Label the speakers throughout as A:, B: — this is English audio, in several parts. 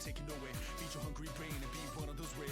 A: take it nowhere. Feed your hungry brain and be one of those rare.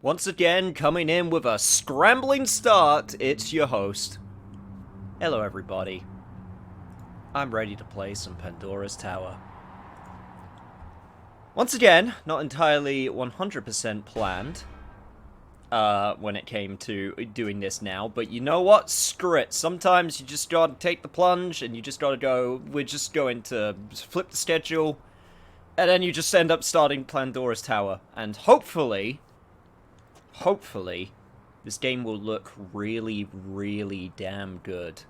B: Once again, coming in with a scrambling start, it's your host. Hello everybody. I'm ready to play some Pandora's Tower. Once again, not entirely 100% planned when it came to doing this now, but you know what? Screw it. Sometimes you just gotta take the plunge and you just gotta go, we're just going to flip the schedule, and then you just end up starting Pandora's Tower. And hopefully, this game will look really, really damn good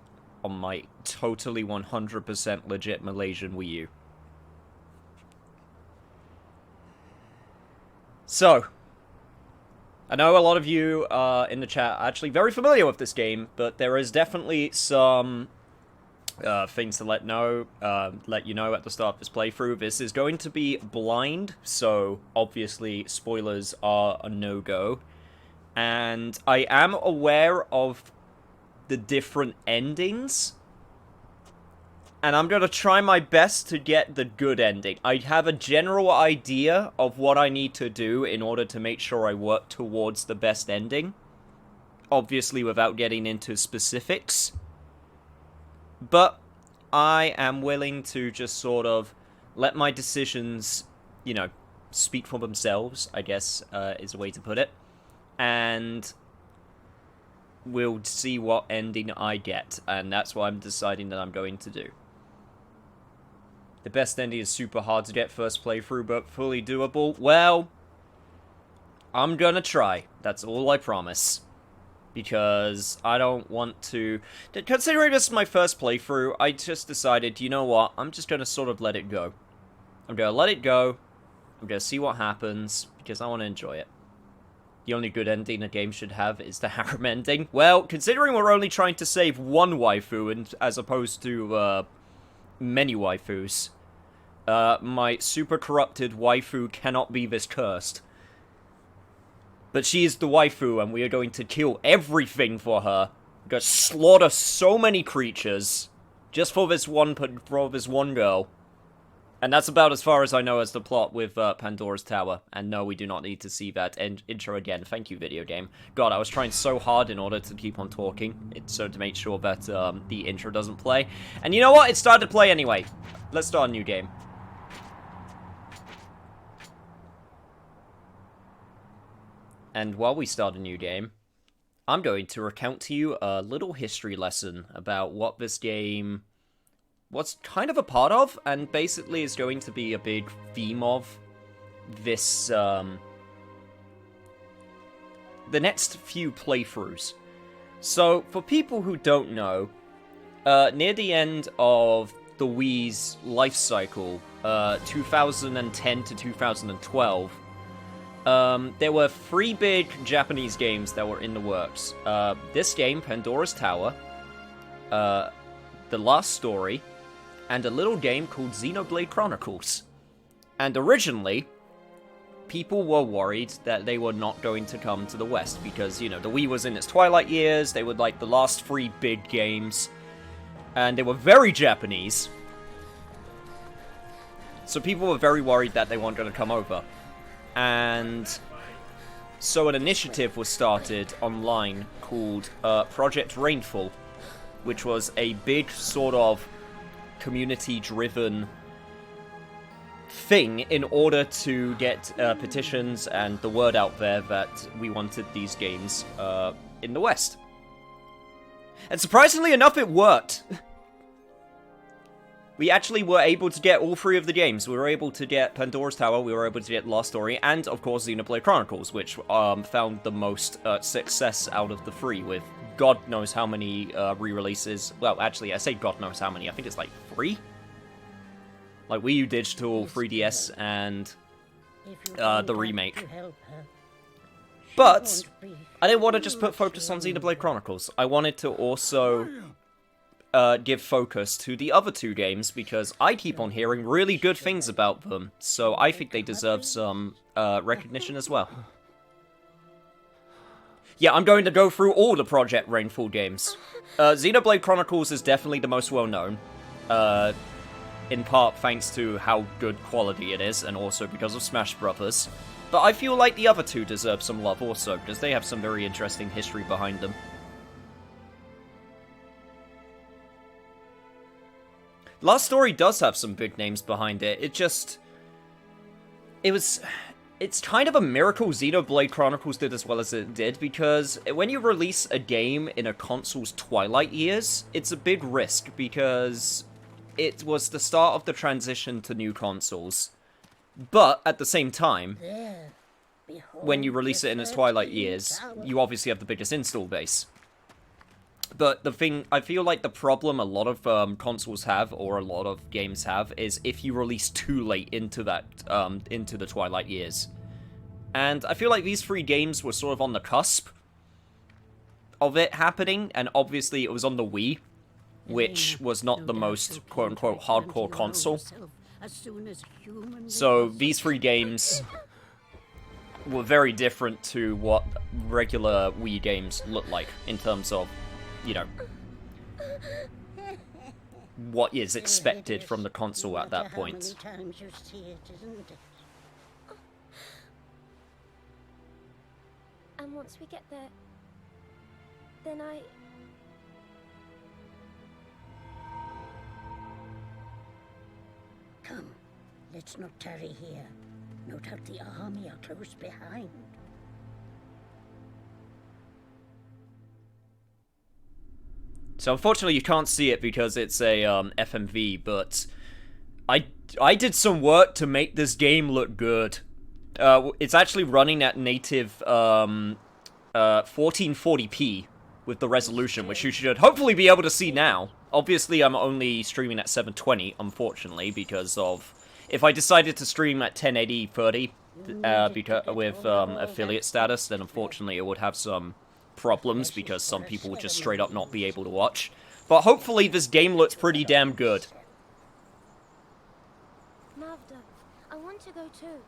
B: on my totally 100% legit Malaysian Wii U. So, I know a lot of you in the chat are actually very familiar with this game, but there is definitely some things to let you know at the start of this playthrough. This is going to be blind, so obviously spoilers are a no-go. And I am aware of the different endings, and I'm gonna try my best to get the good ending. I have a general idea of what I need to do in order to make sure I work towards the best ending. Obviously without getting into specifics. But I am willing to just sort of let my decisions, you know, speak for themselves, I guess, is a way to put it. And we'll see what ending I get, and that's what I'm deciding that I'm going to do. The best ending is super hard to get first playthrough, but fully doable. Well, I'm gonna try. That's all I promise. Because I don't want to... Considering this is my first playthrough, I just decided, you know what, I'm just gonna sort of let it go. I'm gonna let it go, I'm gonna see what happens, because I want to enjoy it. The only good ending a game should have is the harem ending. Well, considering we're only trying to save one waifu, and as opposed to, many waifus, my super corrupted waifu cannot be this cursed. But she is the waifu, and we are going to kill everything for her. We're going to slaughter so many creatures, just for this one girl. And that's about as far as I know as the plot with Pandora's Tower. And no, we do not need to see that intro again. Thank you, video game. God, I was trying so hard in order to keep on talking, so to make sure that the intro doesn't play. And you know what? It started to play anyway. Let's start a new game. And while we start a new game, I'm going to recount to you a little history lesson about what this game... what's kind of a part of, and basically is going to be a big theme of this, the next few playthroughs. So, for people who don't know, near the end of the Wii's life cycle, 2010 to 2012, there were 3 big Japanese games that were in the works. This game, Pandora's Tower, The Last Story, and a little game called Xenoblade Chronicles. And originally, people were worried that they were not going to come to the West, because, you know, the Wii was in its twilight years, they were like the last 3 big games, and they were very Japanese. So people were very worried that they weren't going to come over. And so an initiative was started online called Project Rainfall, which was a big sort of community-driven thing in order to get petitions and the word out there that we wanted these games in the West. And surprisingly enough, it worked. We actually were able to get all 3 of the games. We were able to get Pandora's Tower, we were able to get Last Story, and, of course, Xenoblade Chronicles, which found the most success out of the 3, with God knows how many re-releases. Well, actually, I say God knows how many. I think it's like 3? Like Wii U Digital, 3DS, and the remake. But I didn't want to just put focus on Xenoblade Chronicles. I wanted to also give focus to the other 2 games, because I keep on hearing really good things about them, so I think they deserve some recognition as well. Yeah, I'm going to go through all the Project Rainfall games. Xenoblade Chronicles is definitely the most well-known. in part thanks to how good quality it is, and also because of Smash Brothers. But I feel like the other two deserve some love also, because they have some very interesting history behind them. Last Story does have some big names behind it. It's kind of a miracle Xenoblade Chronicles did as well as it did, because when you release a game in a console's twilight years, it's a big risk, because it was the start of the transition to new consoles. But, at the same time, when you release it in its twilight years, you obviously have the biggest install base. But the thing, I feel like the problem a lot of consoles have, or a lot of games have, is if you release too late into that, into the twilight years. And I feel like these three games were sort of on the cusp of it happening, and obviously it was on the Wii, which was not the most quote-unquote hardcore console. So these three games were very different to what regular Wii games look like in terms of, you know, what is expected from the console at that point.
C: And once we get there, then
D: Come, let's not tarry here. No doubt the army are close behind.
B: So unfortunately you can't see it because it's a FMV, but I did some work to make this game look good. It's actually running at native 1440p with the resolution, which you should hopefully be able to see now. Obviously, I'm only streaming at 720, unfortunately, because of... If I decided to stream at 1080 30 with affiliate status, then unfortunately it would have some problems, because some people would just straight up not be able to watch. But hopefully this game looks pretty damn good.
C: Mavda, I want to go too.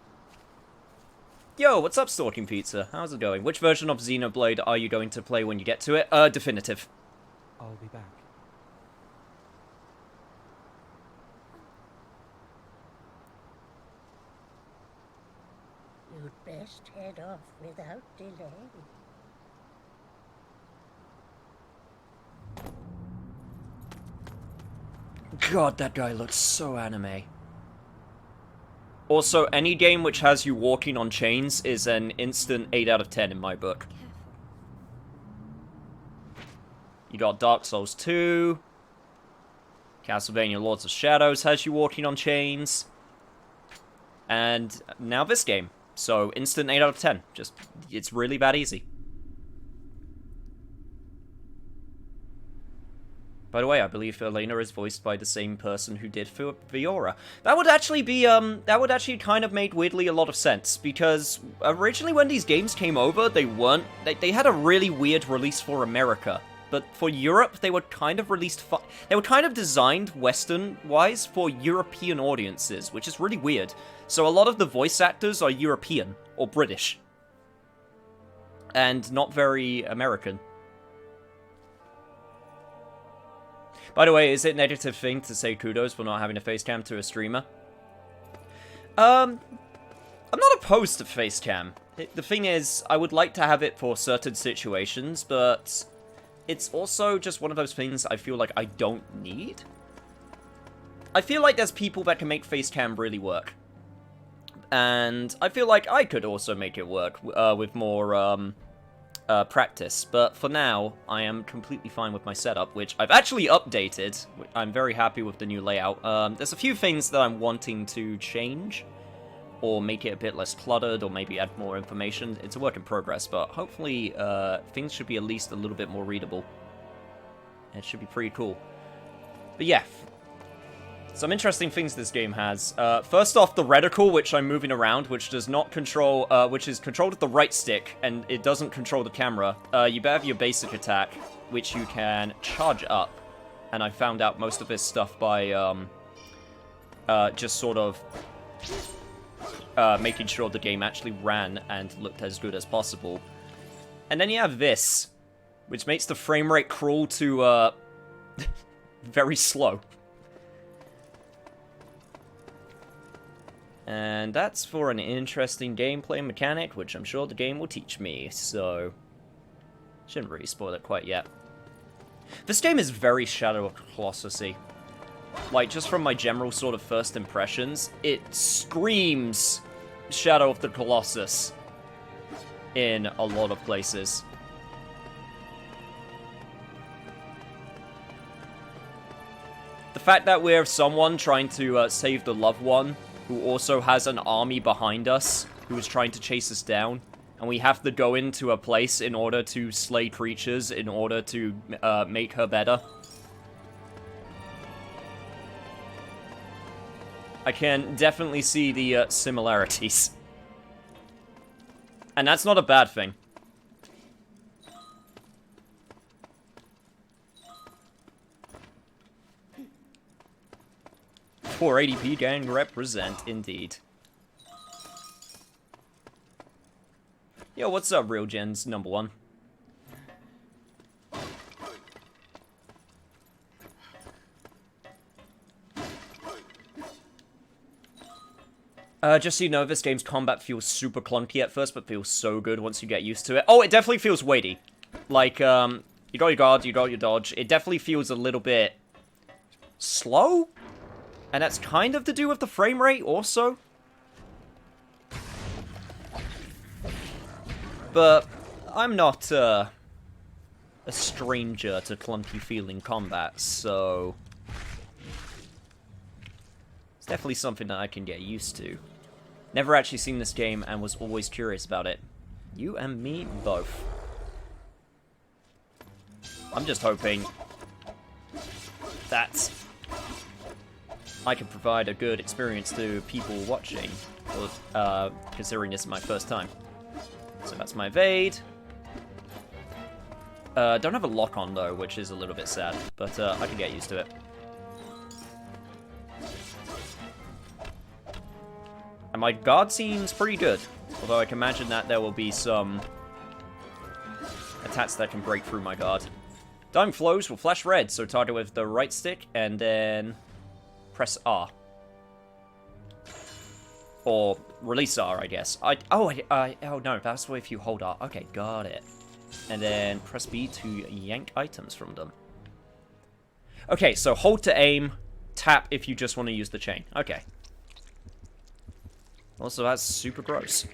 B: Yo, what's up, Stalking Pizza? How's it going? Which version of Xenoblade are you going to play when you get to it? Definitive.
E: I'll be back.
D: You'd best head off without delay.
B: God, that guy looks so anime. Also, any game which has you walking on chains is an instant 8 out of 10 in my book. You got Dark Souls 2. Castlevania Lords of Shadows has you walking on chains. And now this game. So, instant 8 out of 10. Just, it's really that easy. By the way, I believe Elena is voiced by the same person who did Fiora. That would actually be, that would actually kind of make weirdly a lot of sense, because originally when these games came over, they had a really weird release for America. But for Europe, they were kind of released, they were kind of designed Western-wise for European audiences, which is really weird. So a lot of the voice actors are European, or British. And not very American. By the way, is it a negative thing to say kudos for not having a face cam to a streamer? I'm not opposed to face cam. The thing is, I would like to have it for certain situations, but it's also just one of those things I feel like I don't need. I feel like there's people that can make face cam really work. And I feel like I could also make it work with more, practice, but for now, I am completely fine with my setup, which I've actually updated. I'm very happy with the new layout. There's a few things that I'm wanting to change, or make it a bit less cluttered, or maybe add more information. It's a work in progress, but hopefully things should be at least a little bit more readable. It should be pretty cool. But yeah, some interesting things this game has. First off, the reticle, which I'm moving around, which does not control, which is controlled with the right stick, and it doesn't control the camera. You have your basic attack, which you can charge up. And I found out most of this stuff by, just sort of, making sure the game actually ran and looked as good as possible. And then you have this, which makes the frame rate crawl to, very slow. And that's for an interesting gameplay mechanic, which I'm sure the game will teach me, so... Shouldn't really spoil it quite yet. This game is very Shadow of the Colossus-y. Like, just from my general sort of first impressions, it screams Shadow of the Colossus in a lot of places. The fact that we're someone trying to save the loved one, who also has an army behind us, who is trying to chase us down, and we have to go into a place in order to slay creatures, in order to make her better. I can definitely see the similarities. And that's not a bad thing. .480p gang represent, indeed. Yo, what's up, Real Gen's number one? Just so you know, this game's combat feels super clunky at first, but feels so good once you get used to it. Oh, it definitely feels weighty. Like, you got your guard, you got your dodge. It definitely feels a little bit slow? And that's kind of to do with the frame rate, also. But I'm not, a stranger to clunky feeling combat, so... It's definitely something that I can get used to. Never actually seen this game and was always curious about it. You and me both. I'm just hoping that I can provide a good experience to people watching, or, considering this is my first time. So that's my evade. Don't have a lock on though, which is a little bit sad, but I can get used to it. And my guard seems pretty good, although I can imagine that there will be some attacks that can break through my guard. Dying flows will flash red, so target with the right stick, and then press R. Or release R, I guess. Oh no, that's if you hold R. Okay, got it. And then press B to yank items from them. Okay, so hold to aim, tap if you just want to use the chain. Okay. Also, that's super gross.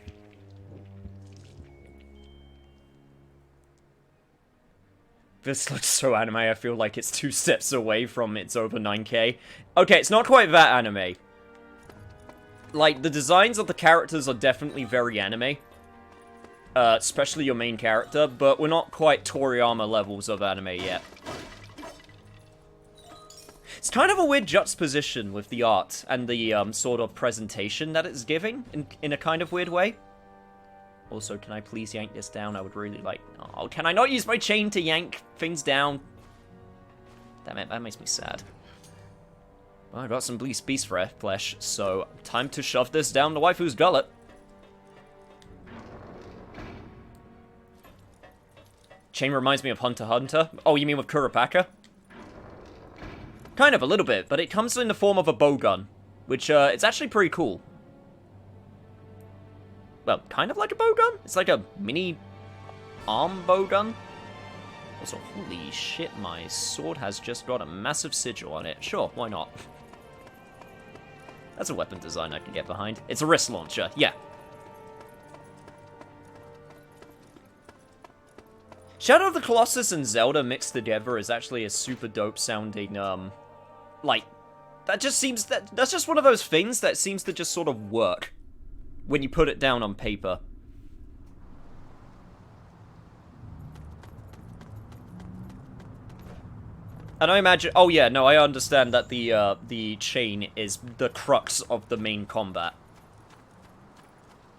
B: This looks so anime, I feel like it's 2 steps away from it's over 9K. Okay, it's not quite that anime. Like, the designs of the characters are definitely very anime. Especially your main character, but we're not quite Toriyama levels of anime yet. It's kind of a weird juxtaposition with the art and the sort of presentation that it's giving in a kind of weird way. Also, can I please yank this down? I would really like... Oh, can I not use my chain to yank things down? Damn it, that makes me sad. Well, I got some beast flesh, so time to shove this down the waifu's gullet. Chain reminds me of Hunter x Hunter. Oh, you mean with Kurapaka? Kind of, a little bit, but it comes in the form of a bowgun, which, it's actually pretty cool. Well, kind of like a bowgun? It's like a mini arm bowgun. Also, holy shit, my sword has just got a massive sigil on it. Sure, why not? That's a weapon design I can get behind. It's a wrist launcher, yeah. Shadow of the Colossus and Zelda mixed together is actually a super dope sounding, like, that's just one of those things that seems to just sort of work when you put it down on paper. And I imagine, oh yeah, no, I understand that the chain is the crux of the main combat.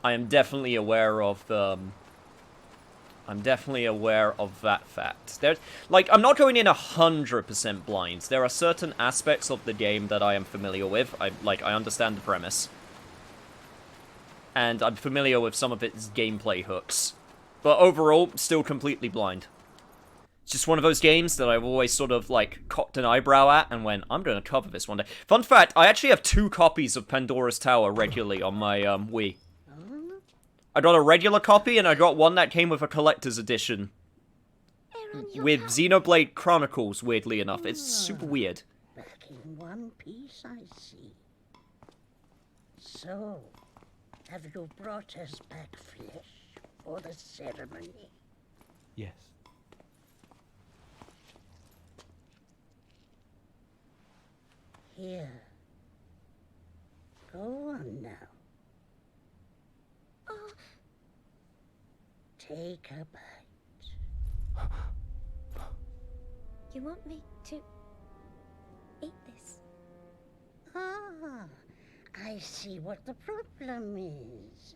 B: I am definitely aware of, that fact. I'm not going in 100% blind. There are certain aspects of the game that I am familiar with. I understand the premise. And I'm familiar with some of its gameplay hooks. But overall, still completely blind. just one of those games that I've always sort of, like, cocked an eyebrow at and went, I'm going to cover this one day. Fun fact, I actually have 2 copies of Pandora's Tower regularly on my, Wii. I got a regular copy, and I got one that came with a collector's edition. With Xenoblade Chronicles, weirdly enough. It's super weird.
D: Back in one piece, I see. So, have you brought us back flesh for the ceremony?
A: Yes.
D: Here. Go on now. Take a bite.
C: You want me to eat this?
D: Ah, I see what the problem is.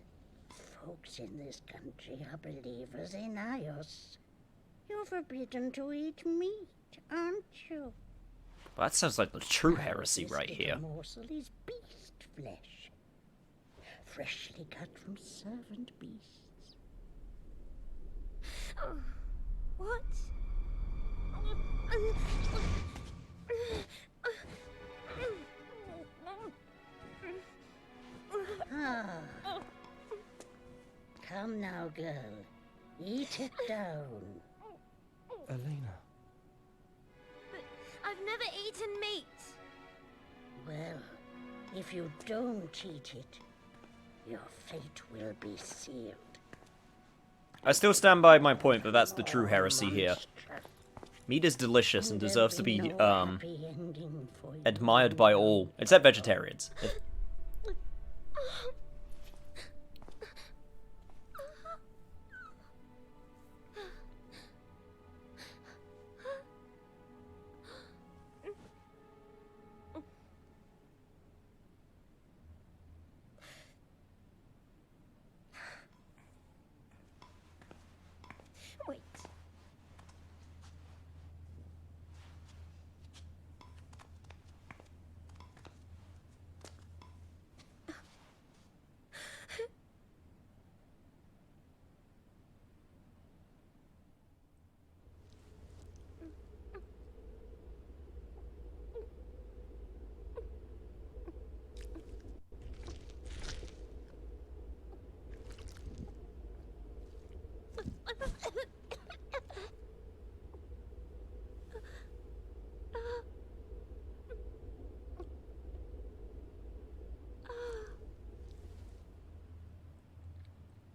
D: Folks in this country are believers in Ios. You're forbidden to eat meat, aren't you?
B: Well, that sounds like the true heresy right
D: This
B: here.
D: little morsel is beast flesh, freshly cut from servant beasts.
C: What?
D: Ah. Come now, girl. Eat it down.
A: Elena.
C: But I've never eaten meat.
D: Well, if you don't eat it, your fate will be sealed.
B: I still stand by my point that that's the true heresy here. Meat is delicious and
D: There'll
B: deserves to
D: be
B: be,
D: no happy ending for you.
B: admired by all, except vegetarians.
C: Wait.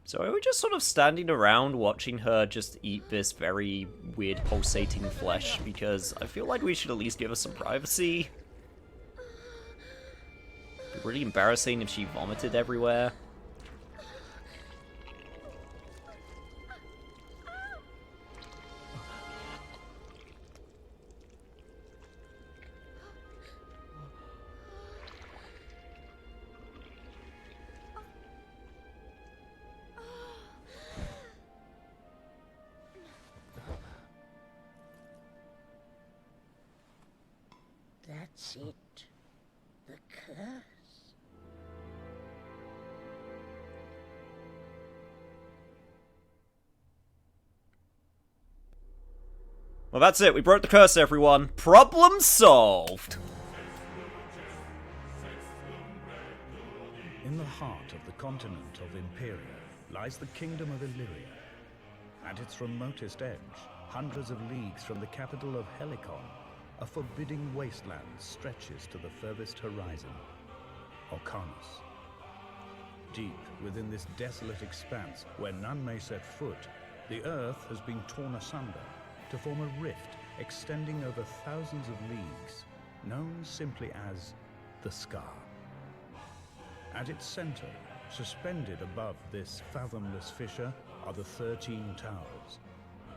B: So are we just sort of standing around watching her just eat this very weird pulsating flesh? Because I feel like we should at least give her some privacy. It'd be really embarrassing if she vomited everywhere.
D: That's it. The curse.
B: Well, that's it. We broke the curse, everyone. Problem solved.
E: In the heart of the continent of Imperia lies the kingdom of Illyria. At its remotest edge, hundreds of leagues from the capital of Helicon, a forbidding wasteland stretches to the furthest horizon, Orcanus. Deep within this desolate expanse, where none may set foot, the earth has been torn asunder to form a rift extending over thousands of leagues, known simply as the Scar. At its center, suspended above this fathomless fissure, are the 13 towers.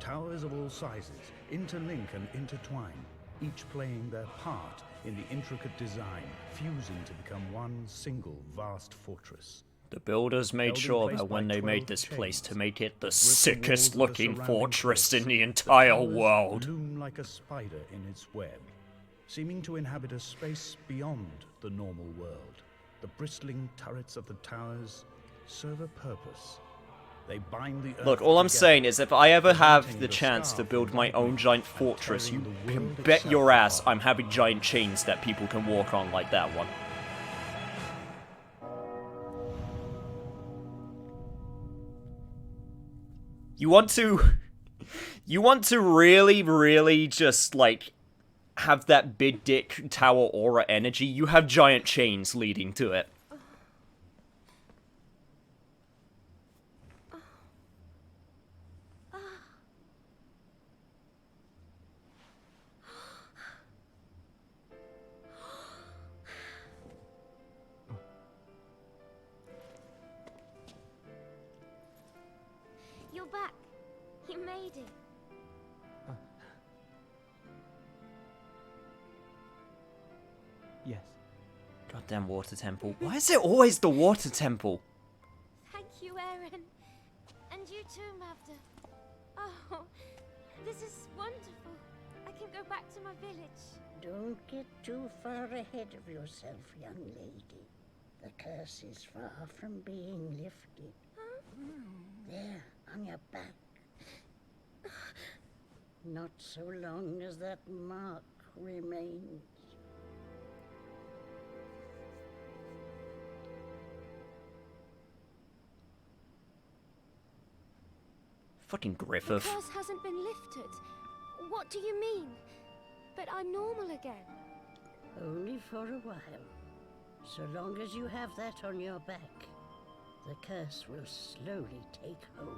E: Towers of all sizes, interlink and intertwine, each playing their part in the intricate design, fusing to become one single vast fortress.
B: The builders made sure that when they made this place to make it the sickest looking fortress in the entire world.
E: Loom like a spider in its web, seeming to inhabit a space beyond the normal world. The bristling turrets of the towers serve a purpose, They bind the earth
B: Look, all I'm
E: together,
B: saying is if I ever have
E: preventing
B: the chance to
E: scarf
B: build
E: from
B: my
E: widening
B: own giant
E: and
B: fortress, you
E: tearing the
B: can
E: world
B: bet
E: itself
B: your ass
E: apart.
B: I'm having giant chains that people can walk on like that one. You want to really, really just, like, have that big dick tower aura energy, you have giant chains leading to it.
C: You're back. You made it.
A: Yes.
B: Goddamn water temple. Why is it always the water temple?
C: Thank you, Aaron. And you too, Mavda. Oh, this is wonderful. I can go back to my village.
D: Don't get too far ahead of yourself, young lady. The curse is far from being lifted. There, on your back. Not so long as that mark remains.
B: Fucking
C: The
B: Griffith.
C: curse hasn't been lifted. What do you mean? But I'm normal again.
D: Only for a while. So long as you have that on your back, the curse will slowly take hold.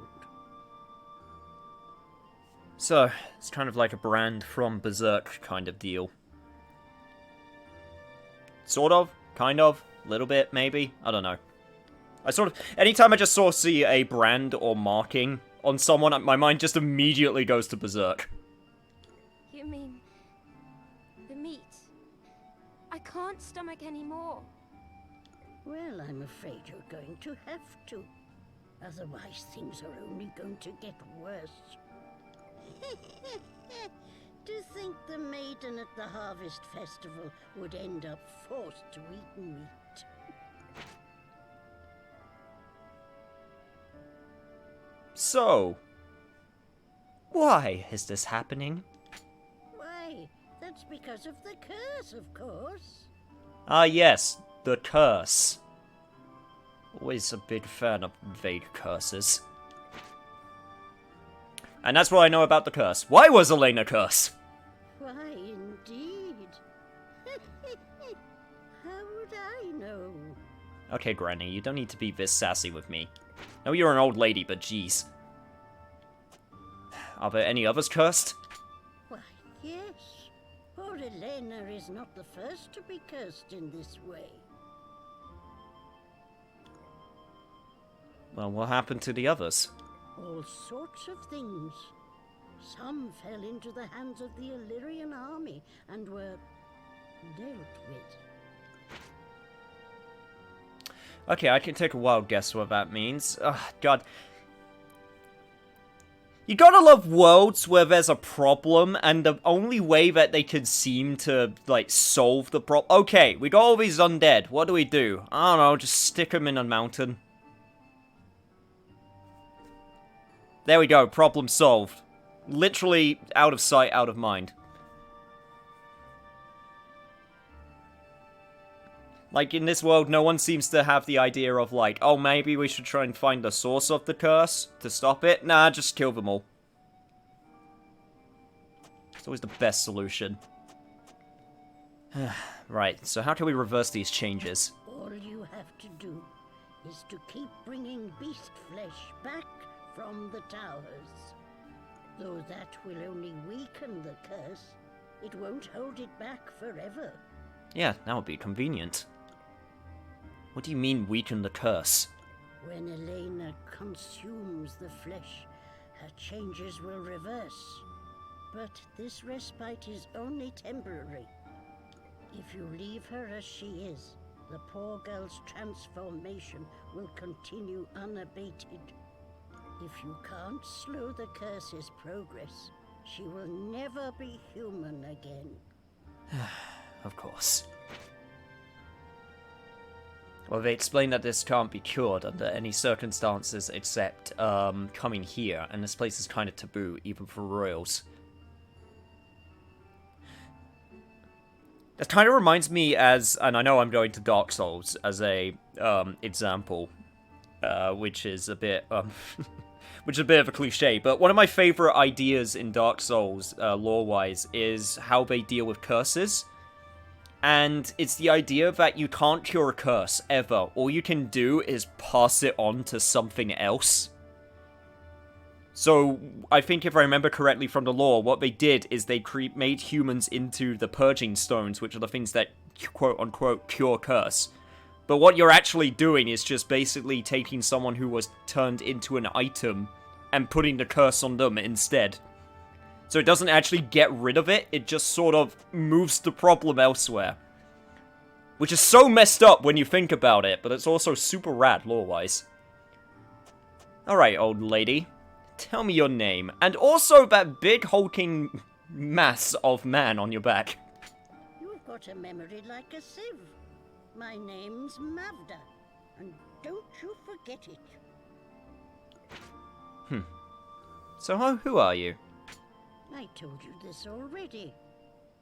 B: So, it's kind of like a brand from Berserk kind of deal. Sort of, kind of, little bit, maybe, I don't know. Anytime I just see a brand or marking on someone, my mind just immediately goes to Berserk.
C: You mean the meat? I can't stomach anymore.
D: Well, I'm afraid you're going to have to. Otherwise, things are only going to get worse. To think the maiden at the Harvest Festival would end up forced to eat meat.
B: So, why is this happening?
D: Why, that's because of the curse, of course.
B: Ah yes, the curse. Always a big fan of vague curses. And that's what I know about the curse. Why was Elena cursed?
D: Why, indeed. How would I know?
B: Okay, Granny, you don't need to be this sassy with me. I know you're an old lady, but jeez. Are there any others cursed?
D: Why, yes. Poor Elena is not the first to be cursed in this way.
B: Well, what happened to the others?
D: All sorts of things. Some fell into the hands of the Illyrian army and were dealt with.
B: Okay, I can take a wild guess what that means. Ugh, God. You gotta love worlds where there's a problem, and the only way that they can seem to, like, solve the problem... Okay, we got all these undead. What do? I don't know, just stick them in a mountain. There we go, problem solved. Literally out of sight, out of mind. Like, in this world, no one seems to have the idea of, like, oh, maybe we should try and find the source of the curse to stop it. Nah, just kill them all. It's always the best solution. Right, so how can we reverse these changes?
D: All you have to do is to keep bringing beast flesh back from the towers. Though that will only weaken the curse, it won't hold it back forever.
B: Yeah, that would be convenient. What do you mean, weaken the curse?
D: When Elena consumes the flesh, her changes will reverse. But this respite is only temporary. If you leave her as she is, the poor girl's transformation will continue unabated. If you can't slow the curse's progress, she will never be human again.
B: Of course. Well, they explain that this can't be cured under any circumstances except coming here, and this place is kind of taboo, even for royals. That kind of reminds me and I know I'm going to Dark Souls as a example, which is a bit which is a bit of a cliche, but one of my favorite ideas in Dark Souls, lore-wise, is how they deal with curses. And it's the idea that you can't cure a curse, ever. All you can do is pass it on to something else. So, I think if I remember correctly from the lore, what they did is they made humans into the purging stones, which are the things that quote-unquote cure curse. But what you're actually doing is just basically taking someone who was turned into an item and putting the curse on them instead. So it doesn't actually get rid of it, it just sort of moves the problem elsewhere. Which is so messed up when you think about it, but it's also super rad lore-wise. Alright, old lady. Tell me your name. And also that big hulking mass of man on your back.
D: You've got a memory like a sieve. My name's Mavda, and don't you forget it.
B: So who are you?
D: I told you this already.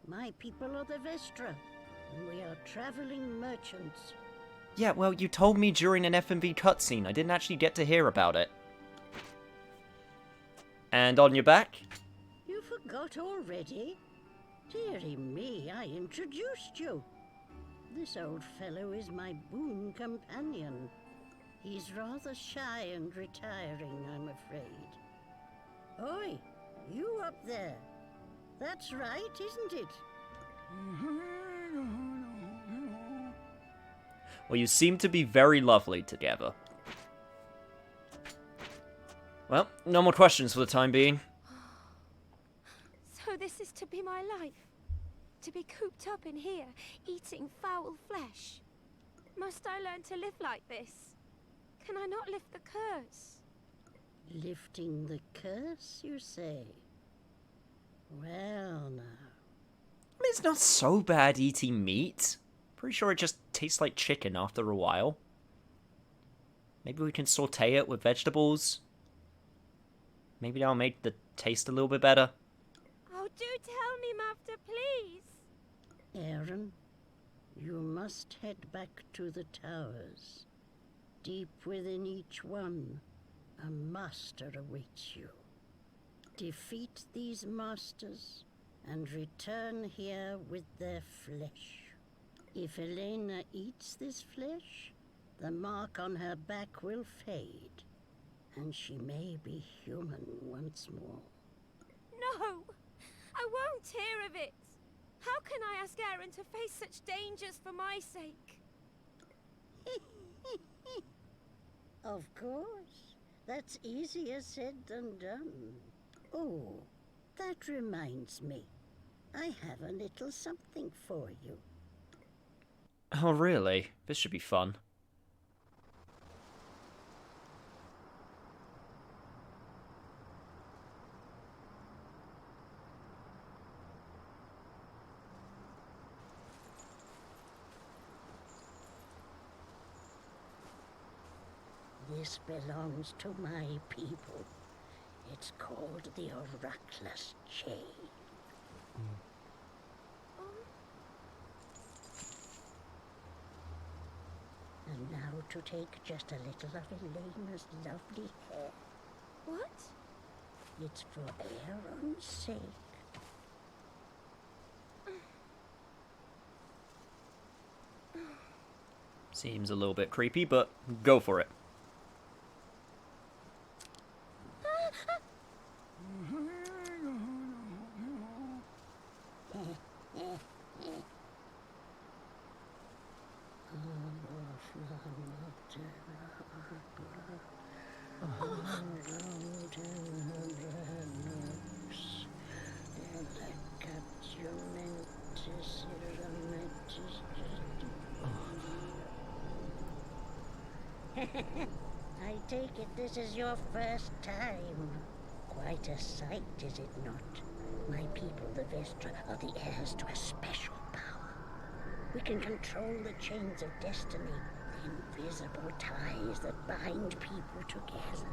D: My people are the Vestra, and we are traveling merchants.
B: Yeah, well, you told me during an FMV cutscene. I didn't actually get to hear about it. And on your back?
D: You forgot already? Dearie me, I introduced you. This old fellow is my boon companion. He's rather shy and retiring, I'm afraid. Oi, you up there. That's right, isn't it?
B: Well, you seem to be very lovely together. Well, no more questions for the time being.
C: So this is to be my life? To be cooped up in here, eating foul flesh? Must I learn to live like this? Can I not lift the curse?
D: Lifting the curse, you say? Well, now.
B: I mean, it's not so bad eating meat. Pretty sure it just tastes like chicken after a while. Maybe we can saute it with vegetables. Maybe that'll make the taste a little bit better.
C: Oh, do tell me, Mavda, please.
D: Aaron, you must head back to the towers. Deep within each one, a master awaits you. Defeat these masters and return here with their flesh. If Elena eats this flesh, the mark on her back will fade, and she may be human once more.
C: No! I won't hear of it! How can I ask Aaron to face such dangers for my sake?
D: Of course. That's easier said than done. Oh, that reminds me. I have a little something for you.
B: Oh, really? This should be fun.
D: This belongs to my people. It's called the Oraculous Chain. And now to take just a little of Elena's lovely hair.
C: What?
D: It's for Aaron's sake.
B: Seems a little bit creepy, but go for it.
D: I take it this is your first time. Quite a sight, is it not? My people, the Vestra, are the heirs to a special power. We can control the chains of destiny. invisible ties that bind people together.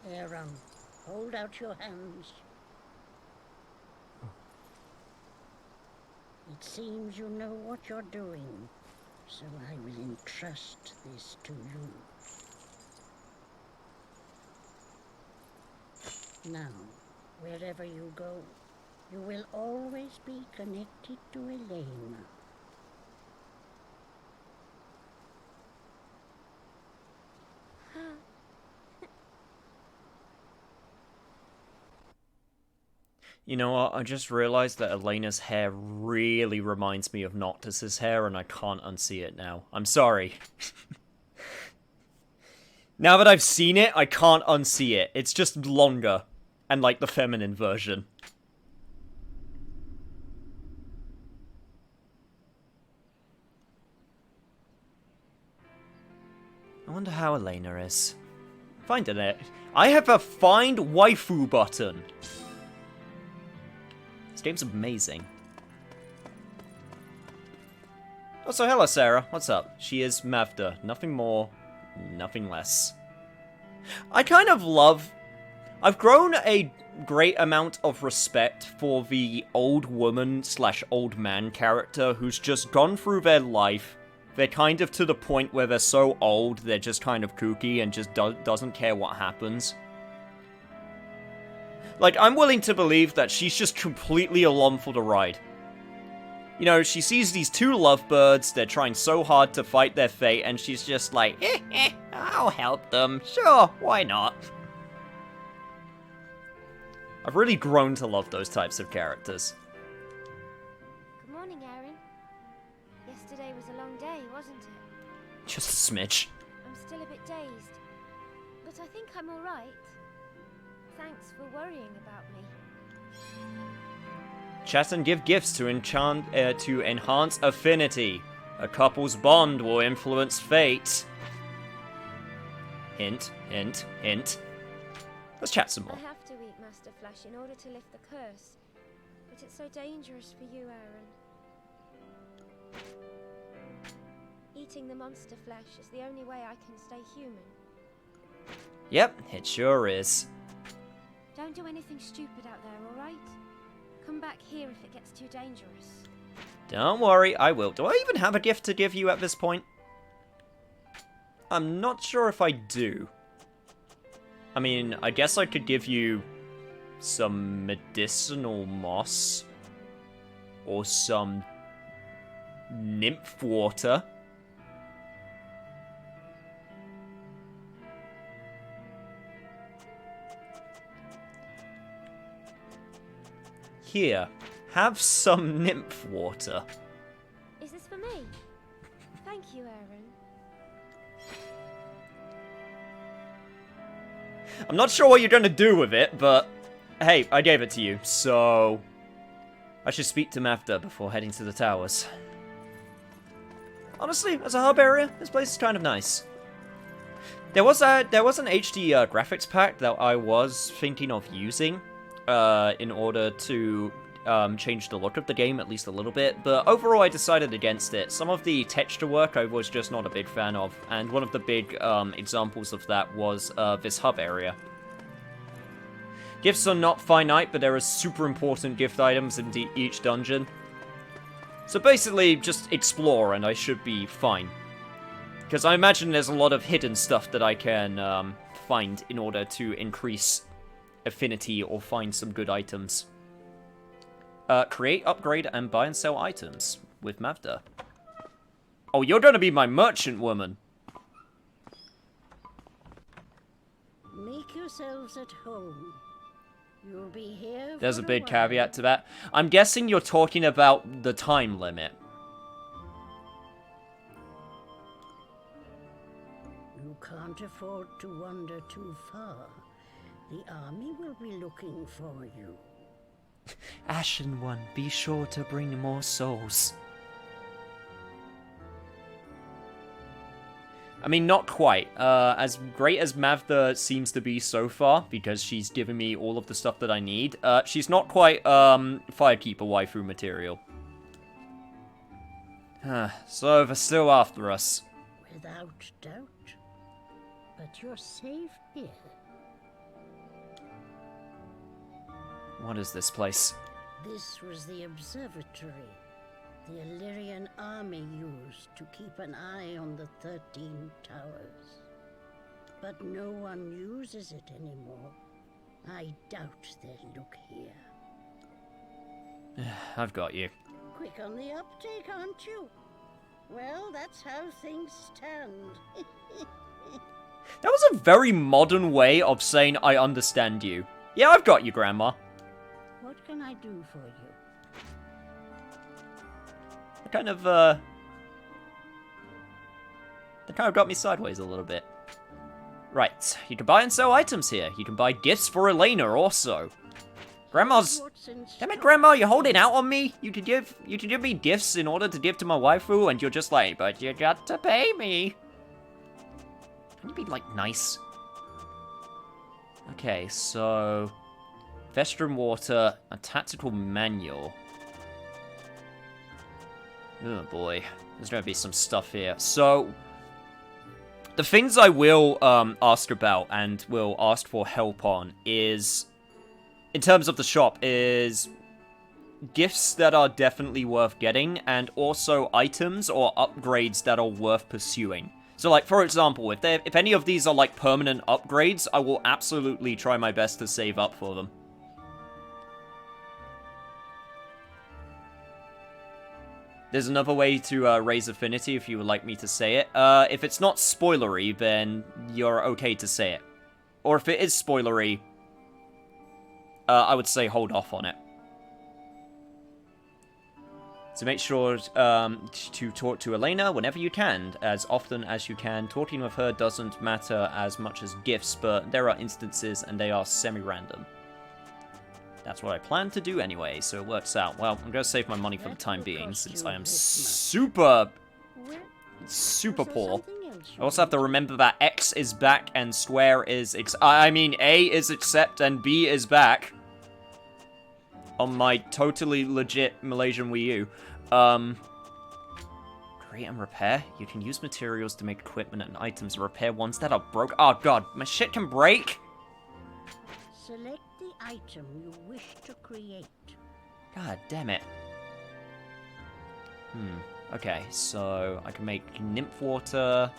D: Aaron, hold out your hands. It seems you know what you're doing, so I will entrust this to you. Now, wherever you go, you will always be connected to Elena.
B: You know what, I just realized that Elena's hair really reminds me of Noctis's hair, and I can't unsee it now. I'm sorry. Now that I've seen it, I can't unsee it. It's just longer, and like the feminine version. I wonder how Elena is. Finding it. I have a Find Waifu button. This game's amazing. Oh, so hello, Sarah. What's up? She is Mavda. Nothing more, nothing less. I kind of love... I've grown a great amount of respect for the old woman / old man character who's just gone through their life. They're kind of to the point where they're so old, they're just kind of kooky and just doesn't care what happens. Like, I'm willing to believe that she's just completely along for the ride. You know, she sees these two lovebirds, they're trying so hard to fight their fate, and she's just like, I'll help them. Sure, why not? I've really grown to love those types of characters.
C: Good morning, Aaron. Yesterday was a long day, wasn't it?
B: Just a smidge.
C: I'm still a bit dazed, but I think I'm all right. Thanks for worrying about me.
B: Chat and give gifts to enhance affinity. A couple's bond will influence fate. Hint, hint, hint. Let's chat some more.
C: I have to eat Master Flash in order to lift the curse, but it's so dangerous for you, Aaron. Eating the monster flesh is the only way I can stay human.
B: Yep, it sure is.
C: Don't do anything stupid out there, alright? Come back here if it gets too dangerous.
B: Don't worry, I will. Do I even have a gift to give you at this point? I'm not sure if I do. I mean, I guess I could give you some medicinal moss. Or some nymph water. Here, have some nymph water.
C: Is this for me? Thank you, Aaron.
B: I'm not sure what you're going to do with it, but hey, I gave it to you, so I should speak to Mavda before heading to the towers. Honestly, as a hub area, this place is kind of nice. There was an HD graphics pack that I was thinking of using in order to change the look of the game at least a little bit, but overall I decided against it. Some of the texture work I was just not a big fan of, and one of the big examples of that was this hub area. Gifts are not finite, but there are super important gift items in each dungeon. So basically, just explore and I should be fine. Because I imagine there's a lot of hidden stuff that I can find in order to increase affinity or find some good items. Create, upgrade, and buy and sell items with Mavda. Oh, you're gonna be my merchant woman.
D: Make yourselves at home. You'll be here.
B: There's a big caveat to that. I'm guessing you're talking about the time limit.
D: You can't afford to wander too far. The army will be looking for you.
B: Ashen One, be sure to bring more souls. I mean, not quite. As great as Mavtha seems to be so far, because she's given me all of the stuff that I need, she's not quite, Firekeeper waifu material. So, they're still after us.
D: Without doubt. But you're safe here.
B: What is this place?
D: This was the observatory the Illyrian army used to keep an eye on the 13 towers. But no one uses it anymore. I doubt they'll look here.
B: I've got you.
D: Quick on the uptake, aren't you? Well, that's how things stand.
B: That was a very modern way of saying I understand you. Yeah, I've got you, Grandma.
D: What can I do for you?
B: That kind of got me sideways a little bit. Right, you can buy and sell items here. You can buy gifts for Elena also. Grandma's... Damn it, Grandma, you're holding out on me? You can give me gifts in order to give to my waifu, and you're just like, but you got to pay me. Can you be, like, nice? Okay, so... Vestrum water, a tactical manual. Oh boy, there's gonna be some stuff here. So, the things I will ask about and will ask for help on is, in terms of the shop, is gifts that are definitely worth getting, and also items or upgrades that are worth pursuing. So, like, for example, if any of these are, like, permanent upgrades, I will absolutely try my best to save up for them. There's another way to raise affinity if you would like me to say it. If it's not spoilery, then you're okay to say it. Or if it is spoilery, I would say hold off on it. So make sure to talk to Elena whenever you can, as often as you can. Talking with her doesn't matter as much as gifts, but there are instances and they are semi-random. That's what I plan to do anyway, so it works out. Well, I'm going to save my money for the time being, since I am super poor. I also have to remember that X is back and Square is... A is accept and B is back. On my totally legit Malaysian Wii U. Create and repair. You can use materials to make equipment and items to repair ones that are broke. Oh god, my shit can break?
D: Select the item you wish to create.
B: God damn it. Okay, so I can make nymph water.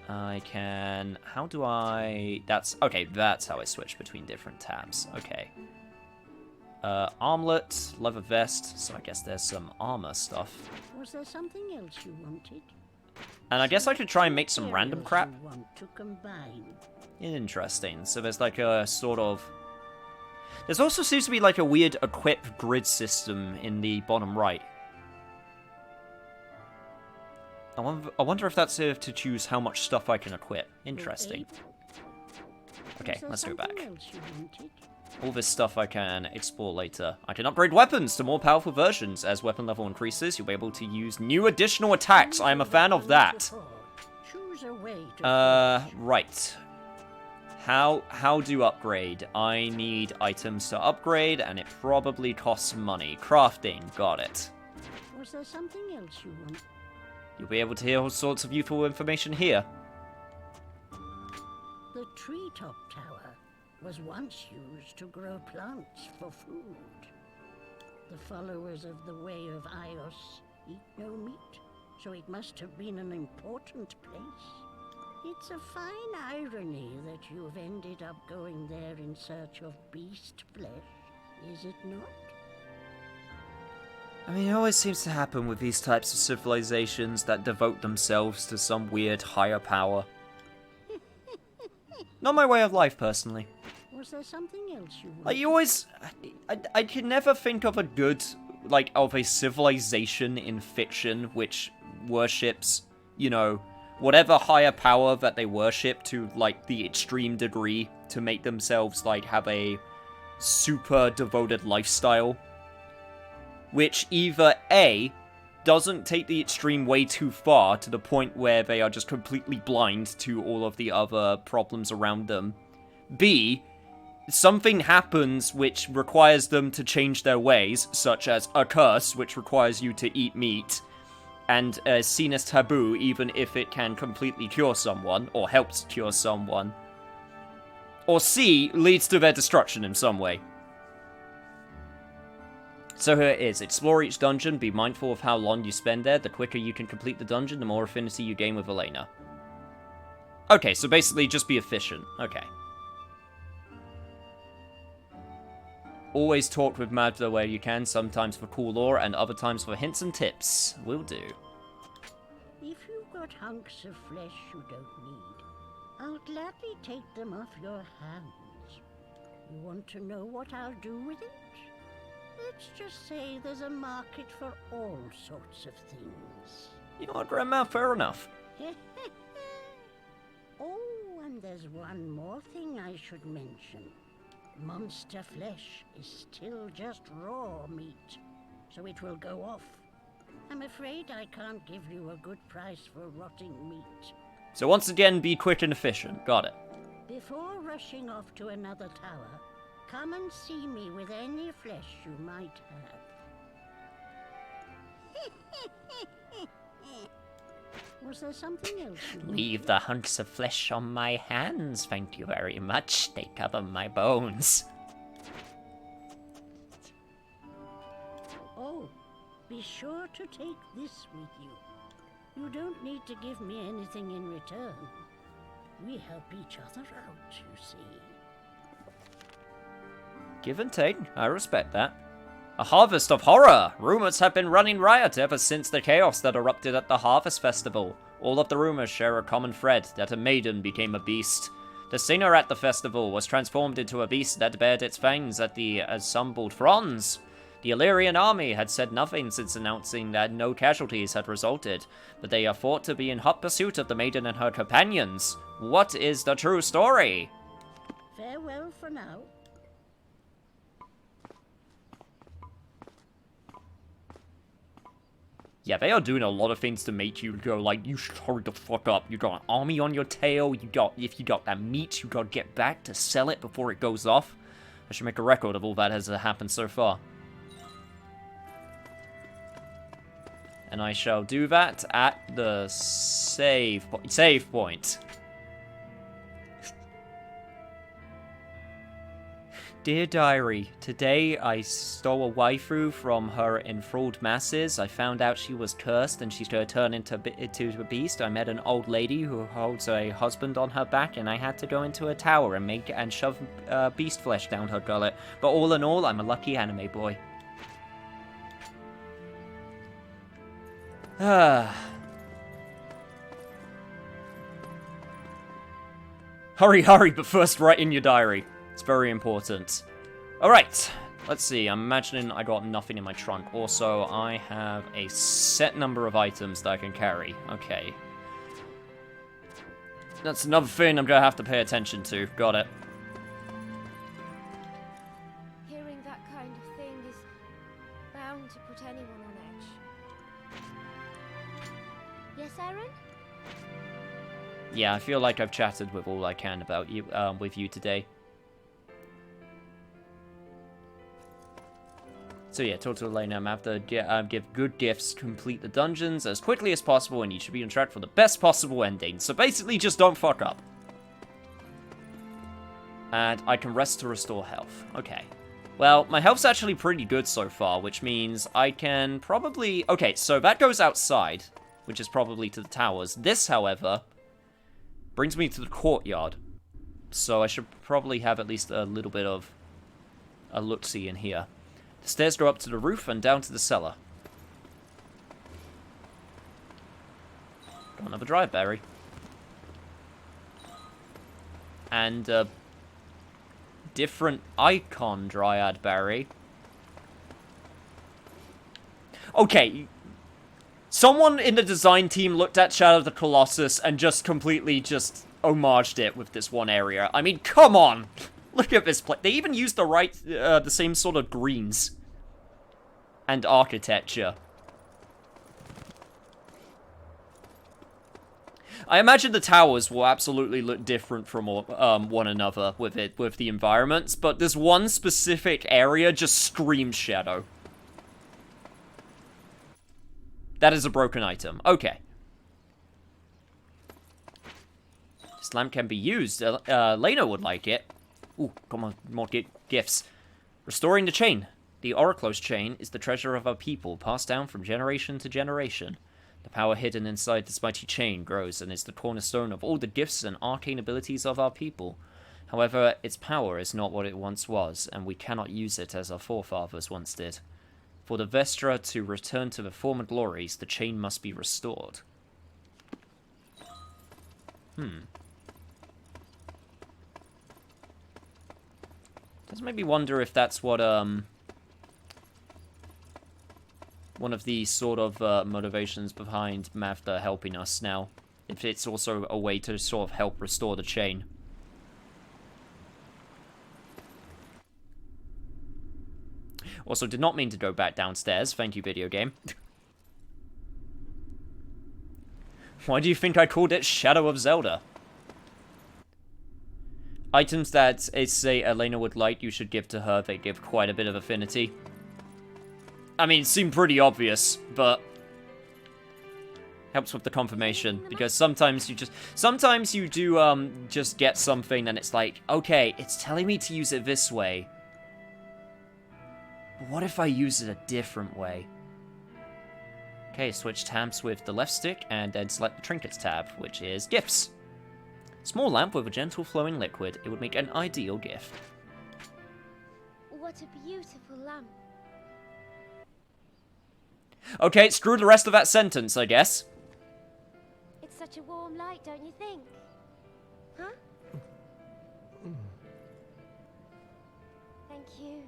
B: I can... How do I... Okay, that's how I switch between different tabs. Okay. Armlet, leather vest, so I guess there's some armor stuff.
D: Was there something else you wanted?
B: And I guess I could try and make some random crap.
D: You want to combine.
B: Interesting. So there's like a sort of... There's also seems to be like a weird equip grid system in the bottom right. I wonder if that's to choose how much stuff I can equip. Interesting. Okay, let's go back. All this stuff I can explore later. I can upgrade weapons to more powerful versions. As weapon level increases, you'll be able to use new additional attacks. I am a fan of that. Right. How do upgrade? I need items to upgrade, and it probably costs money. Crafting, got it.
D: Was there something else you want?
B: You'll be able to hear all sorts of useful information here.
D: The treetop tower was once used to grow plants for food. The followers of the Way of Ios eat no meat, so it must have been an important place. It's a fine irony that you've ended up going there in search of beast flesh, is it not?
B: I mean, it always seems to happen with these types of civilizations that devote themselves to some weird higher power. Not my way of life, personally.
D: Was there something else you wanted?
B: Like, you always... I can never think of a good, like, of a civilization in fiction which worships, you know, whatever higher power that they worship to, like, the extreme degree to make themselves, like, have a super devoted lifestyle. Which either A, doesn't take the extreme way too far to the point where they are just completely blind to all of the other problems around them. B, something happens which requires them to change their ways, such as a curse, which requires you to eat meat, and seen as taboo even if it can completely cure someone, or helps cure someone. Or C, leads to their destruction in some way. So here it is. Explore each dungeon, be mindful of how long you spend there. The quicker you can complete the dungeon, the more affinity you gain with Elena. Okay, so basically just be efficient. Okay. Always talk with Madda where you can, sometimes for cool lore, and other times for hints and tips. Will do.
D: If you've got hunks of flesh you don't need, I'll gladly take them off your hands. You want to know what I'll do with it? Let's just say there's a market for all sorts of things.
B: You know what, Grandma? Fair enough.
D: Oh, and there's one more thing I should mention. Monster flesh is still just raw meat, so it will go off. I'm afraid I can't give you a good price for rotting meat.
B: So once again, be quick and efficient. Got it.
D: Before rushing off to another tower, come and see me with any flesh you might have. Was there something else you wanted?
B: Leave the hunks of flesh on my hands, thank you very much. They cover my bones.
D: Oh, be sure to take this with you. You don't need to give me anything in return. We help each other out, you see.
B: Give and take. I respect that. A harvest of horror! Rumors have been running riot ever since the chaos that erupted at the Harvest Festival. All of the rumors share a common thread, that a maiden became a beast. The singer at the festival was transformed into a beast that bared its fangs at the assembled fronds. The Illyrian army had said nothing since announcing that no casualties had resulted, but they are thought to be in hot pursuit of the maiden and her companions. What is the true story?
D: Farewell for now.
B: Yeah, they are doing a lot of things to make you go like, you should hurry the fuck up. You got an army on your tail, if you got that meat, you gotta get back to sell it before it goes off. I should make a record of all that has happened so far. And I shall do that at the save point. Dear Diary, today I stole a waifu from her enthralled masses. I found out she was cursed and she's going to turn into a beast. I met an old lady who holds a husband on her back, and I had to go into a tower and shove beast flesh down her gullet. But all in all, I'm a lucky anime boy. Hurry, hurry, but first write in your diary. It's very important. Alright, let's see. I'm imagining I got nothing in my trunk. Also, I have a set number of items that I can carry. Okay. That's another thing I'm gonna have to pay attention to. Got it.
C: Hearing that kind of thing is bound to put anyone on edge. Yes, Aaron?
B: Yeah, I feel like I've chatted with all I can about you, with you today. So yeah, talk to Elena. I'm have to give good gifts, complete the dungeons as quickly as possible, and you should be on track for the best possible ending. So basically, just don't fuck up. And I can rest to restore health. Okay. Well, my health's actually pretty good so far, which means I can probably... Okay, so that goes outside, which is probably to the towers. This, however, brings me to the courtyard. So I should probably have at least a little bit of a look-see in here. The stairs go up to the roof and down to the cellar. Got another dry berry. And a different icon dryad berry. Okay. Someone in the design team looked at Shadow of the Colossus and just completely homaged it with this one area. I mean, come on! Look at this place. They even used the same sort of greens and architecture. I imagine the towers will absolutely look different from one another with the environments, but this one specific area just screams shadow. That is a broken item. Okay. This lamp can be used. Lena would like it. Ooh, come on, more gifts. Restoring the chain. The Oraclos chain is the treasure of our people, passed down from generation to generation. The power hidden inside this mighty chain grows and is the cornerstone of all the gifts and arcane abilities of our people. However, its power is not what it once was, and we cannot use it as our forefathers once did. For the Vestra to return to the former glories, the chain must be restored. Does make me wonder if that's what, one of the sort of motivations behind Mavda helping us now. If it's also a way to sort of help restore the chain. Also, did not mean to go back downstairs. Thank you, video game. Why do you think I called it Shadow of Zelda? Items that, say, Elena would like, you should give to her. They give quite a bit of affinity. I mean, it seemed pretty obvious, but helps with the confirmation, because sometimes you do just get something and it's like, okay, it's telling me to use it this way. But what if I use it a different way? Okay, switch tabs with the left stick and then select the trinkets tab, which is gifts. Small lamp with a gentle flowing liquid. It would make an ideal gift.
C: What a beautiful lamp.
B: Okay, screw the rest of that sentence, I guess.
C: It's such a warm light, don't you think? Huh? Thank you.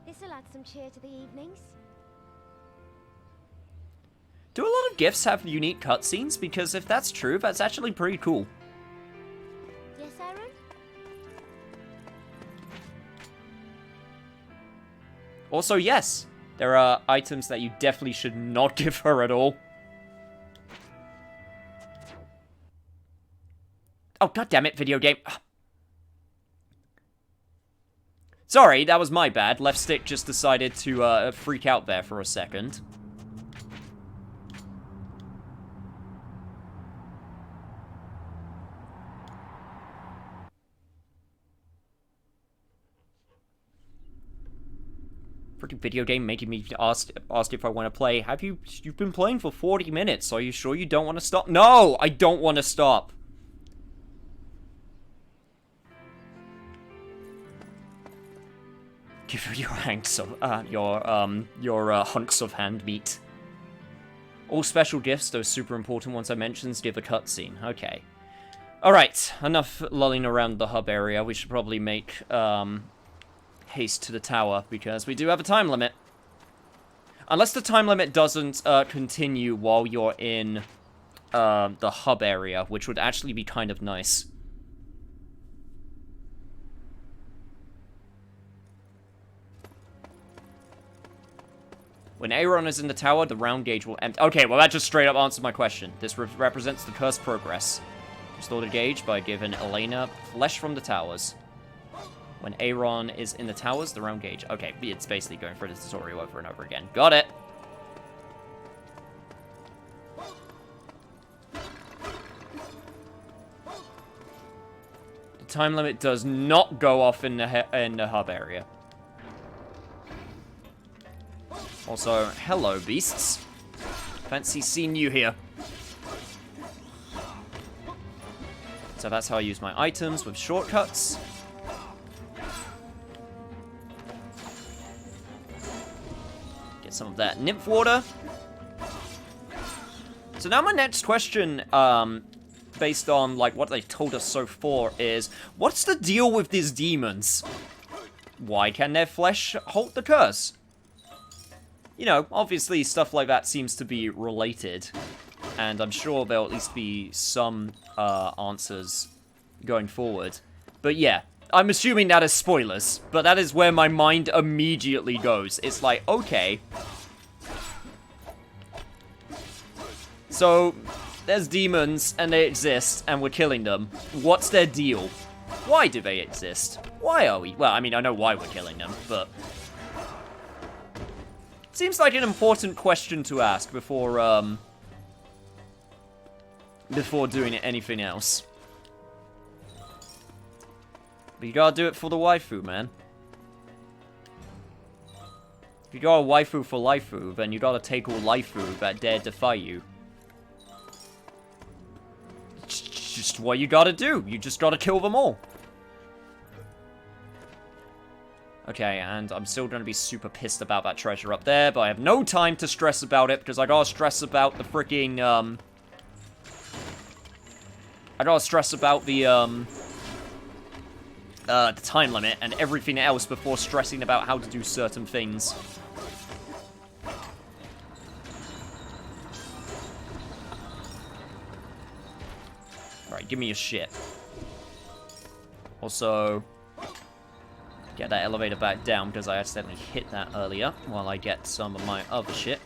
C: This'll add some cheer to the evenings.
B: Do a lot of gifts have unique cutscenes? Because if that's true, that's actually pretty cool.
C: Yes, Aaron?
B: Also, yes, there are items that you definitely should not give her at all. Oh, goddammit, video game. Sorry, that was my bad. Left stick just decided to freak out there for a second. Freaking video game making me ask if I want to play. You've been playing for 40 minutes. Are you sure you don't want to stop? No, I don't want to stop. Give her your hunks of hunks of hand meat. All special gifts, those super important ones I mentioned, give a cutscene. Okay. Alright, enough lolling around the hub area. We should probably make haste to the tower, because we do have a time limit. Unless the time limit doesn't continue while you're in the hub area, which would actually be kind of nice. When Aaron is in the tower, the round gauge will empty. Okay, well that just straight up answered my question. This represents the cursed progress. Restore the gauge by giving Elena flesh from the towers. When Aaron is in the towers, the round gauge. Okay, it's basically going through the tutorial over and over again. Got it! The time limit does not go off in the hub area. Also, hello, beasts. Fancy seeing you here. So that's how I use my items with shortcuts. Get some of that nymph water. So now my next question, based on like what they've told us so far, is what's the deal with these demons? Why can their flesh halt the curse? You know, obviously stuff like that seems to be related, and I'm sure there'll at least be some answers going forward. But yeah, I'm assuming that is spoilers, but that is where my mind immediately goes. It's like, okay. So, there's demons, and they exist, and we're killing them. What's their deal? Why do they exist? Why are we? Well, I mean, I know why we're killing them, but... Seems like an important question to ask before doing anything else. But you gotta do it for the waifu, man. If you got a waifu for laifu, then you gotta take all laifu that dare defy you. It's just what you gotta do. You just gotta kill them all. Okay, and I'm still gonna be super pissed about that treasure up there, but I have no time to stress about it, because I gotta stress about the freaking, I gotta stress about the time limit and everything else before stressing about how to do certain things. Right, give me your shit. Also, get that elevator back down because I accidentally hit that earlier while I get some of my other shit.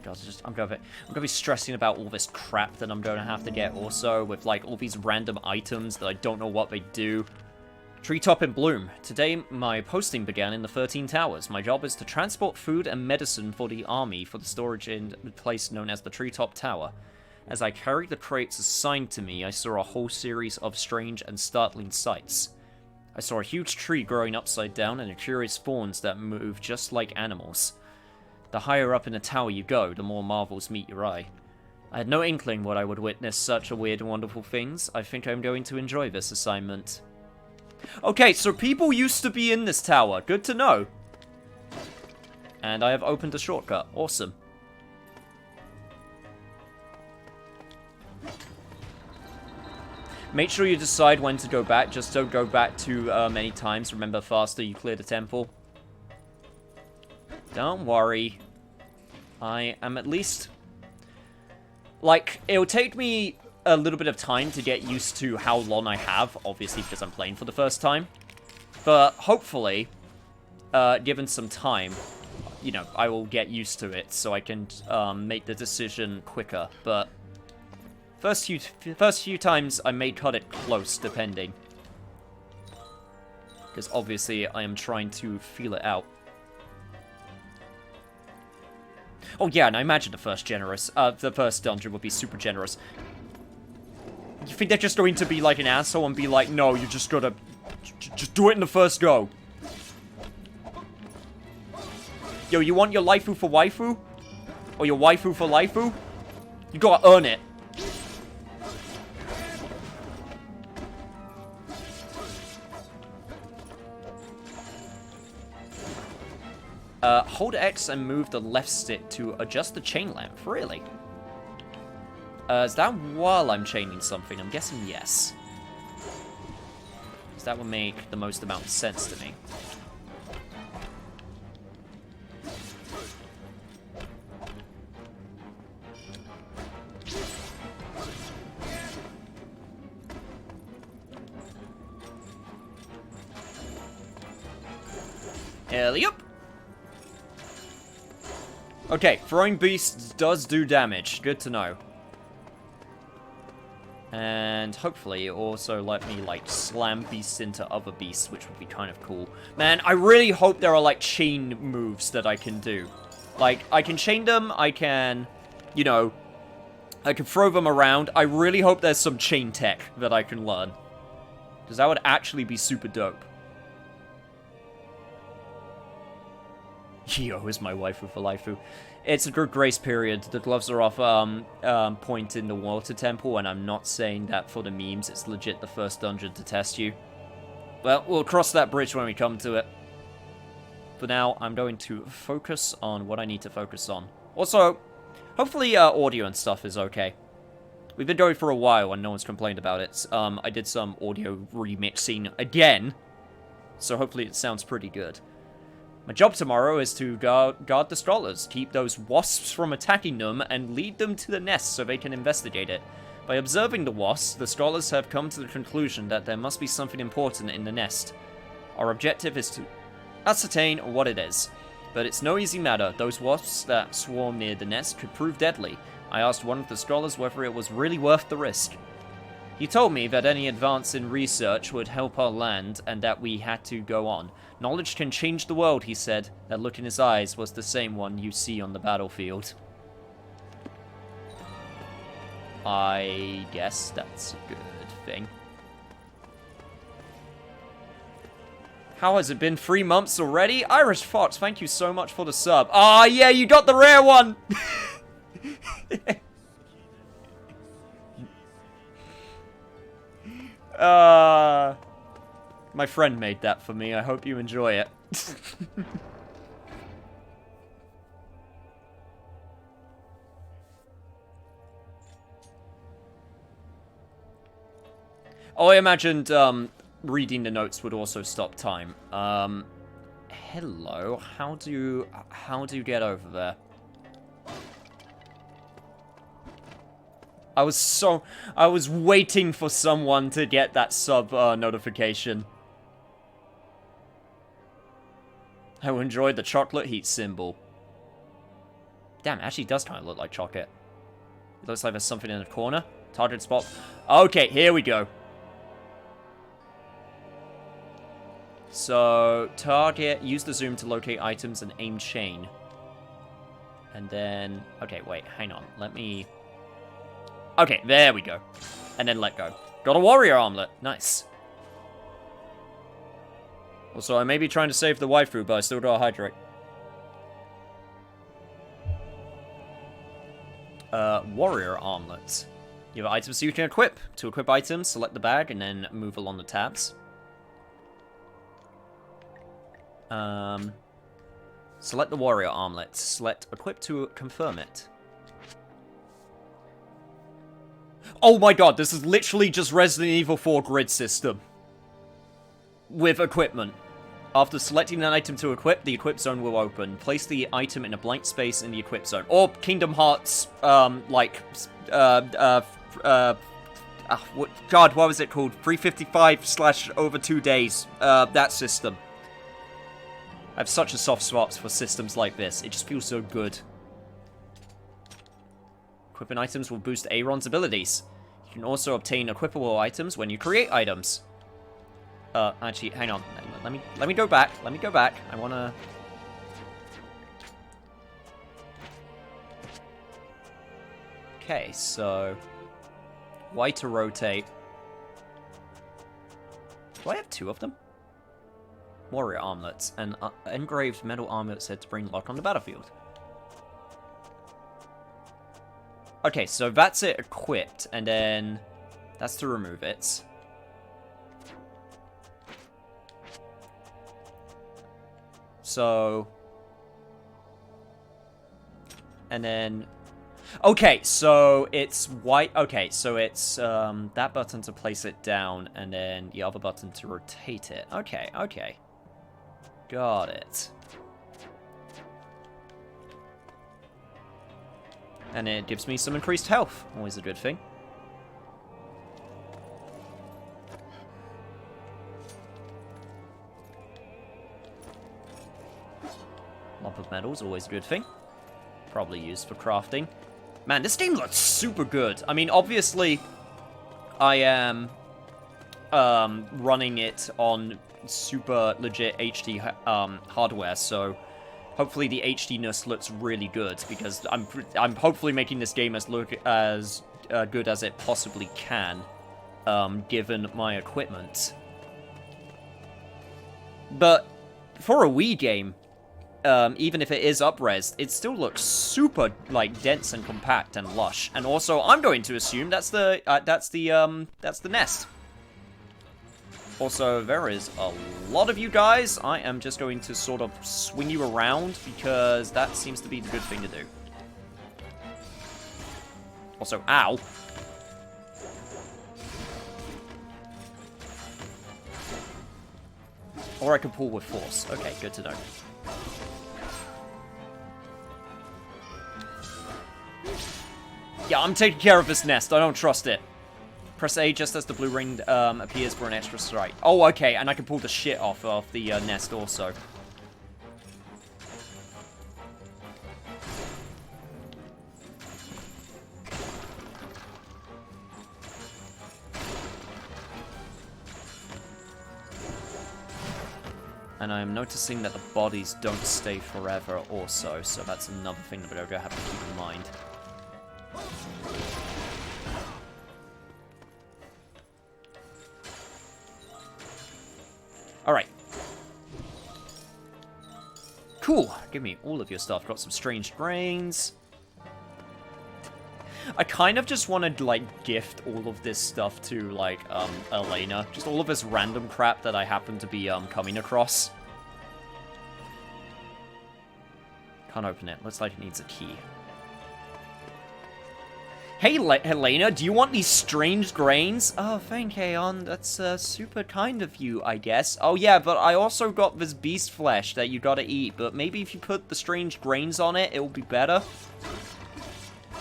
B: God, I'm gonna be stressing about all this crap that I'm gonna have to get also with like all these random items that I don't know what they do. Treetop in bloom. Today, my posting began in the 13 Towers. My job is to transport food and medicine for the army for the storage in the place known as the Treetop Tower. As I carried the crates assigned to me, I saw a whole series of strange and startling sights. I saw a huge tree growing upside down and curious fawns that move just like animals. The higher up in the tower you go, the more marvels meet your eye. I had no inkling what I would witness such a weird and wonderful things. I think I'm going to enjoy this assignment. Okay, so people used to be in this tower. Good to know. And I have opened a shortcut. Awesome. Make sure you decide when to go back. Just don't go back too many times. Remember, faster you clear the temple. Don't worry. I am at least... Like, it'll take me a little bit of time to get used to how long I have, obviously because I'm playing for the first time. But hopefully, given some time, you know, I will get used to it so I can make the decision quicker. But first few times, I may cut it close, depending. Because obviously, I am trying to feel it out. Oh yeah, and I imagine the first dungeon would be super generous. You think they're just going to be like an asshole and be like, no, you just gotta... Just do it in the first go. Yo, you want your laifu for waifu? Or your waifu for laifu? You gotta earn it. Hold X and move the left stick to adjust the chain length. Really? Is that while I'm chaining something? I'm guessing yes. Because that would make the most amount of sense to me. Yep. Okay, throwing beasts does do damage. Good to know. And hopefully it also let me, like, slam beasts into other beasts, which would be kind of cool. Man, I really hope there are, like, chain moves that I can do. Like, I can chain them, I can, you know, I can throw them around. I really hope there's some chain tech that I can learn. Because that would actually be super dope. Yo is my waifu for laifu. It's a good grace period. The gloves are off point in the water temple, and I'm not saying that for the memes. It's legit the first dungeon to test you. Well, we'll cross that bridge when we come to it. For now, I'm going to focus on what I need to focus on. Also, hopefully audio and stuff is okay. We've been going for a while and no one's complained about it. I did some audio remixing again, so hopefully it sounds pretty good. My job tomorrow is to guard the scholars, keep those wasps from attacking them, and lead them to the nest so they can investigate it. By observing the wasps, the scholars have come to the conclusion that there must be something important in the nest. Our objective is to ascertain what it is. But it's no easy matter. Those wasps that swarm near the nest could prove deadly. I asked one of the scholars whether it was really worth the risk. He told me that any advance in research would help our land and that we had to go on. Knowledge can change the world, he said. That look in his eyes was the same one you see on the battlefield. I guess that's a good thing. How has it been? 3 months already? Irish Fox, thank you so much for the sub. Ah, yeah, you got the rare one! My friend made that for me. I hope you enjoy it. Oh, I imagined, reading the notes would also stop time. Hello. How do you get over there? I was waiting for someone to get that sub notification. I will enjoy the chocolate heat symbol. Damn, it actually does kind of look like chocolate. It looks like there's something in the corner. Target spot. Okay, here we go. So, target, use the zoom to locate items and aim chain. And then, okay, wait, hang on. Let me... Okay, there we go. And then let go. Got a warrior armlet. Nice. Also, I may be trying to save the waifu, but I still gotta hydrate. Warrior armlet. You have items you can equip. To equip items, select the bag, and then move along the tabs. Select the warrior armlet. Select equip to confirm it. Oh my god, this is literally just Resident Evil 4 grid system. With equipment. After selecting an item to equip, the equip zone will open. Place the item in a blank space in the equip zone. Or Kingdom Hearts, God, what was it called? 355/over 2 days. That system. I have such a soft spot for systems like this. It just feels so good. Equipping items will boost Aaron's abilities. You can also obtain equipable items when you create items. Actually, hang on. Let me go back. Let me go back. I wanna... Okay, so... Y to rotate. Do I have 2 of them? Warrior armlets and engraved metal armlet set to bring luck on the battlefield. Okay, so that's it equipped, and then that's to remove it. So, and then, okay, so it's white. Okay, so it's that button to place it down, and then the other button to rotate it. Okay, okay. Got it. And it gives me some increased health. Always a good thing. Lump of metals, always a good thing. Probably used for crafting. Man, this game looks super good. I mean, obviously, I am running it on super legit HD hardware, so hopefully the HDness looks really good, because I'm hopefully making this game as good as it possibly can, given my equipment. But for a Wii game, even if it is up-res, it still looks super like dense and compact and lush. And also, I'm going to assume that's the nest. Also, there is a lot of you guys. I am just going to sort of swing you around, because that seems to be the good thing to do. Also, ow. Or I can pull with force. Okay, good to know. Yeah, I'm taking care of this nest. I don't trust it. Press A just as the blue ring appears for an extra strike. Oh, okay, and I can pull the shit off of the nest also. And I'm noticing that the bodies don't stay forever also, so that's another thing that we're going to have to keep in mind. Alright. Cool. Give me all of your stuff. Got some strange grains. I kind of just want to, like, gift all of this stuff to, like, Elena. Just all of this random crap that I happen to be, coming across. Can't open it. Looks like it needs a key. Hey, Helena, do you want these strange grains? Oh, thank Aeon. That's, super kind of you, I guess. Oh, yeah, but I also got this beast flesh that you gotta eat. But maybe if you put the strange grains on it, it will be better.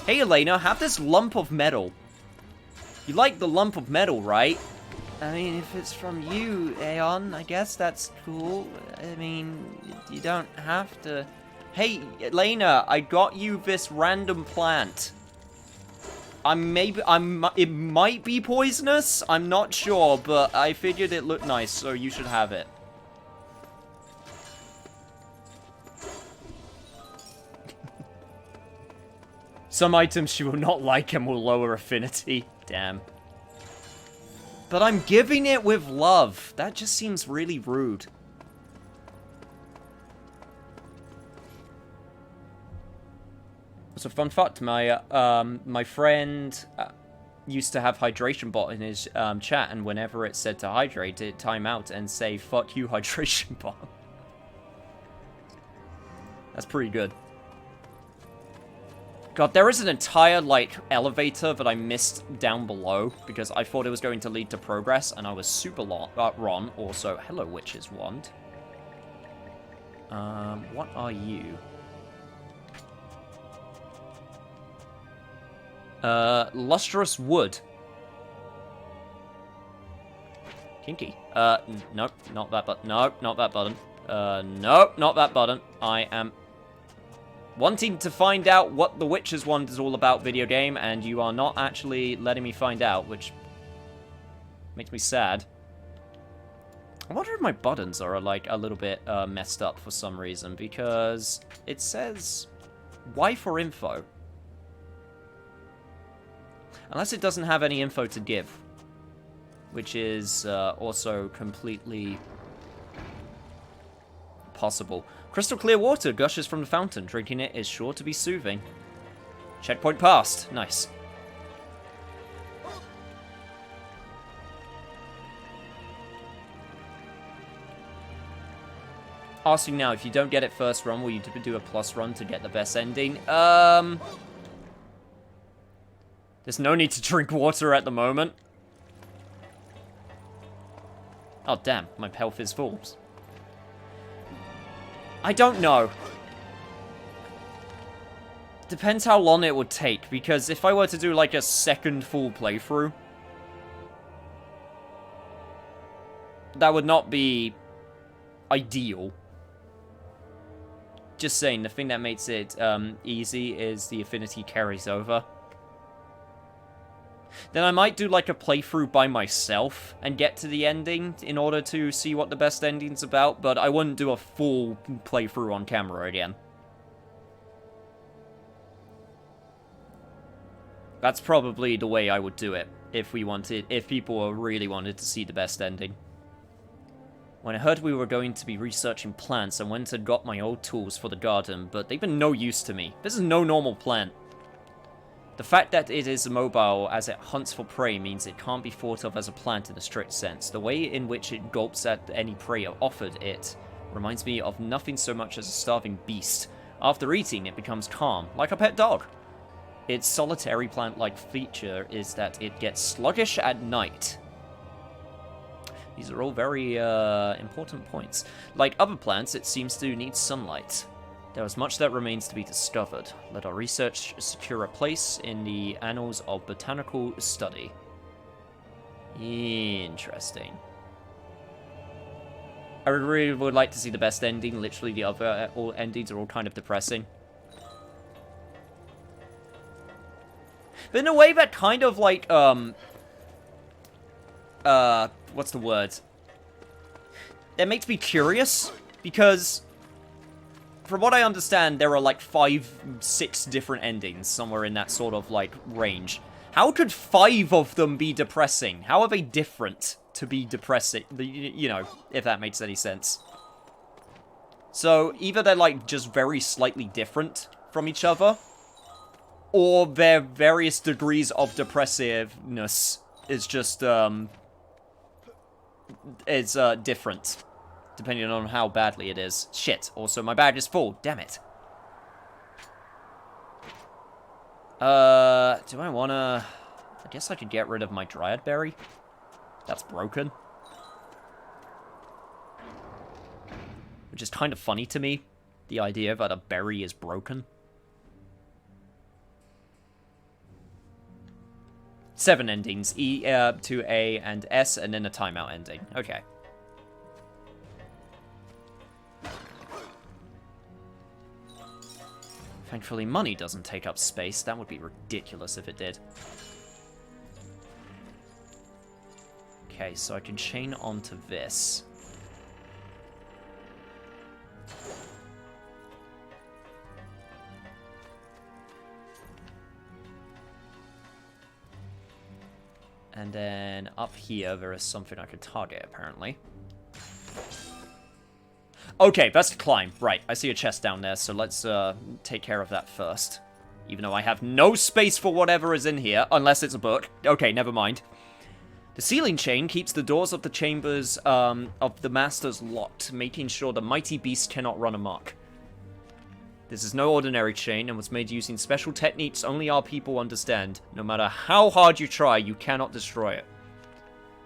B: Hey, Elena, have this lump of metal. You like the lump of metal, right? I mean, if it's from you, Aeon, I guess that's cool. I mean, you don't have to... Hey, Elena, I got you this random plant. It might be poisonous, I'm not sure, but I figured it looked nice, so you should have it. Some items she will not like and will lower affinity. Damn. But I'm giving it with love. That just seems really rude. It's a fun fact. My friend used to have hydration bot in his chat, and whenever it said to hydrate, it'd time out and say, "Fuck you, hydration bot." That's pretty good. God, there is an entire, like, elevator that I missed down below because I thought it was going to lead to progress, and I was super wrong. Also, hello, Witch's Wand. What are you? Lustrous wood. Kinky. Nope, not that button. Nope, not that button. Nope, not that button. I am wanting to find out what the Witcher's Wand is all about, video game, and you are not actually letting me find out, which makes me sad. I wonder if my buttons are, like, a little bit messed up for some reason, because it says Y for info. Unless it doesn't have any info to give, which is also completely possible. Crystal clear water gushes from the fountain. Drinking it is sure to be soothing. Checkpoint passed. Nice. Asking now, if you don't get it first run, will you do a plus run to get the best ending? There's no need to drink water at the moment. Oh, damn. My health is full. I don't know. Depends how long it would take, because if I were to do, like, a second full playthrough, that would not be ideal. Just saying, the thing that makes it easy is the affinity carries over. Then I might do, like, a playthrough by myself and get to the ending in order to see what the best ending's about, but I wouldn't do a full playthrough on camera again. That's probably the way I would do it if people really wanted to see the best ending. When I heard we were going to be researching plants, I went and got my old tools for the garden, but they've been no use to me. This is no normal plant. The fact that it is immobile as it hunts for prey means it can't be thought of as a plant in a strict sense. The way in which it gulps at any prey offered it reminds me of nothing so much as a starving beast. After eating, it becomes calm, like a pet dog. Its solitary plant-like feature is that it gets sluggish at night. These are all very important points. Like other plants, it seems to need sunlight. There is much that remains to be discovered. Let our research secure a place in the annals of botanical study. Interesting. I really would like to see the best ending. Literally, the other all endings are all kind of depressing. But in a way that kind of like, what's the word? It makes me curious, because from what I understand, there are like 5, 6 different endings, somewhere in that sort of like range. How could 5 of them be depressing? How are they different to be depressing? You know, if that makes any sense. So, either they're like just very slightly different from each other, or their various degrees of depressiveness is just, different, depending on how badly it is. Shit, also my bag is full, damn it. Do I wanna... I guess I could get rid of my Dryad Berry. That's broken. Which is kind of funny to me, the idea that a berry is broken. 7 endings, E to A and S, and then a timeout ending. Okay. Thankfully, money doesn't take up space. That would be ridiculous if it did. Okay, so I can chain onto this. And then up here, there is something I could target, apparently. Okay, that's to climb. Right, I see a chest down there, so let's take care of that first. Even though I have no space for whatever is in here, unless it's a book. Okay, never mind. The ceiling chain keeps the doors of the chambers of the masters locked, making sure the mighty beast cannot run amok. This is no ordinary chain and was made using special techniques only our people understand. No matter how hard you try, you cannot destroy it.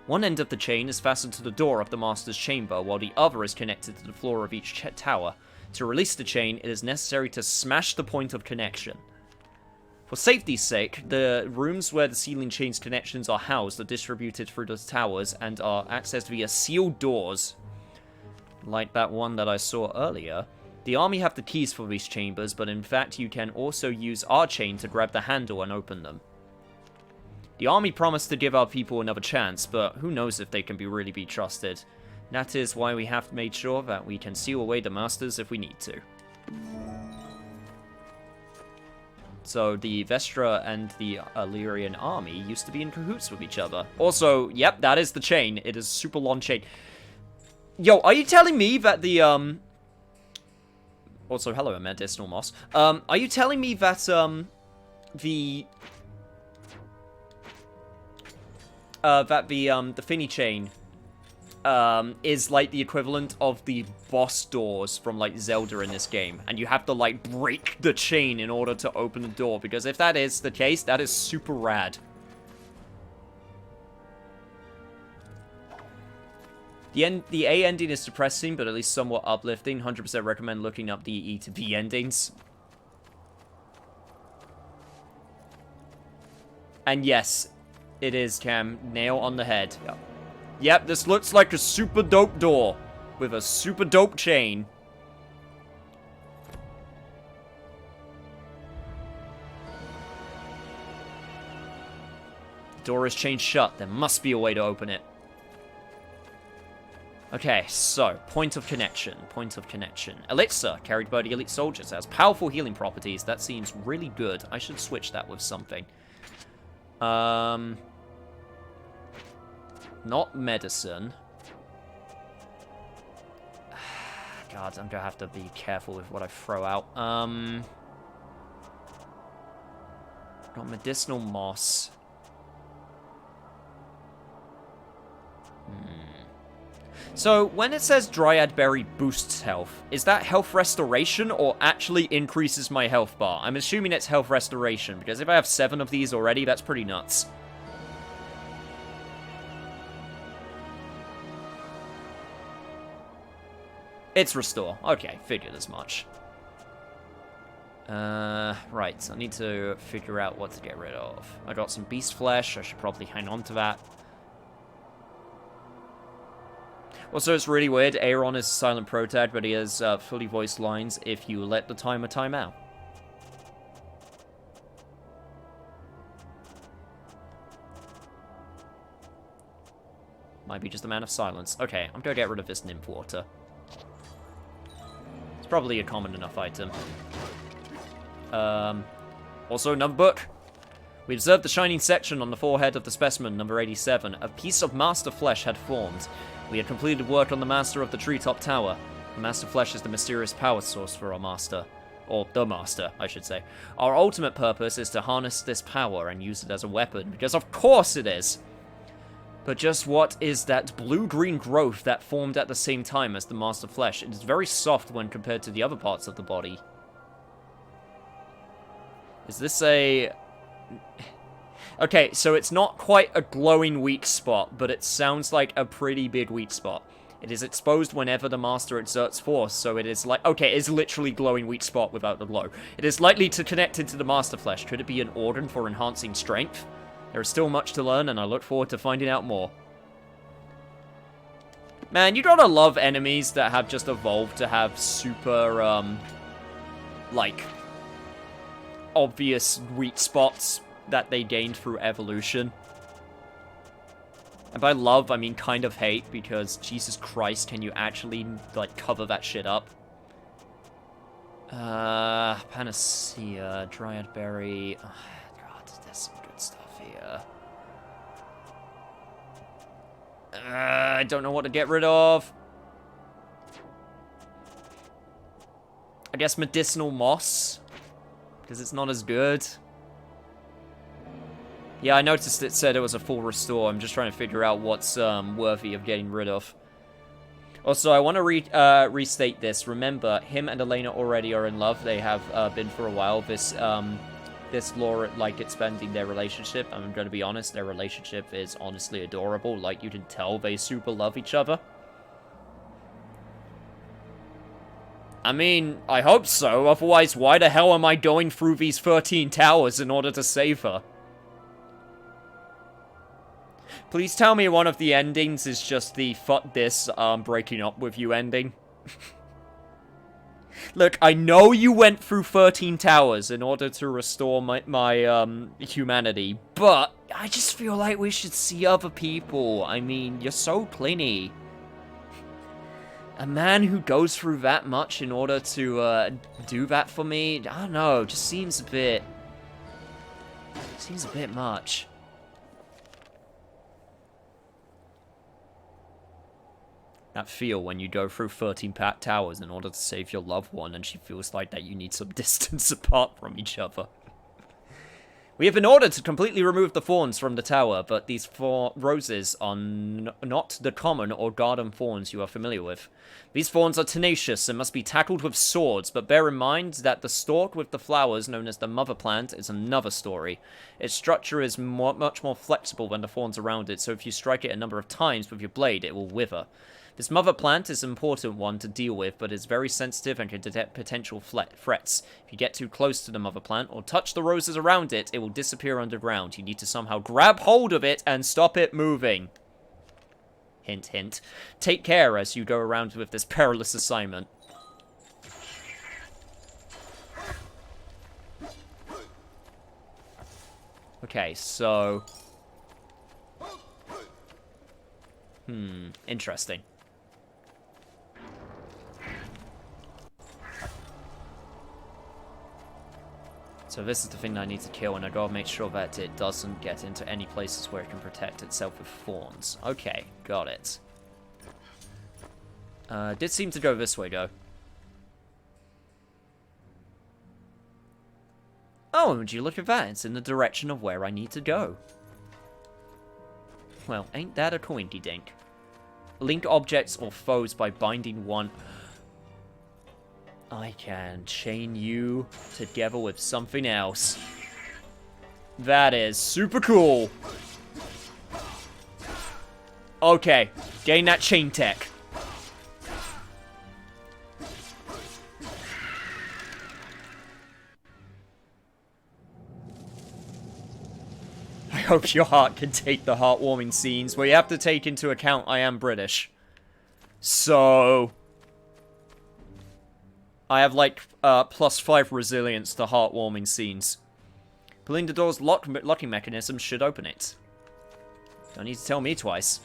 B: One end of the chain is fastened to the door of the master's chamber, while the other is connected to the floor of each tower. To release the chain, it is necessary to smash the point of connection. For safety's sake, the rooms where the ceiling chain's connections are housed are distributed through the towers and are accessed via sealed doors. Like that one that I saw earlier. The army have the keys for these chambers, but in fact you can also use our chain to grab the handle and open them. The army promised to give our people another chance, but who knows if they can really be trusted. That is why we have made sure that we can seal away the masters if we need to. So the Vestra and the Illyrian army used to be in cahoots with each other. Also, yep, that is the chain. It is a super long chain. Yo, are you telling me that the, Also, hello, medicinal moss. Are you telling me that, the Finny chain, is like the equivalent of the boss doors from, like, Zelda in this game. And you have to, like, break the chain in order to open the door. Because if that is the case, that is super rad. The A ending is depressing, but at least somewhat uplifting. 100% recommend looking up the E to V endings. And yes, it is, Cam. Nail on the head. Yep, this looks like a super dope door with a super dope chain. The door is chained shut. There must be a way to open it. Okay, so, point of connection. Point of connection. Elixir, carried by the elite soldiers, has powerful healing properties. That seems really good. I should switch that with something. Not medicine. God, I'm gonna have to be careful with what I throw out. Got medicinal moss. So, when it says Dryad Berry boosts health, is that health restoration or actually increases my health bar? I'm assuming it's health restoration, because if I have 7 of these already, that's pretty nuts. It's restore. Okay, figured as much. Right, I need to figure out what to get rid of. I got some beast flesh, I should probably hang on to that. Also, it's really weird, Aeron is a silent protag, but he has fully voiced lines if you let the timer time out. Might be just a man of silence. Okay, I'm gonna get rid of this nymph water. It's probably a common enough item. Also, another book. We observed the shining section on the forehead of the specimen, number 87. A piece of master flesh had formed. We had completed work on the master of the treetop tower. The master flesh is the mysterious power source for our master. Or the master, I should say. Our ultimate purpose is to harness this power and use it as a weapon, because of course it is! But just what is that blue-green growth that formed at the same time as the master flesh? It is very soft when compared to the other parts of the body. Is this a... Okay, so it's not quite a glowing weak spot, but it sounds like a pretty big weak spot. It is exposed whenever the master exerts force, so it is like... Okay, it's literally glowing weak spot without the glow. It is likely to connect into the master flesh. Could it be an organ for enhancing strength? There is still much to learn, and I look forward to finding out more. Man, you gotta love enemies that have just evolved to have super, like, obvious weak spots that they gained through evolution. And by love, I mean kind of hate, because Jesus Christ, can you actually, like, cover that shit up? Panacea, Dryad Berry... Oh, God, there's some good stuff here. I don't know what to get rid of. I guess medicinal moss, because it's not as good. Yeah, I noticed it said it was a full restore. I'm just trying to figure out what's worthy of getting rid of. Also, I want to restate this. Remember, him and Elena already are in love. They have been for a while. This lore, like, expanding their relationship. I'm going to be honest, their relationship is honestly adorable. Like, you can tell they super love each other. I mean, I hope so. Otherwise, why the hell am I going through these 13 towers in order to save her? Please tell me one of the endings is just the fuck this, breaking up with you ending. Look, I know you went through 13 towers in order to restore my humanity, but I just feel like we should see other people. I mean, you're so clingy. A man who goes through that much in order to, do that for me, I don't know, just seems a bit much. That feel when you go through 13 towers in order to save your loved one, and she feels like that you need some distance apart from each other. We have been ordered to completely remove the thorns from the tower, but these 4 roses are not the common or garden thorns you are familiar with. These thorns are tenacious and must be tackled with swords, but bear in mind that the stalk with the flowers, known as the mother plant, is another story. Its structure is much more flexible than the thorns around it, so if you strike it a number of times with your blade, it will wither. This mother plant is an important one to deal with, but is very sensitive and can detect potential threats. If you get too close to the mother plant or touch the roses around it, it will disappear underground. You need to somehow grab hold of it and stop it moving. Hint, hint. Take care as you go around with this perilous assignment. Okay, so... interesting. So this is the thing that I need to kill, and I gotta make sure that it doesn't get into any places where it can protect itself with thorns. Okay, got it. Did seem to go this way, though. Oh, and would you look at that? It's in the direction of where I need to go. Well, ain't that a coinky dink? Link objects or foes by binding one... I can chain you together with something else. That is super cool. Okay, gain that chain tech. I hope your heart can take the heartwarming scenes, where you have to take into account I am British. So... I have, like, +5 resilience to heartwarming scenes. Pulling the door's locking mechanism should open it. Don't need to tell me twice.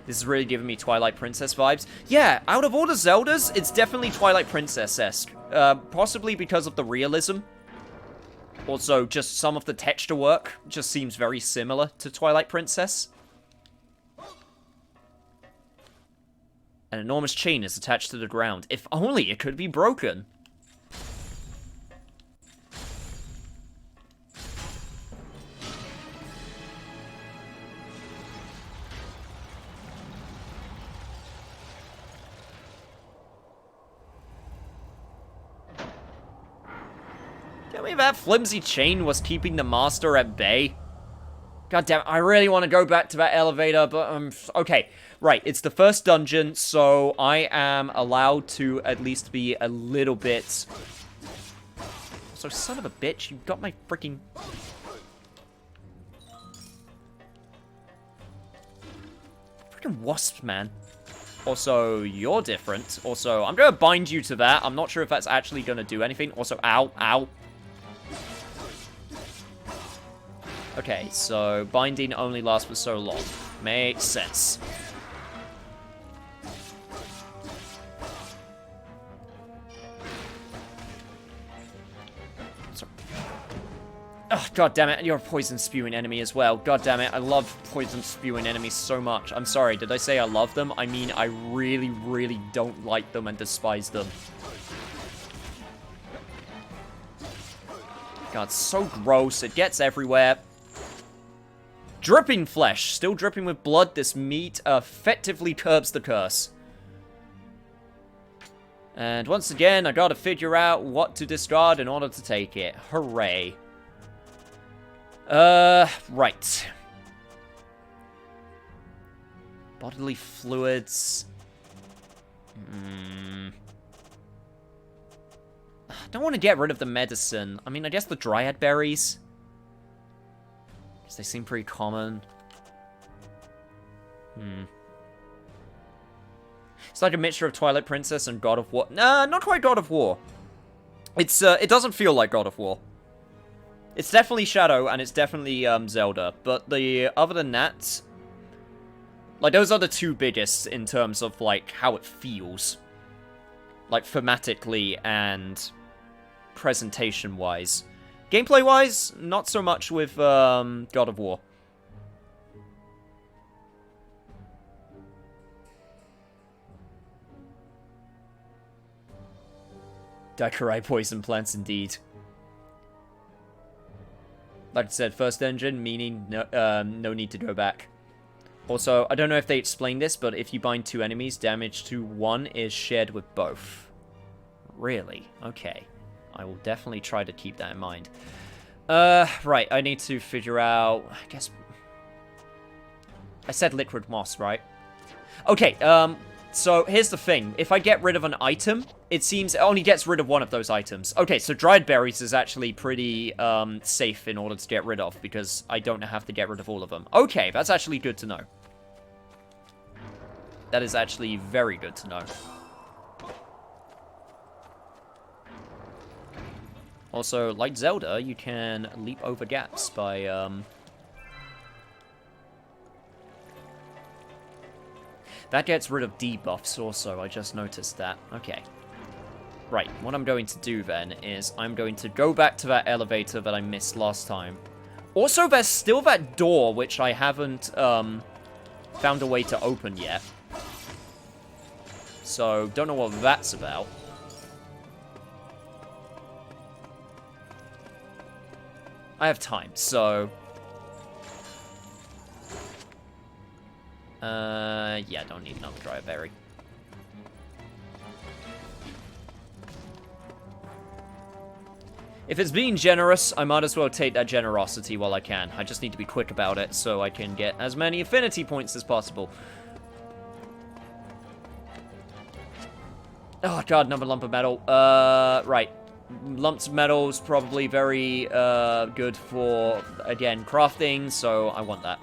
B: This is really giving me Twilight Princess vibes. Yeah, out of all the Zeldas, it's definitely Twilight Princess-esque. Possibly because of the realism. Also, just some of the texture work just seems very similar to Twilight Princess. An enormous chain is attached to the ground. If only it could be broken. Tell me that flimsy chain was keeping the master at bay. God damn it, I really want to go back to that elevator, but, okay. Right, it's the first dungeon, so I am allowed to at least be a little bit... So, son of a bitch, you got my freaking... Freaking wasps, man. Also, you're different. Also, I'm gonna bind you to that. I'm not sure if that's actually gonna do anything. Also, ow, ow. Okay, so binding only lasts for so long. Makes sense. Oh, god damn it, you're a poison spewing enemy as well. God damn it, I love poison spewing enemies so much. I'm sorry, did I say I love them? I mean, I really, really don't like them and despise them. God, so gross. It gets everywhere. Dripping flesh. Still dripping with blood. This meat effectively curbs the curse. And once again, I gotta figure out what to discard in order to take it. Hooray. Right. Bodily fluids. I don't want to get rid of the medicine. I mean, I guess the dryad berries. Because they seem pretty common. It's like a mixture of Twilight Princess and God of War. Nah, not quite God of War. It's, it doesn't feel like God of War. It's definitely Shadow, and it's definitely, Zelda. But other than that... Like, those are the two biggest in terms of, like, how it feels. Like, thematically and presentation-wise. Gameplay-wise, not so much with, God of War. Daikurai poison plants, indeed. Like I said, first engine, meaning no need to go back. Also, I don't know if they explained this, but if you bind two enemies, damage to one is shared with both. Really? Okay. I will definitely try to keep that in mind. Right, I need to figure out... I guess... I said liquid moss, right? Okay, so here's the thing. If I get rid of an item, it seems it only gets rid of one of those items. Okay, so dried berries is actually pretty safe in order to get rid of, because I don't have to get rid of all of them. Okay, that's actually good to know. That is actually very good to know. Also, like Zelda, you can leap over gaps by, That gets rid of debuffs also, I just noticed that. Okay. Right, what I'm going to do then is I'm going to go back to that elevator that I missed last time. Also, there's still that door, which I haven't, found a way to open yet. So, don't know what that's about. I have time, so... yeah, don't need another dry berry. If it's being generous, I might as well take that generosity while I can. I just need to be quick about it so I can get as many affinity points as possible. Oh god, another lump of metal. Right. Lumps of metal's probably very, good for, again, crafting, so I want that.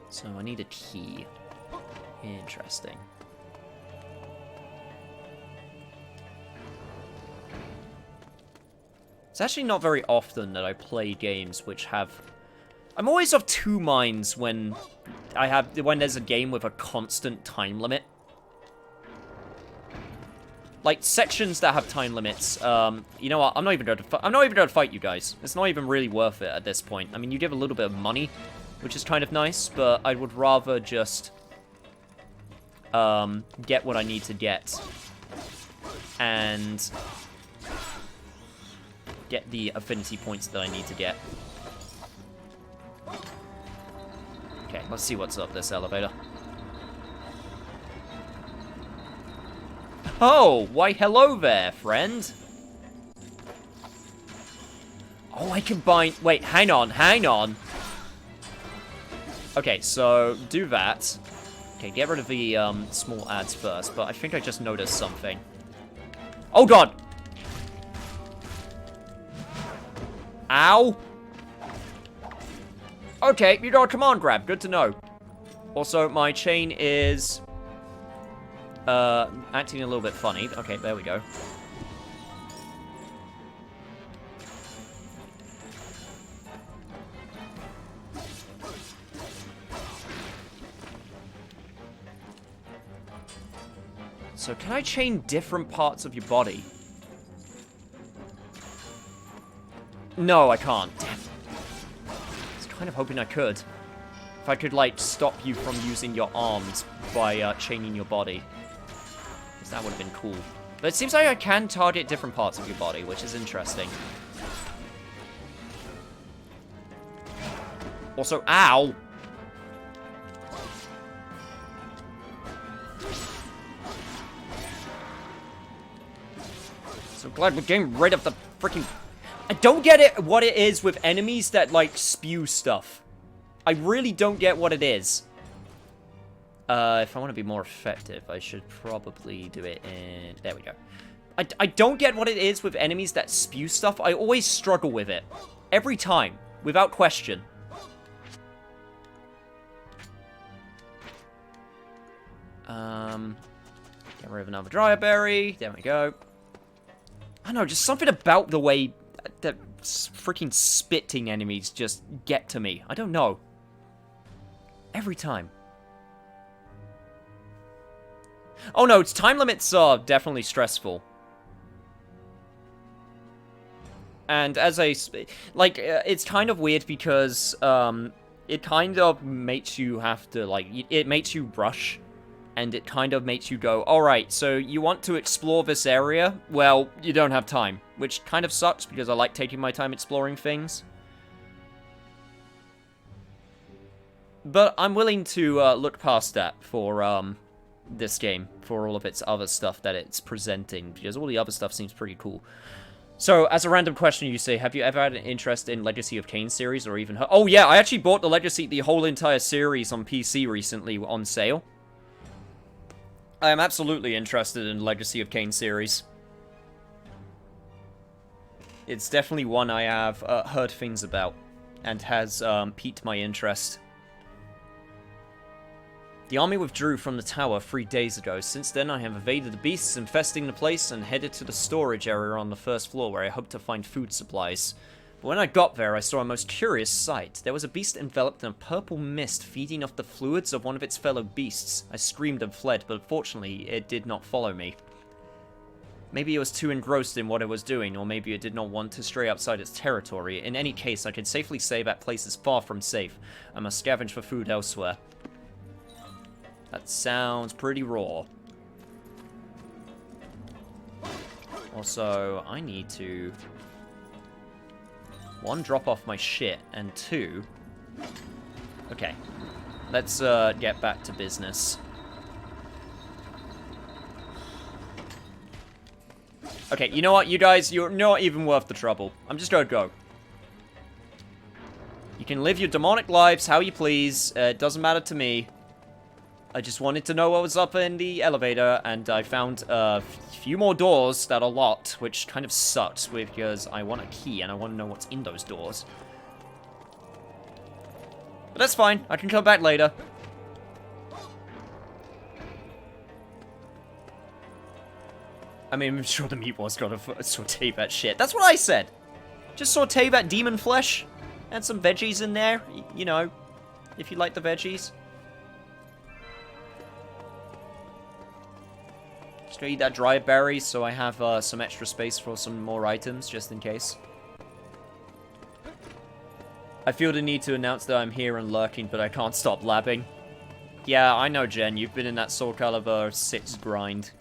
B: So I need a key. Interesting. It's actually not very often that I play games which have... I'm always of two minds when there's a game with a constant time limit. Like, sections that have time limits, you know what, I'm not even going to fight you guys. It's not even really worth it at this point. I mean, you give a little bit of money, which is kind of nice, but I would rather just, get what I need to get. And get the affinity points that I need to get. Okay, let's see what's up this elevator. Oh, why hello there, friend. Oh, I can bind... Wait, hang on. Okay, so do that. Okay, get rid of the small ads first, but I think I just noticed something. Oh, God! Ow! Okay, you got a command grab. Good to know. Also, my chain is... acting a little bit funny. Okay, there we go. So, can I chain different parts of your body? No, I can't. Damn. I was kind of hoping I could. If I could, like, stop you from using your arms by chaining your body. Because that would have been cool. But it seems like I can target different parts of your body, which is interesting. Also, ow! So glad we're getting rid of the freaking... I don't get it, what it is with enemies that, like, spew stuff. I really don't get what it is. If I want to be more effective, I should probably do it in... There we go. I don't get what it is with enemies that spew stuff. I always struggle with it. Every time. Without question. Get rid of another dryer berry. There we go. I don't know, just something about the way that freaking spitting enemies just get to me. I don't know. Every time. Oh no, time limits are definitely stressful. And as like, it's kind of weird because, it kind of makes you have to, like, it makes you rush. And it kind of makes you go, alright, so you want to explore this area? Well, you don't have time. Which kind of sucks, because I like taking my time exploring things. But I'm willing to look past that for this game, for all of its other stuff that it's presenting, because all the other stuff seems pretty cool. So, as a random question, you say, have you ever had an interest in Legacy of Kain series, or even... Oh yeah, I actually bought the whole entire series on PC recently on sale. I am absolutely interested in Legacy of Kain series. It's definitely one I have heard things about, and has piqued my interest. The army withdrew from the tower 3 days ago. Since then, I have evaded the beasts infesting the place and headed to the storage area on the first floor where I hope to find food supplies. But when I got there, I saw a most curious sight. There was a beast enveloped in a purple mist feeding off the fluids of one of its fellow beasts. I screamed and fled, but fortunately, it did not follow me. Maybe it was too engrossed in what it was doing, or maybe it did not want to stray outside its territory. In any case, I can safely say that place is far from safe. I must scavenge for food elsewhere. That sounds pretty raw. Also, I need to... 1, drop off my shit, and 2... Okay. Let's get back to business. Okay, you know what, you guys, you're not even worth the trouble. I'm just gonna go. You can live your demonic lives how you please. It doesn't matter to me. I just wanted to know what was up in the elevator, and I found a few more doors that are locked, which kind of sucks, because I want a key, and I want to know what's in those doors. But that's fine. I can come back later. I mean, I'm sure the meatball's gonna saute that shit. That's what I said. Just saute that demon flesh. Add some veggies in there, you know, if you like the veggies. Just gonna eat that dry berry so I have some extra space for some more items, just in case. I feel the need to announce that I'm here and lurking, but I can't stop labbing. Yeah, I know, Jen. You've been in that Soul Calibur 6 grind.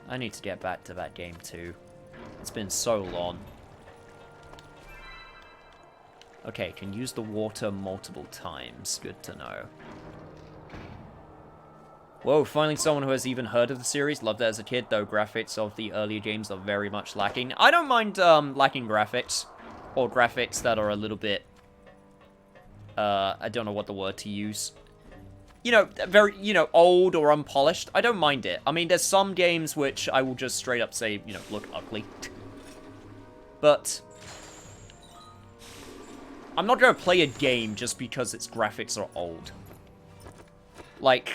B: I need to get back to that game, too. It's been so long. Okay, can use the water multiple times. Good to know. Whoa, finally someone who has even heard of the series. Loved it as a kid, though graphics of the earlier games are very much lacking. I don't mind lacking graphics. Or graphics that are a little bit... I don't know what the word to use. You know, very, you know, old or unpolished. I don't mind it. I mean, there's some games which I will just straight up say, you know, look ugly. But... I'm not going to play a game just because its graphics are old. Like...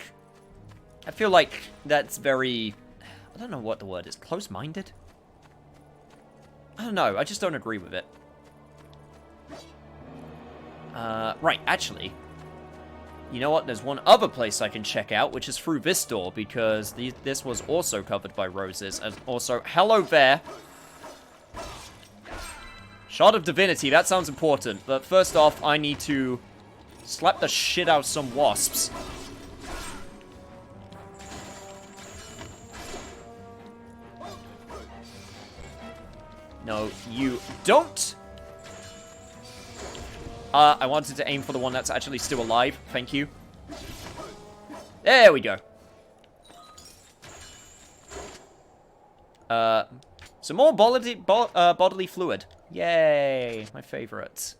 B: I feel like that's very... I don't know what the word is. Close-minded? I don't know. I just don't agree with it. Right, actually. You know what? There's one other place I can check out, which is through this door, because this was also covered by roses. And also, hello there. Shard of Divinity, that sounds important. But first off, I need to slap the shit out of some wasps. No, you don't. I wanted to aim for the one that's actually still alive. Thank you. There we go. Some more bodily fluid. Yay, my favorite.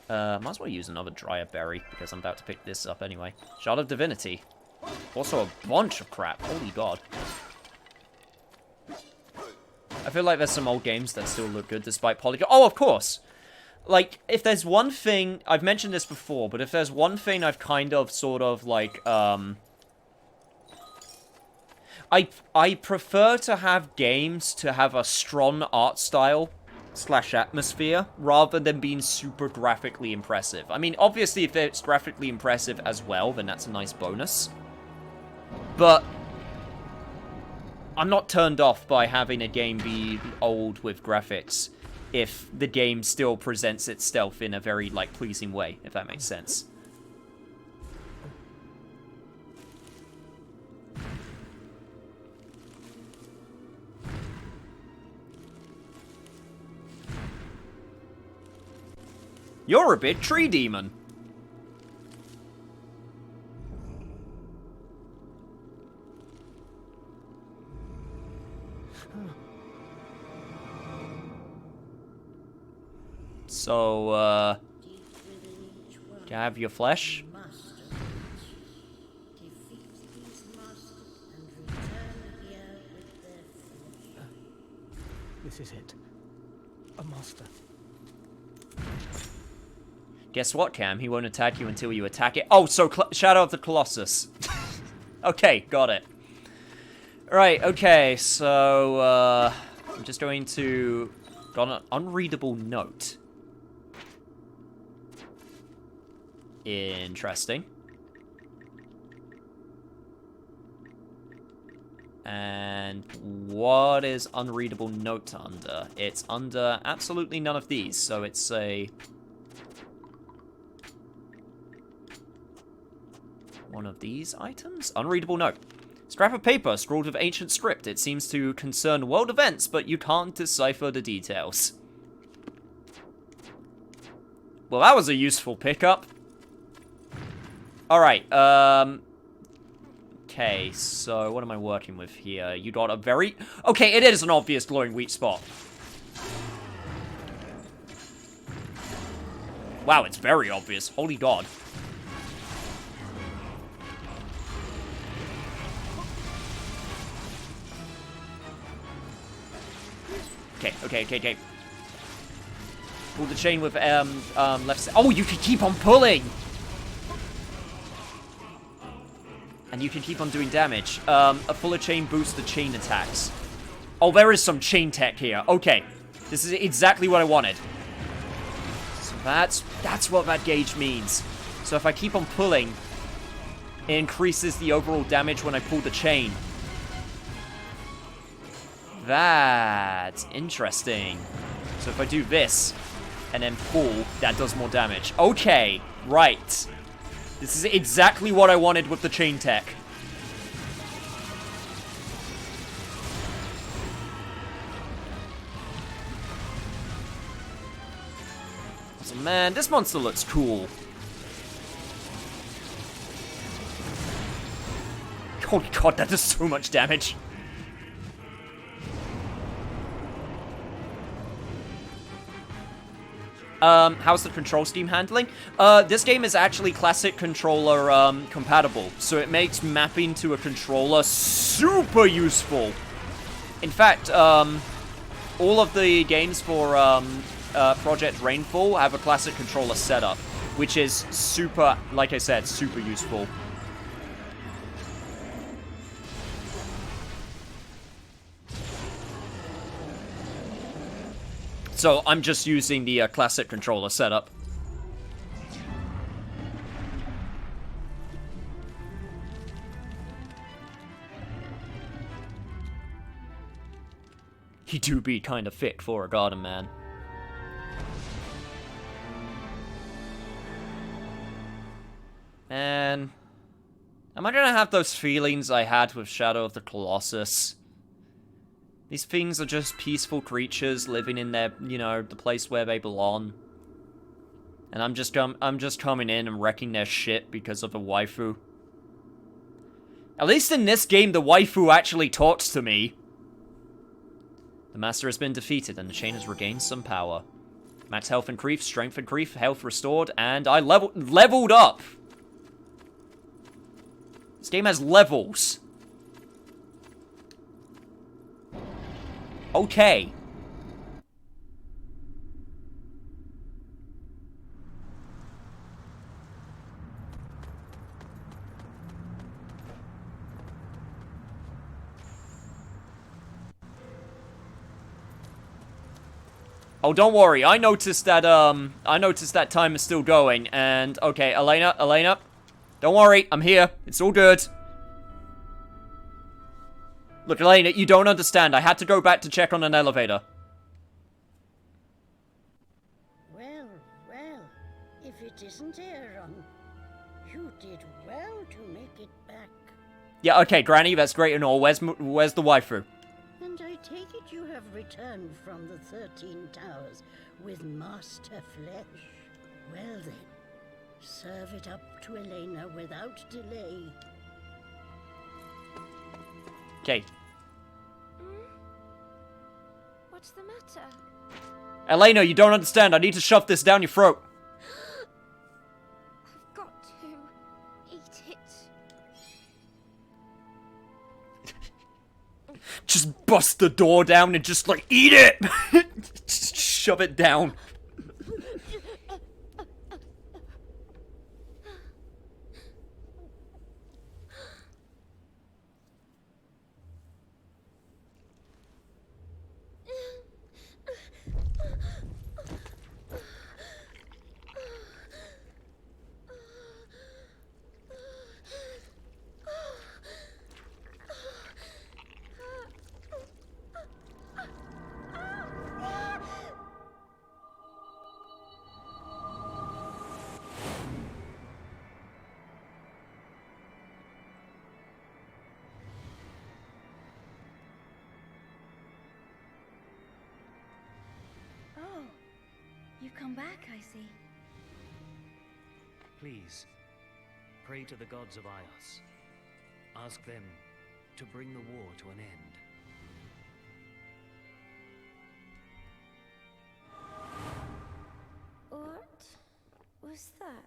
B: Might as well use another dryer berry, because I'm about to pick this up anyway. Shard of Divinity. Also a bunch of crap. Holy god. I feel like there's some old games that still look good despite polygon. Oh, of course! Like, if there's one thing... I've mentioned this before, but if there's one thing I've kind of, sort of, like, I prefer to have games to have a strong art style / atmosphere, rather than being super graphically impressive. I mean, obviously, if it's graphically impressive as well, then that's a nice bonus. But I'm not turned off by having a game be old with graphics if the game still presents itself in a very, like, pleasing way, if that makes sense. You're a bit tree demon. So, can I have your flesh?
A: This is it. A master.
B: Guess what, Cam? He won't attack you until you attack it. Oh, so Shadow of the Colossus. Okay, got it. Right, okay, so, I'm just going to... Got an unreadable note. Interesting. And what is unreadable note under? It's under absolutely none of these, so it's a... one of these items? Unreadable note. Scrap of paper scrawled with ancient script. It seems to concern world events, but you can't decipher the details. Well, that was a useful pickup. Alright, okay, so what am I working with here? You got a very... Okay, it is an obvious glowing wheat spot. Wow, it's very obvious. Holy god. Okay. Pull the chain with, left side. Oh, you can keep on pulling! And you can keep on doing damage. A fuller chain boosts the chain attacks. Oh, there is some chain tech here. Okay. This is exactly what I wanted. So that's what that gauge means. So if I keep on pulling, it increases the overall damage when I pull the chain. That's interesting. So if I do this, and then pull, that does more damage. Okay, right. This is exactly what I wanted with the chain tech. So man, this monster looks cool. Holy god, that does so much damage. How's the control scheme handling? This game is actually classic controller, compatible. So it makes mapping to a controller super useful. In fact, all of the games for, Project Rainfall have a classic controller setup, which is super, like I said, super useful. So I'm just using the classic controller setup. He do be kind of thick for a garden man. And am I gonna have those feelings I had with Shadow of the Colossus? These things are just peaceful creatures living in their, you know, the place where they belong. And I'm just coming in and wrecking their shit because of a waifu. At least in this game, the waifu actually talks to me. The master has been defeated and the chain has regained some power. Max health increased, strength increased, health restored, and I leveled up. This game has levels. Okay. Oh, don't worry. I noticed that time is still going. And okay, Elena, don't worry. I'm here. It's all good. Look, Elena, you don't understand. I had to go back to check on an elevator.
D: Well, if it isn't Aaron, you did well to make it back.
B: Yeah, okay, Granny, that's great and all. Where's the waifu?
D: And I take it you have returned from the 13 Towers with Master Flesh. Well then, serve it up to Elena without delay.
B: Okay.
C: What's the matter?
B: Elena, you don't understand. I need to shove this down your throat.
C: I've got to eat it.
B: Just bust the door down and just, like, eat it! Just shove it down.
F: You've come back, I see.
A: Please, pray to the gods of Ios. Ask them to bring the war to an end.
C: What was that?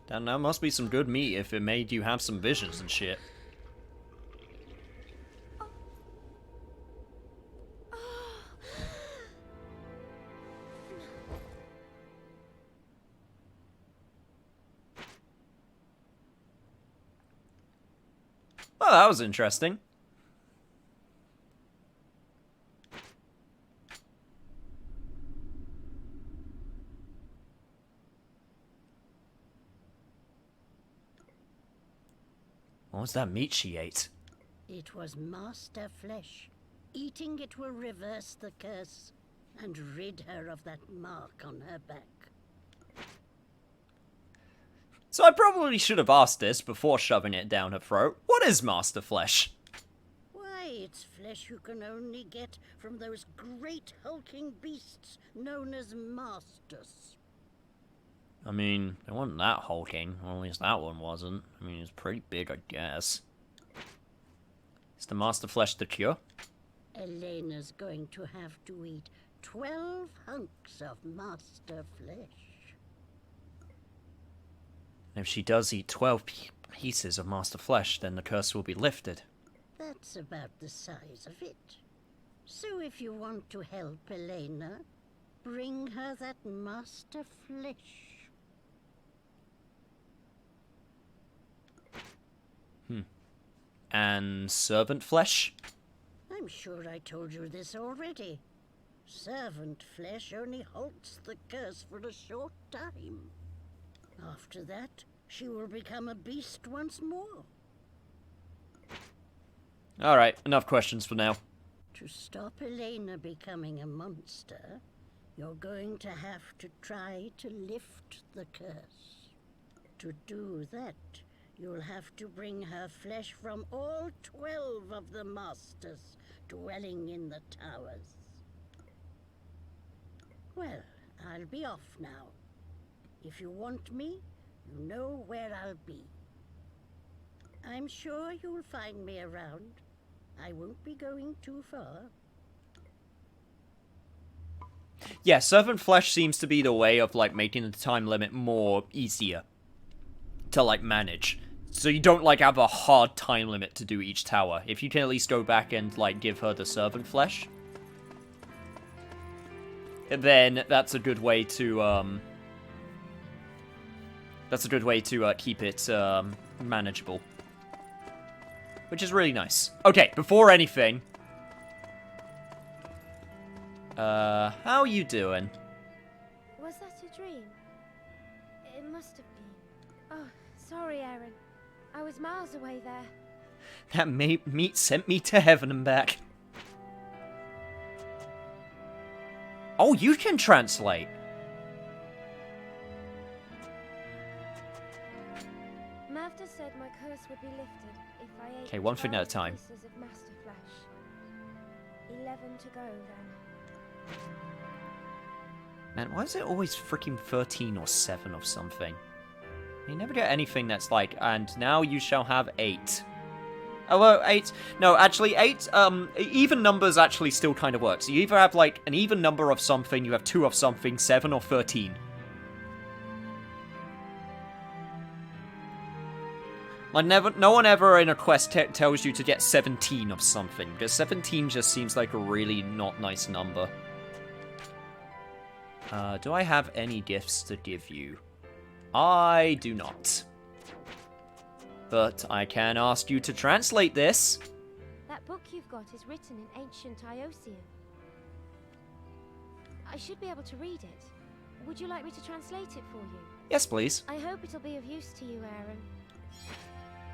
B: Damn, that must be some good meat if it made you have some visions and shit. Oh, that was interesting. What was that meat she ate?
D: It was master flesh. Eating it will reverse the curse and rid her of that mark on her back.
B: So I probably should have asked this before shoving it down her throat. What is master flesh?
D: Why, it's flesh you can only get from those great hulking beasts known as masters.
B: I mean, it wasn't that hulking. Or at least that one wasn't. I mean, it's pretty big, I guess. Is the master flesh the cure?
D: Elena's going to have to eat 12 hunks of master flesh.
B: If she does eat 12 pieces of master flesh, then the curse will be lifted.
D: That's about the size of it. So if you want to help Elena, bring her that master flesh.
B: And servant flesh?
D: I'm sure I told you this already. Servant flesh only halts the curse for a short time. After that, she will become a beast once more.
B: Alright, enough questions for now.
D: To stop Elena becoming a monster, you're going to have to try to lift the curse. To do that, you'll have to bring her flesh from all 12 of the masters dwelling in the towers. Well, I'll be off now. If you want me, you know where I'll be. I'm sure you'll find me around. I won't be going too far.
B: Yeah, servant flesh seems to be the way of, like, making the time limit more easier to, like, manage. So you don't, like, have a hard time limit to do each tower. If you can at least go back and, like, give her the servant flesh, then that's a good way to, keep it, manageable. Which is really nice. Okay, before anything, how you doing?
C: Was that a dream? It must have been. Oh, sorry, Aaron. I was miles away there.
B: That meat sent me to heaven and back. Oh, you can translate.
C: Mavda said my curse would be lifted if I ate
B: Okay, one thing at a
C: 12
B: time.
C: pieces of master flesh. 11 to go then.
B: Man, why is it always freaking 13 or 7 or something? You never get anything that's like, and now you shall have 8. Although 8, no, actually 8, even numbers actually still kind of works. You either have like an even number of something, you have 2 of something, 7 or 13. Like no one ever in a quest tells you to get 17 of something, because 17 just seems like a really not nice number. Do I have any gifts to give you? I do not. But I can ask you to translate this.
C: That book you've got is written in ancient Iosian. I should be able to read it. Would you like me to translate it for you?
B: Yes, please.
C: I hope it'll be of use to you, Aaron.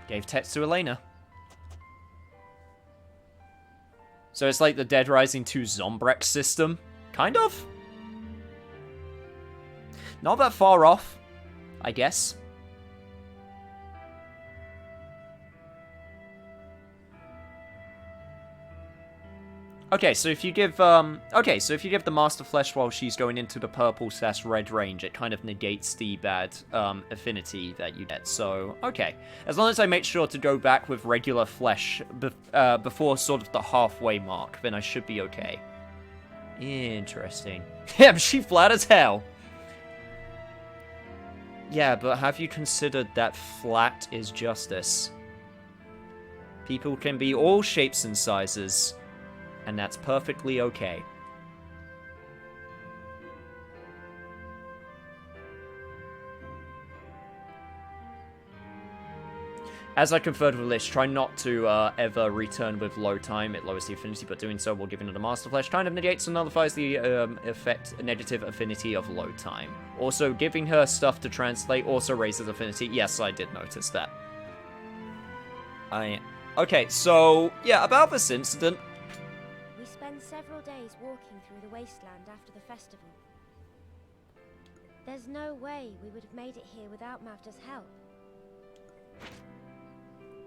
B: Gave text to Elena. So it's like the Dead Rising 2 Zombrex system? Kind of? Not that far off, I guess. Okay, so if you give the Master Flesh while she's going into the purple/red range, it kind of negates the bad affinity that you get. So, okay. As long as I make sure to go back with regular flesh before sort of the halfway mark, then I should be okay. Interesting. Yeah, she flat as hell. Yeah, but have you considered that flat is justice? People can be all shapes and sizes. And that's perfectly okay. As I conferred with Lish, try not to ever return with low time. It lowers the affinity, but doing so while giving it a Master Flesh kind of negates and nullifies the negative affinity of low time. Also, giving her stuff to translate also raises affinity. Yes, I did notice that. Okay, so, yeah, about this incident.
C: We spend several days walking through the wasteland after the festival. There's no way we would have made it here without Mavda's help.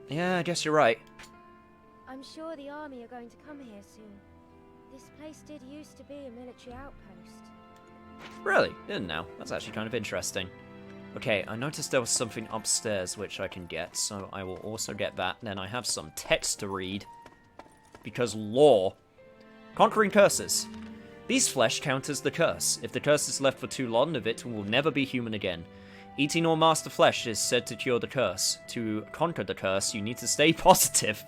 B: Yeah, I guess you're right.
C: I'm sure the army are going to come here soon. This place did used to be a military outpost.
B: Really? Didn't know. That's actually kind of interesting. Okay, I noticed there was something upstairs which I can get, so I will also get that. Then I have some text to read. Because lore. Conquering curses. These flesh counters the curse. If the curse is left for too long, the victim will never be human again. Eating or master flesh is said to cure the curse. To conquer the curse, you need to stay positive.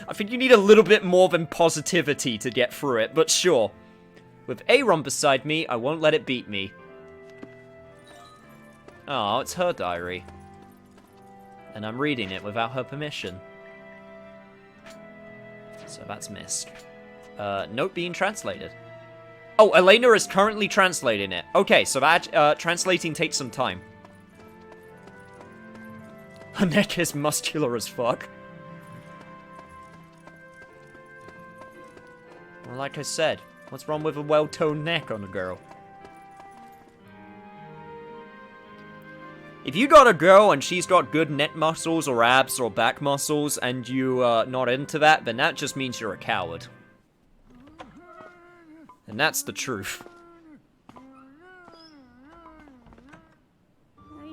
B: I think you need a little bit more than positivity to get through it, but sure. With Aaron beside me, I won't let it beat me. Oh, it's her diary. And I'm reading it without her permission. So that's missed. Note being translated. Oh, Elena is currently translating it. Okay, so that translating takes some time. Her neck is muscular as fuck. Well, like I said, what's wrong with a well-toned neck on a girl? If you got a girl and she's got good neck muscles or abs or back muscles and you not into that, then that just means you're a coward. And that's the truth.
D: I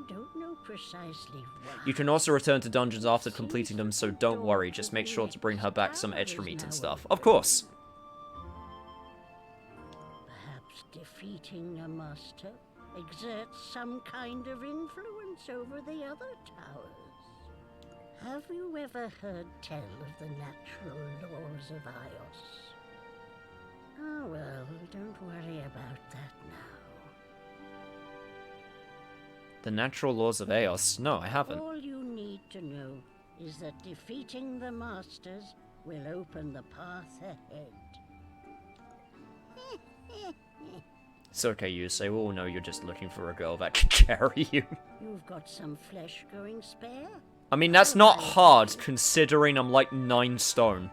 D: don't know precisely why.
B: You can also return to dungeons after completing them, so don't worry. Just make sure to bring her back some extra meat and stuff. Of course.
D: Perhaps defeating a master exerts some kind of influence over the other towers. Have you ever heard tell of the natural laws of Ios? Oh well, don't worry about that now.
B: The natural laws of Eos? No, I haven't.
D: All you need to know is that defeating the masters will open the path ahead.
B: It's okay, you say. We all know you're just looking for a girl that can carry you.
D: You've got some flesh going spare?
B: I mean, that's not hard, considering I'm like 9 stone.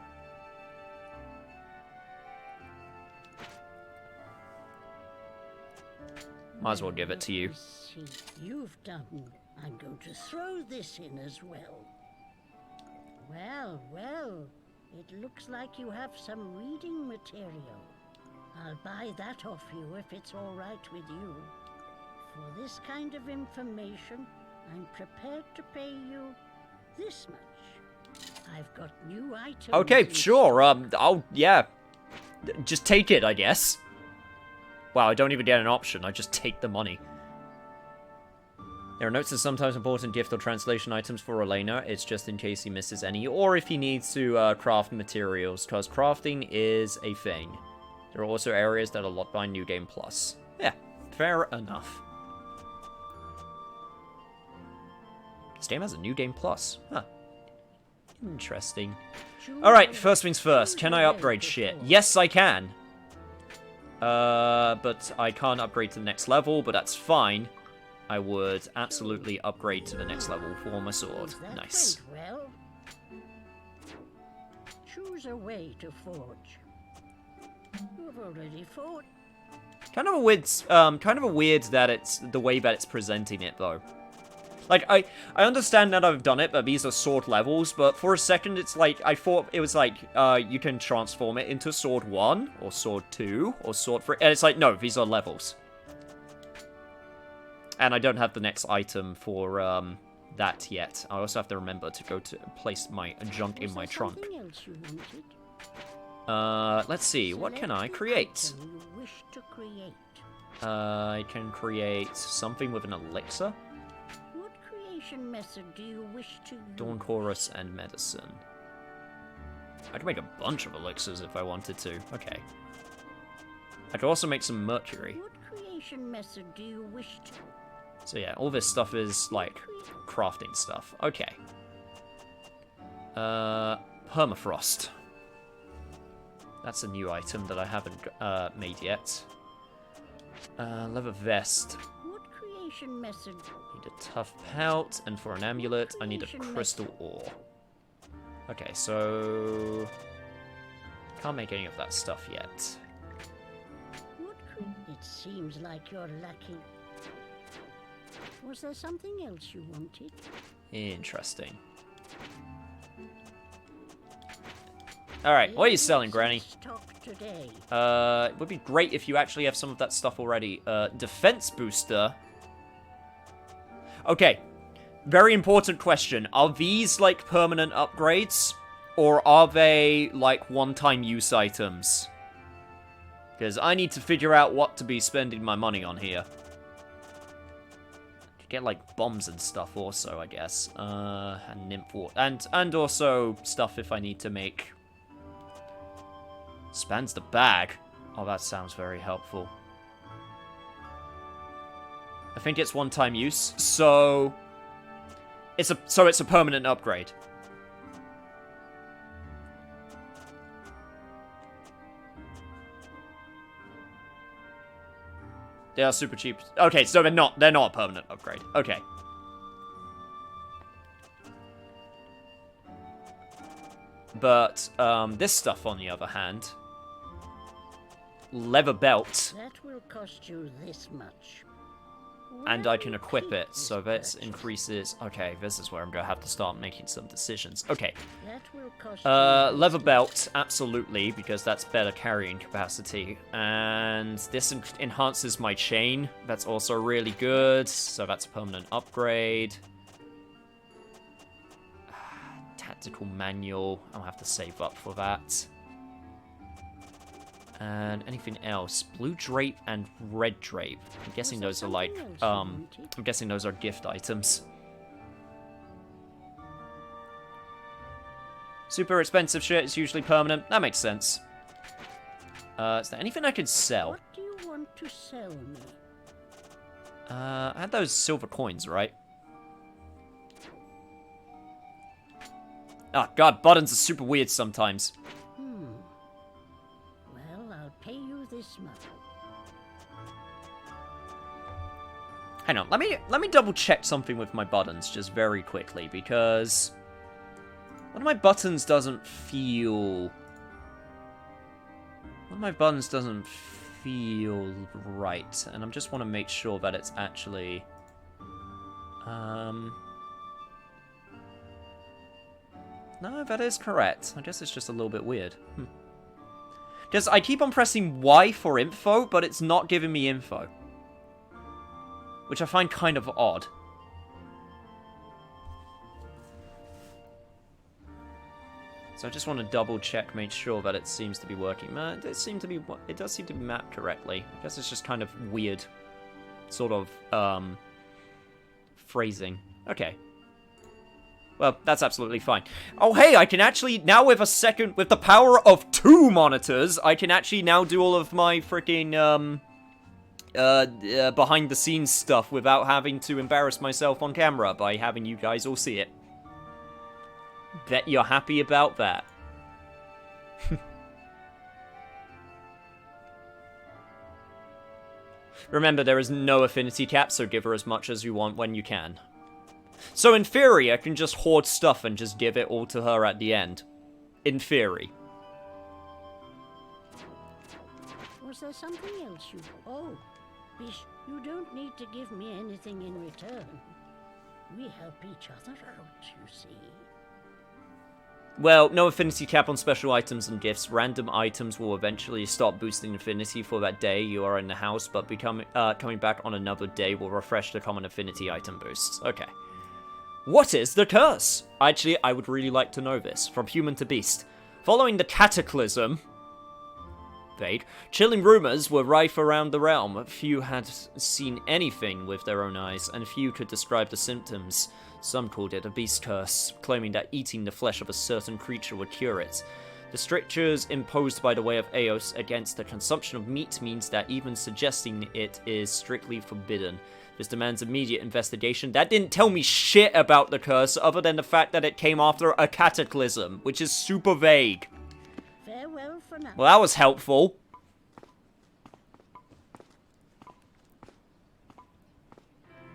B: Might as well give it to you.
D: See, you've done. I'm going to throw this in as well. Well, it looks like you have some reading material. I'll buy that off you if it's all right with you. For this kind of information, I'm prepared to pay you this much. I've got new items.
B: Okay, sure. Yeah. Just take it, I guess. Wow, I don't even get an option. I just take the money. There are notes of sometimes important gift or translation items for Elena. It's just in case he misses any, or if he needs to craft materials, because crafting is a thing. There are also areas that are locked by New Game Plus. Yeah, fair enough. This game has a New Game Plus. Huh. Interesting. Alright, first things first. Can I upgrade shit? Yes, I can. But I can't upgrade to the next level, but that's fine. I would absolutely upgrade to the next level for my sword. Nice.
D: Well, choose a way to forge. You've already fought.
B: Kind of a weird that it's the way that it's presenting it though. Like I understand that I've done it, but these are sword levels. But for a second, it's like I thought it was like you can transform it into sword 1 or sword 2 or sword 3, and it's like no, these are levels. And I don't have the next item for that yet. I also have to remember to go to place my junk in my trunk. Let's see. What can I create? I can create something with an elixir.
D: What creation method do you wish to use?
B: Dawn Chorus and medicine. I could make a bunch of elixirs if I wanted to. Okay. I could also make some mercury.
D: What creation method do you wish to?
B: So yeah, all this stuff is, like, crafting stuff. Okay. Permafrost. That's a new item that I haven't made yet. Leather vest.
D: What creation method?
B: Need a tough pelt, and for an amulet, I need a crystal ore. Okay, so... Can't make any of that stuff yet.
D: It seems like you're lucky. Was there something else you wanted?
B: Interesting. Alright, what are you selling, Granny?
D: Stock today.
B: It would be great if you actually have some of that stuff already. Defense booster. Okay. Very important question. Are these, like, permanent upgrades? Or are they, like, one-time use items? Because I need to figure out what to be spending my money on here. Could get, like, bombs and stuff also, I guess. And nymph water. And also stuff if I need to make... Spans the bag. Oh, that sounds very helpful. I think it's one-time use, so... It's a permanent upgrade. They are super cheap. Okay, so they're not a permanent upgrade. Okay. But this stuff, on the other hand, leather belt,
D: That will cost you this much.
B: and I can equip it, so that increases. Okay, this is where I'm gonna have to start making some decisions. Okay,
D: That will cost you
B: leather belt, absolutely, because that's better carrying capacity, and this enhances my chain. That's also really good, so that's a permanent upgrade. Tactical manual, I'll have to save up for that. And anything else? Blue drape and red drape. I'm guessing those are like, I'm guessing those are gift items. Super expensive shit is usually permanent. That makes sense. Is there anything I could sell?
D: What do you want to sell me?
B: I had those silver coins, right? Ah, God, buttons are super weird sometimes.
D: Well, I'll pay you this much.
B: Hang on, let me double check something with my buttons just very quickly, because one of my buttons doesn't feel right, and I just want to make sure that it's actually no, that is correct. I guess it's just a little bit weird. Because I keep on pressing Y for info, but it's not giving me info. Which I find kind of odd. So I just want to double check, make sure that it seems to be working. It does seem to be mapped correctly. I guess it's just kind of weird sort of phrasing. Okay. Well, that's absolutely fine. Oh, hey, I can actually, now with the power of 2 monitors, I can actually now do all of my freaking, behind-the-scenes stuff without having to embarrass myself on camera by having you guys all see it. Bet you're happy about that. Remember, there is no affinity cap, so give her as much as you want when you can. So in theory, I can just hoard stuff and just give it all to her at the end. In theory.
D: Was there something else you... Oh, Bish, you don't need to give me anything in return. We help each other out, you see.
B: Well, no affinity cap on special items and gifts. Random items will eventually stop boosting affinity for that day you are in the house, but coming back on another day will refresh the common affinity item boosts. Okay. What is the curse? Actually, I would really like to know this. From human to beast. Following the cataclysm... Vague. Chilling rumors were rife around the realm. Few had seen anything with their own eyes, and few could describe the symptoms. Some called it a beast curse, claiming that eating the flesh of a certain creature would cure it. The strictures imposed by the Way of Eos against the consumption of meat means that even suggesting it is strictly forbidden. This demands immediate investigation. That didn't tell me shit about the curse, other than the fact that it came after a cataclysm, which is super vague.
D: Farewell for now.
B: Well, that was helpful.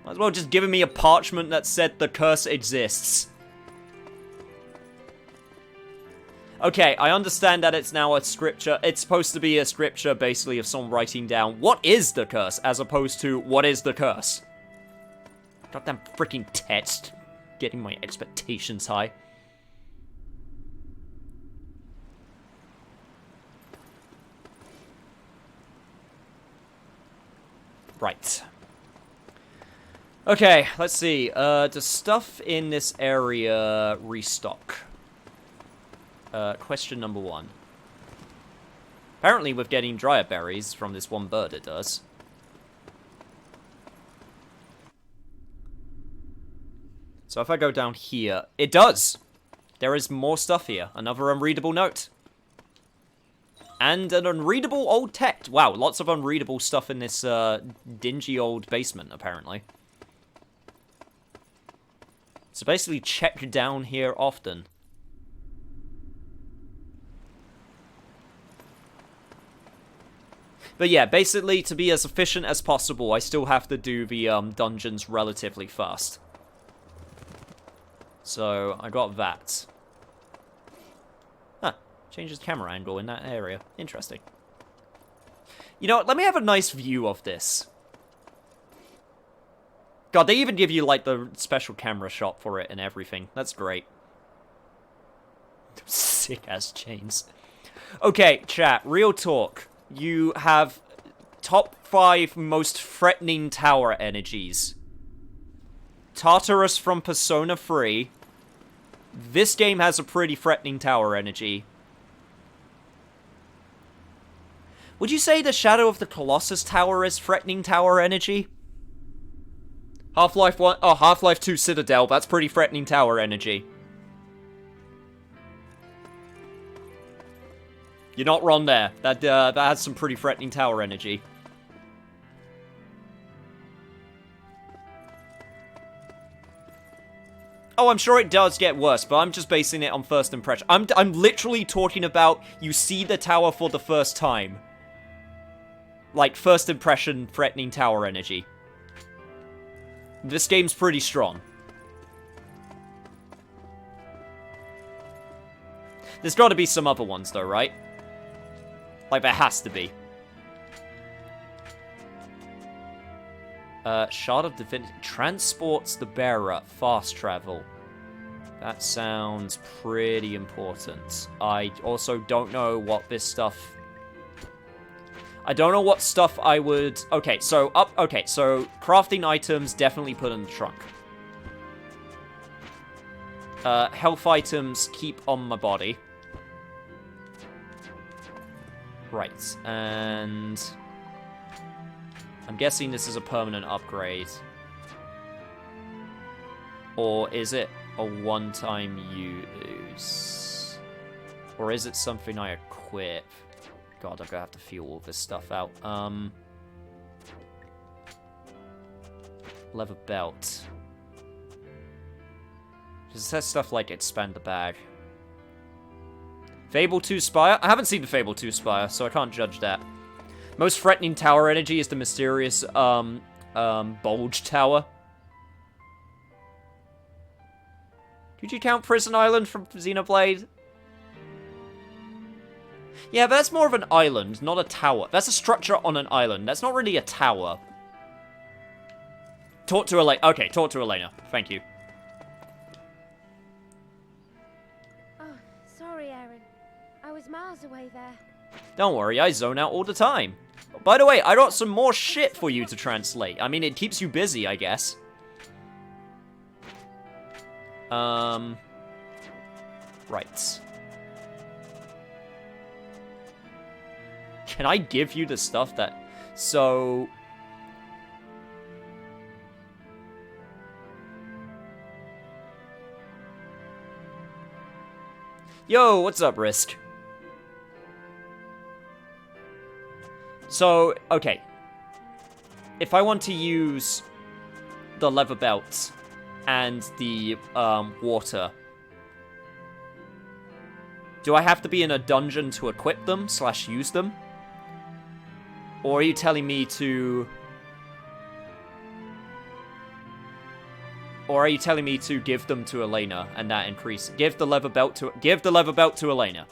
B: Might as well just given me a parchment that said the curse exists. Okay, I understand that it's now a scripture. It's supposed to be a scripture, basically, of someone writing down what is the curse, as opposed to what is the curse. Goddamn freaking text. Getting my expectations high. Right. Okay, let's see. Does stuff in this area restock? Question number 1. Apparently with getting dryer berries from this one bird it does. So if I go down here, it does! There is more stuff here. Another unreadable note. And an unreadable old text. Wow, lots of unreadable stuff in this dingy old basement, apparently. So basically check down here often. But yeah, basically, to be as efficient as possible, I still have to do the dungeons relatively fast. So, I got that. Huh. Changes camera angle in that area. Interesting. You know what, let me have a nice view of this. God, they even give you, like, the special camera shot for it and everything. That's great. Sick-ass chains. Okay, chat, real talk. You have top 5 most threatening tower energies. Tartarus from Persona 3. This game has a pretty threatening tower energy. Would you say the Shadow of the Colossus tower is threatening tower energy? Half-Life 1... Oh, Half-Life 2 Citadel. That's pretty threatening tower energy. You're not wrong there. That has some pretty threatening tower energy. Oh, I'm sure it does get worse, but I'm just basing it on first impression. I'm literally talking about you see the tower for the first time. Like, first impression threatening tower energy. This game's pretty strong. There's got to be some other ones, though, right? Like, there has to be. Shard of Divinity. Transports the bearer. Fast travel. That sounds pretty important. I also don't know what this stuff... I don't know what stuff I would... Okay, so crafting items definitely put in the trunk. Health items keep on my body. Right, and... I'm guessing this is a permanent upgrade. Or is it a one-time use? Or is it something I equip? God, I'm gonna have to feel all this stuff out. Leather belt. Does it say stuff like expand the bag? Fable 2 Spire? I haven't seen the Fable 2 Spire, so I can't judge that. Most threatening tower energy is the mysterious, Bulge Tower. Did you count Prison Island from Xenoblade? Yeah, but that's more of an island, not a tower. That's a structure on an island. That's not really a tower. Talk to Elena. Okay, talk to Elena. Thank you.
C: Oh, sorry, Aaron. I was miles away there.
B: Don't worry, I zone out all the time. By the way, I got some more shit for you to translate. I mean, it keeps you busy, I guess. Right. Can I give you the stuff that... So... Yo, what's up, Risk? So, okay. If I want to use the leather belts and the water, do I have to be in a dungeon to equip them / use them? Or are you telling me to... Or are you telling me to give them to Elena and that increase? Give the leather belt to Elena.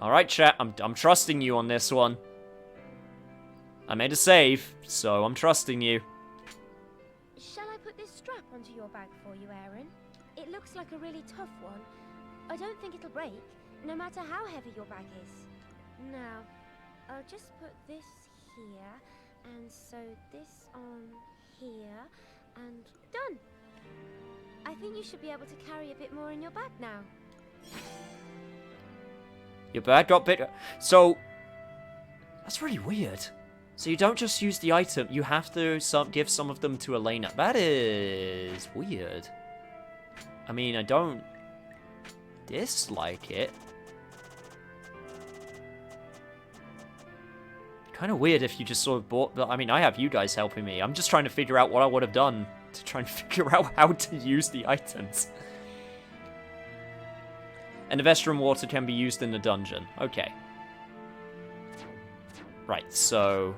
B: Alright, chat, I'm trusting you on this one. I made a save, so I'm trusting you.
C: Shall I put this strap onto your bag for you, Aaron? It looks like a really tough one. I don't think it'll break, no matter how heavy your bag is. Now, I'll just put this here, and sew this on here, and done! I think you should be able to carry a bit more in your bag now.
B: Your bag got bigger. So, that's really weird. So you don't just use the item, you have to give some of them to Elena. That is weird. I mean, I don't dislike it. Kind of weird if you just sort of bought the... I mean, I have you guys helping me. I'm just trying to figure out what I would have done to try and figure out how to use the items. And the Vestrum water can be used in the dungeon. Okay. Right, so...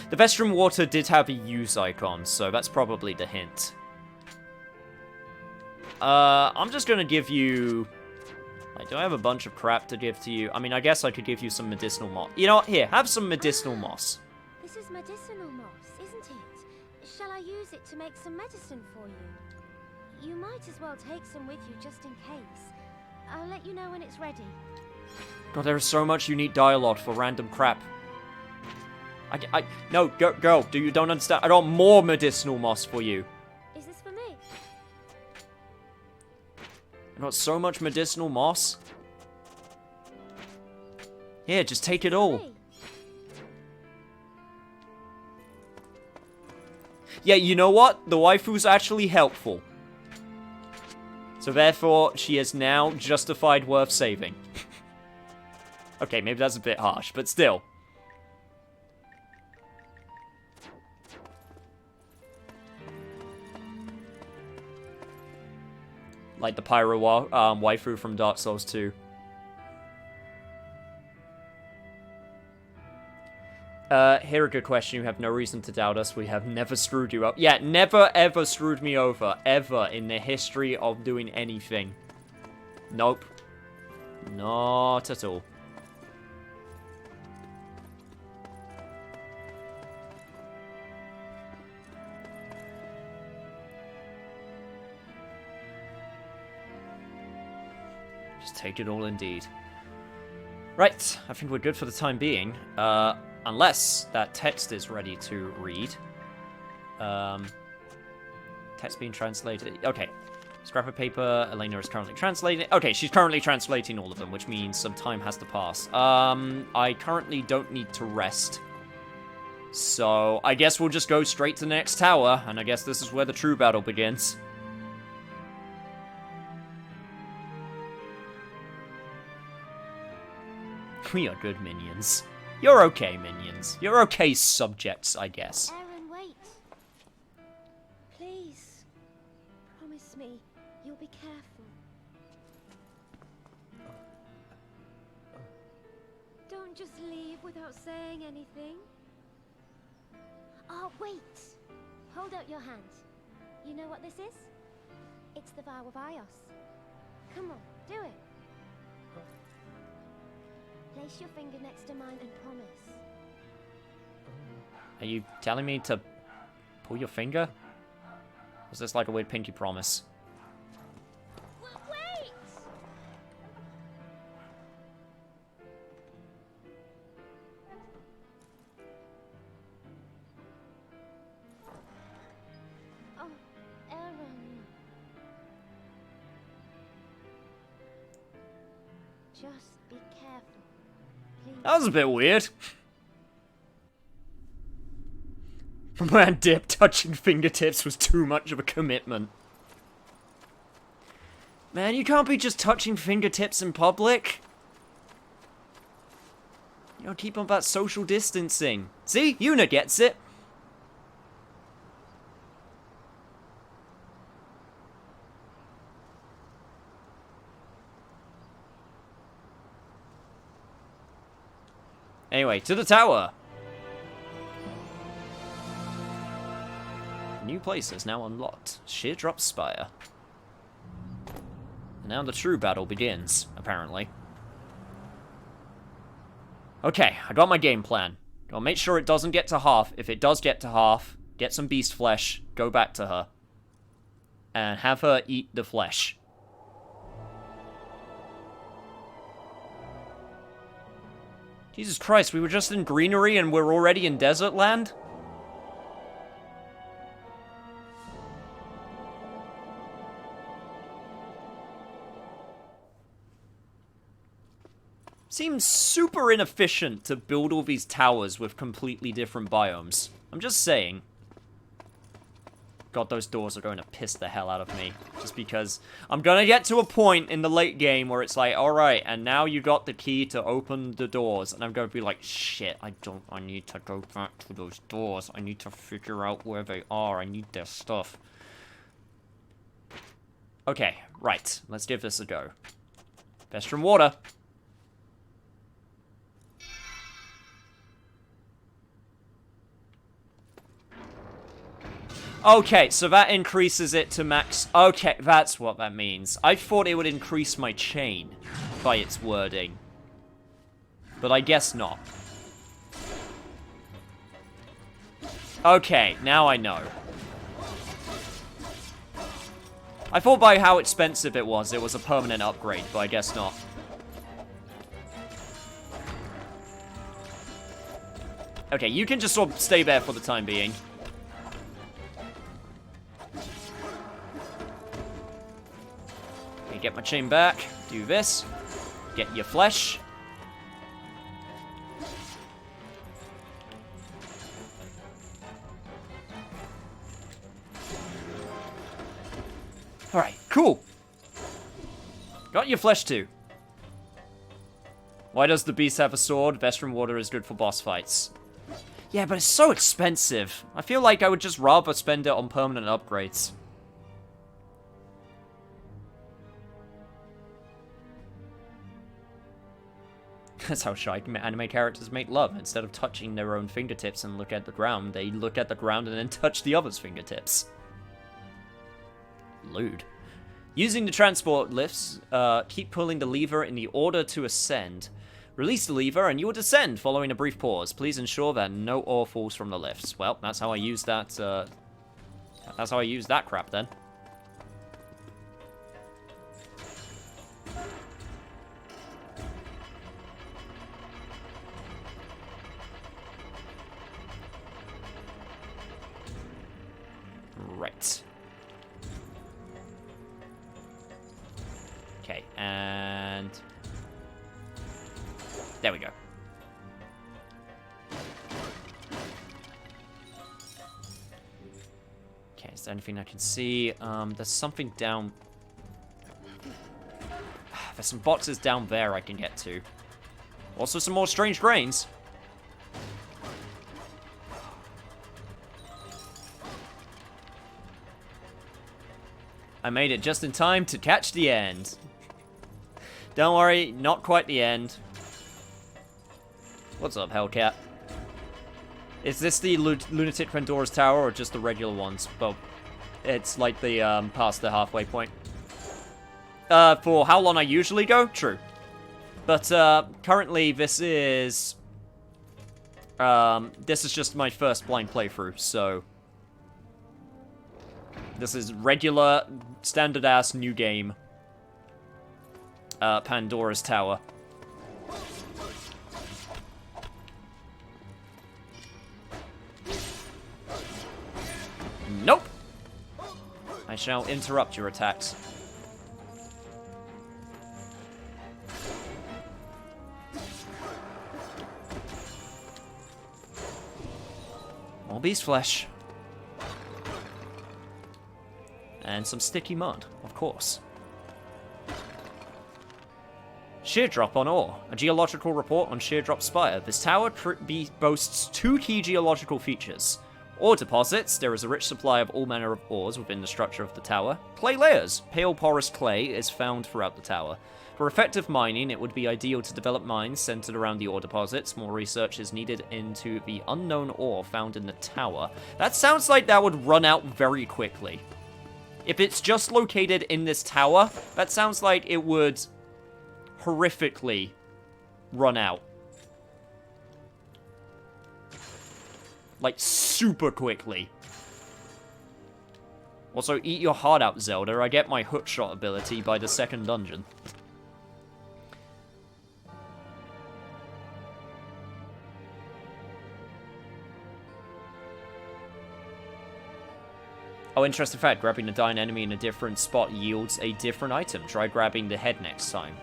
B: The Vestrum water did have a use icon, so that's probably the hint. I'm just gonna give you... Like, do I have a bunch of crap to give to you? I mean, I guess I could give you some medicinal moss. You know what? Here, have some medicinal moss.
C: This is medicinal moss, isn't it? Shall I use it to make some medicine for you? You might as well take some with you just in case. I'll let you know when it's ready.
B: God, there is so much unique dialogue for random crap. No, girl, you don't understand. I want more medicinal moss for you.
C: Is this for me?
B: I got so much medicinal moss. Here, just take it all.
C: Hey.
B: Yeah, you know what? The waifu's actually helpful. So therefore, she is now justified worth saving. Okay, maybe that's a bit harsh, but still. Like the pyro waifu from Dark Souls 2. Here a good question. You have no reason to doubt us. We have never screwed you up. Yeah, never ever screwed me over. Ever in the history of doing anything. Nope. Not at all. Just take it all indeed. Right, I think we're good for the time being. Unless that text is ready to read. Text being translated. Okay. Scrap of paper. Elena is currently translating. Okay, she's currently translating all of them, which means some time has to pass. I currently don't need to rest. So, I guess we'll just go straight to the next tower, and I guess this is where the true battle begins. We are good minions. You're okay, minions. You're okay, subjects, I guess.
C: Aaron, wait. Please. Promise me you'll be careful. Don't just leave without saying anything. Oh, wait. Hold out your hand. You know what this is? It's the vow of Ios. Come on, do it. Place your finger next to mine and promise.
B: Are you telling me to pull your finger? Was this like a weird pinky promise?
C: Wait! Oh, Aaron. Just be careful.
B: That was a bit weird. Man, Dip, touching fingertips was too much of a commitment. Man, you can't be just touching fingertips in public. You know, keep up that social distancing. See? Yuna gets it. Anyway, to the tower. New place is now unlocked. Sheardrop Spire. And now the true battle begins, apparently. Okay, I got my game plan. I'll make sure it doesn't get to half. If it does get to half, get some beast flesh, go back to her. And have her eat the flesh. Jesus Christ, we were just in greenery and we're already in desert land? Seems super inefficient to build all these towers with completely different biomes. I'm just saying. God, those doors are going to piss the hell out of me. Just because I'm going to get to a point in the late game where it's like, alright, and now you got the key to open the doors. And I'm going to be like, shit, I need to go back to those doors. I need to figure out where they are. I need their stuff. Okay, right. Let's give this a go. Vestrum water. Okay, so that increases it to max. Okay, that's what that means. I thought it would increase my chain by its wording. But I guess not. Okay, now I know. I thought by how expensive it was a permanent upgrade, but I guess not. Okay, you can just sort of stay there for the time being. Get my chain back, do this, get your flesh. Alright, cool. Got your flesh too. Why does the beast have a sword? Vestrum water is good for boss fights. Yeah, but it's so expensive. I feel like I would just rather spend it on permanent upgrades. That's how shy anime characters make love. Instead of touching their own fingertips and look at the ground, they look at the ground and then touch the other's fingertips. Lewd. Using the transport lifts, keep pulling the lever in the order to ascend. Release the lever and you will descend following a brief pause. Please ensure that no ore falls from the lifts. Well, that's how I use that, that's how I use that crap then. Right. Okay, and there we go. Okay, is there anything I can see? There's something down... There's some boxes down there I can get to. Also some more strange grains. I made it just in time to catch the end. Don't worry, not quite the end. What's up, Hellcat? Is this the Lunatic Pandora's Tower or just the regular ones? Well, it's like the past the halfway point. For how long I usually go? True. But currently this is just my first blind playthrough, so this is regular, standard-ass new game. Pandora's Tower. Nope! I shall interrupt your attacks. More beast flesh. And some sticky mud, of course. Sheardrop on ore. A geological report on Sheardrop Spire. This tower boasts 2 key geological features. Ore deposits. There is a rich supply of all manner of ores within the structure of the tower. Clay layers. Pale porous clay is found throughout the tower. For effective mining, it would be ideal to develop mines centered around the ore deposits. More research is needed into the unknown ore found in the tower. That sounds like that would run out very quickly. If it's just located in this tower, that sounds like it would horrifically run out. Like, super quickly. Also, eat your heart out, Zelda. I get my hookshot ability by the second dungeon. Oh, interesting fact, grabbing a dying enemy in a different spot yields a different item. Try grabbing the head next time.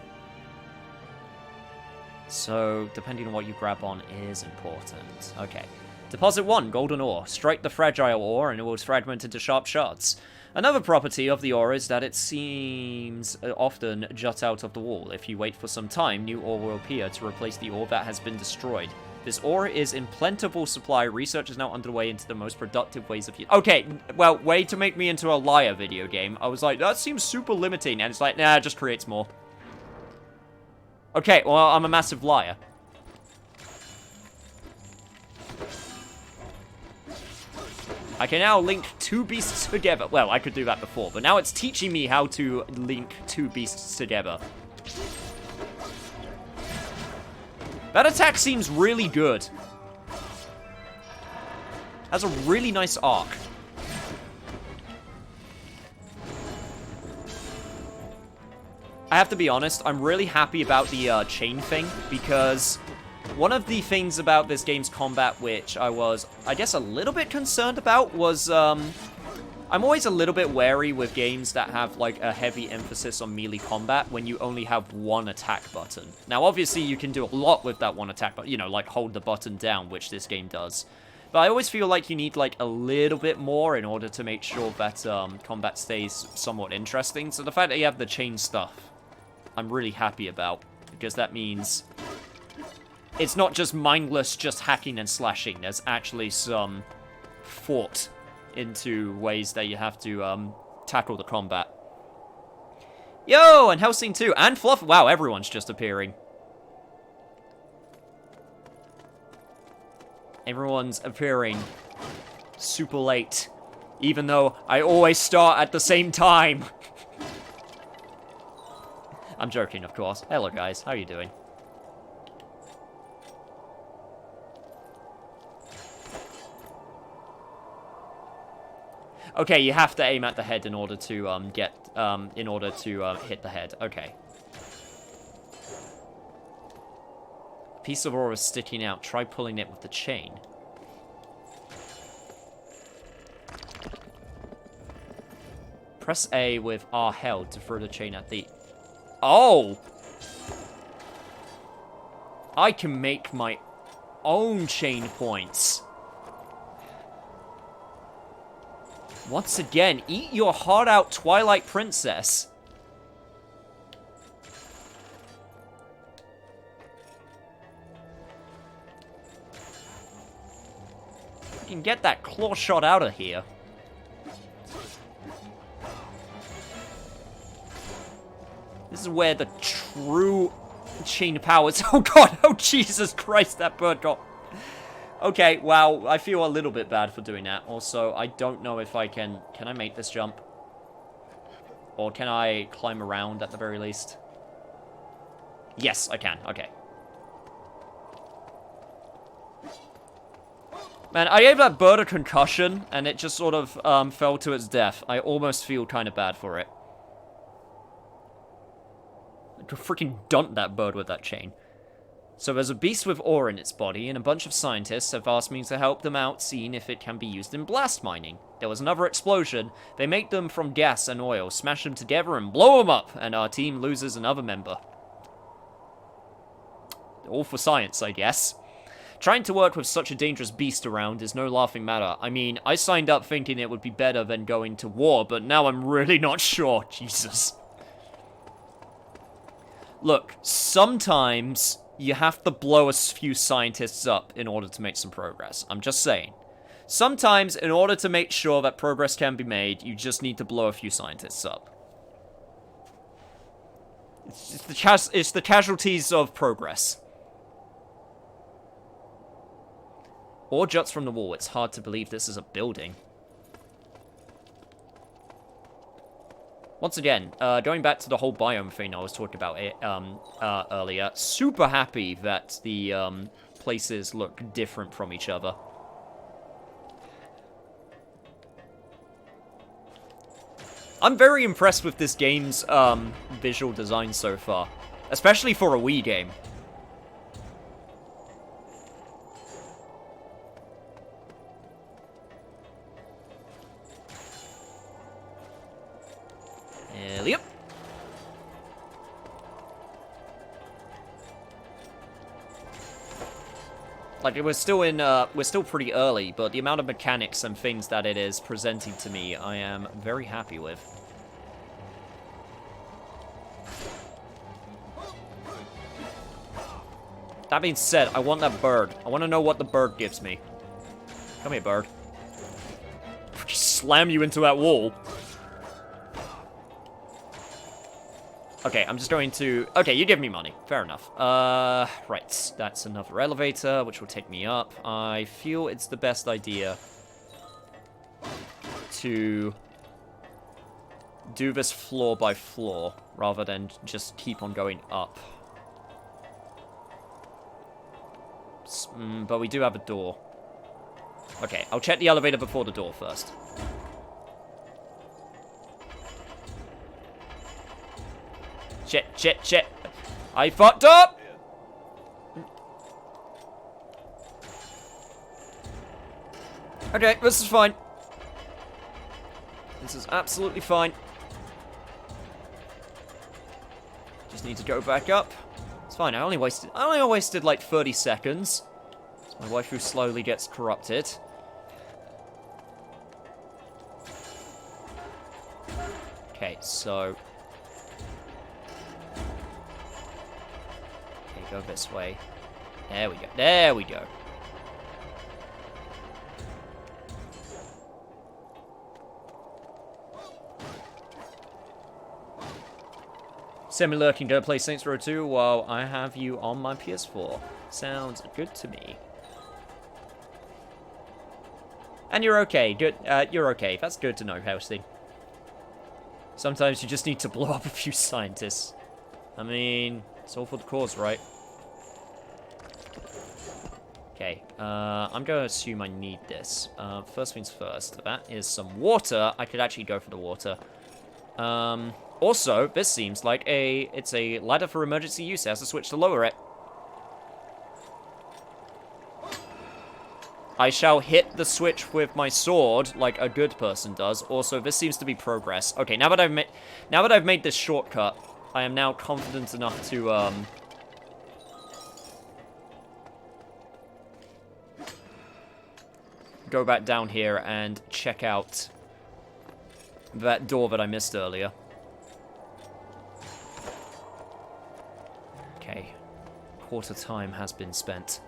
B: So, depending on what you grab on is important. Okay. Deposit 1, golden ore. Strike the fragile ore and it will fragment into sharp shards. Another property of the ore is that it seems often jut out of the wall. If you wait for some time, new ore will appear to replace the ore that has been destroyed. This ore is in plentiful supply. Research is now underway into the most productive ways of use. Okay, well, way to make me into a liar video game. I was like, that seems super limiting. And it's like, nah, it just creates more. Okay, well, I'm a massive liar. I can now link 2 beasts together. Well, I could do that before, but now it's teaching me how to link 2 beasts together. That attack seems really good. Has a really nice arc. I have to be honest, I'm really happy about the chain thing, because one of the things about this game's combat which I was, I guess, a little bit concerned about was, I'm always a little bit wary with games that have, like, a heavy emphasis on melee combat when you only have one attack button. Now, obviously, you can do a lot with that one attack button, you know, like, hold the button down, which this game does. But I always feel like you need, like, a little bit more in order to make sure that, combat stays somewhat interesting. So the fact that you have the chain stuff, I'm really happy about, because that means it's not just mindless, just hacking and slashing. There's actually some thought into ways that you have to tackle the combat. Yo, and Helsing too, and Fluff. Wow, everyone's just appearing. Everyone's appearing super late, even though I always start at the same time. I'm joking, of course. Hello, guys. How are you doing? Okay, you have to aim at the head in order to hit the head. Okay. Piece of ore is sticking out. Try pulling it with the chain. Press A with R held to throw the chain at the... Oh! I can make my own chain points. Once again, eat your heart out, Twilight Princess. I can get that claw shot out of here. This is where the true chain powers... Oh god, oh Jesus Christ, that bird got... Okay, wow, I feel a little bit bad for doing that. Also, I don't know if I can... Can I make this jump? Or can I climb around at the very least? Yes, I can. Okay. Man, I gave that bird a concussion, and it just sort of fell to its death. I almost feel kind of bad for it. I could freaking dunt that bird with that chain. So there's a beast with ore in its body, and a bunch of scientists have asked me to help them out, seeing if it can be used in blast mining. There was another explosion. They make them from gas and oil, smash them together and blow them up, and our team loses another member. All for science, I guess. Trying to work with such a dangerous beast around is no laughing matter. I mean, I signed up thinking it would be better than going to war, but now I'm really not sure. Jesus. Look, sometimes you have to blow a few scientists up in order to make some progress. I'm just saying. Sometimes, in order to make sure that progress can be made, you just need to blow a few scientists up. It's the casualties of progress. Ore juts from the wall. It's hard to believe this is a building. Once again, going back to the whole biome thing I was talking about earlier, super happy that the places look different from each other. I'm very impressed with this game's visual design so far, especially for a Wii game. Yep. Like, we're still pretty early, but the amount of mechanics and things that it is presenting to me, I am very happy with. That being said, I want that bird. I want to know what the bird gives me. Come here, bird. Slam you into that wall. Okay, I'm just going to... Okay, you give me money. Fair enough. Right. That's another elevator, which will take me up. I feel it's the best idea to do this floor by floor, rather than just keep on going up. But we do have a door. Okay, I'll check the elevator before the door first. Shit. I fucked up! Okay, this is fine. This is absolutely fine. Just need to go back up. It's fine, I only wasted like 30 seconds. So my waifu slowly gets corrupted. Okay, so... Go this way. There we go. There we go. Semi-lurking, go play Saints Row 2 while I have you on my PS4. Sounds good to me. And you're okay. Good. You're okay. That's good to know, Housing. Sometimes you just need to blow up a few scientists. I mean, it's all for the cause, right? Okay, I'm going to assume I need this. First things first, that is some water. I could actually go for the water. Also, this seems like it's a ladder for emergency use. It has a switch to lower it. I shall hit the switch with my sword like a good person does. Also, this seems to be progress. Okay, now that I've made this shortcut, I am now confident enough to go back down here and check out that door that I missed earlier. Okay. Quarter time has been spent.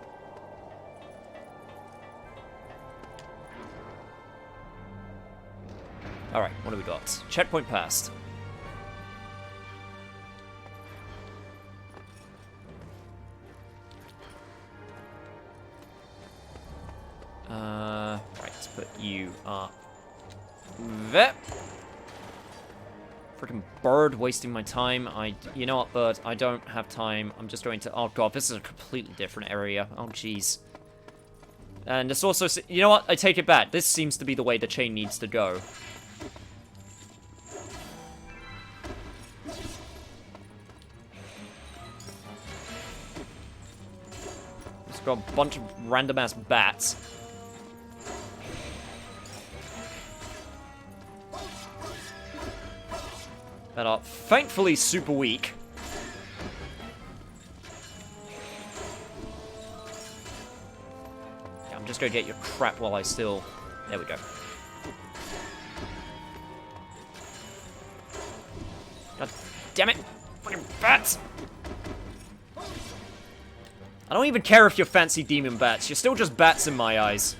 B: Alright, what do we got? Checkpoint passed. Right, let's put you up there. Freaking bird wasting my time. You know what, bird? I don't have time. I'm just going to... Oh, God, this is a completely different area. Oh, jeez. And this also... You know what? I take it back. This seems to be the way the chain needs to go. It's got a bunch of random-ass bats. That are thankfully super weak. Yeah, I'm just gonna get your crap while I still... There we go. God damn it! Fucking bats! I don't even care if you're fancy demon bats. You're still just bats in my eyes.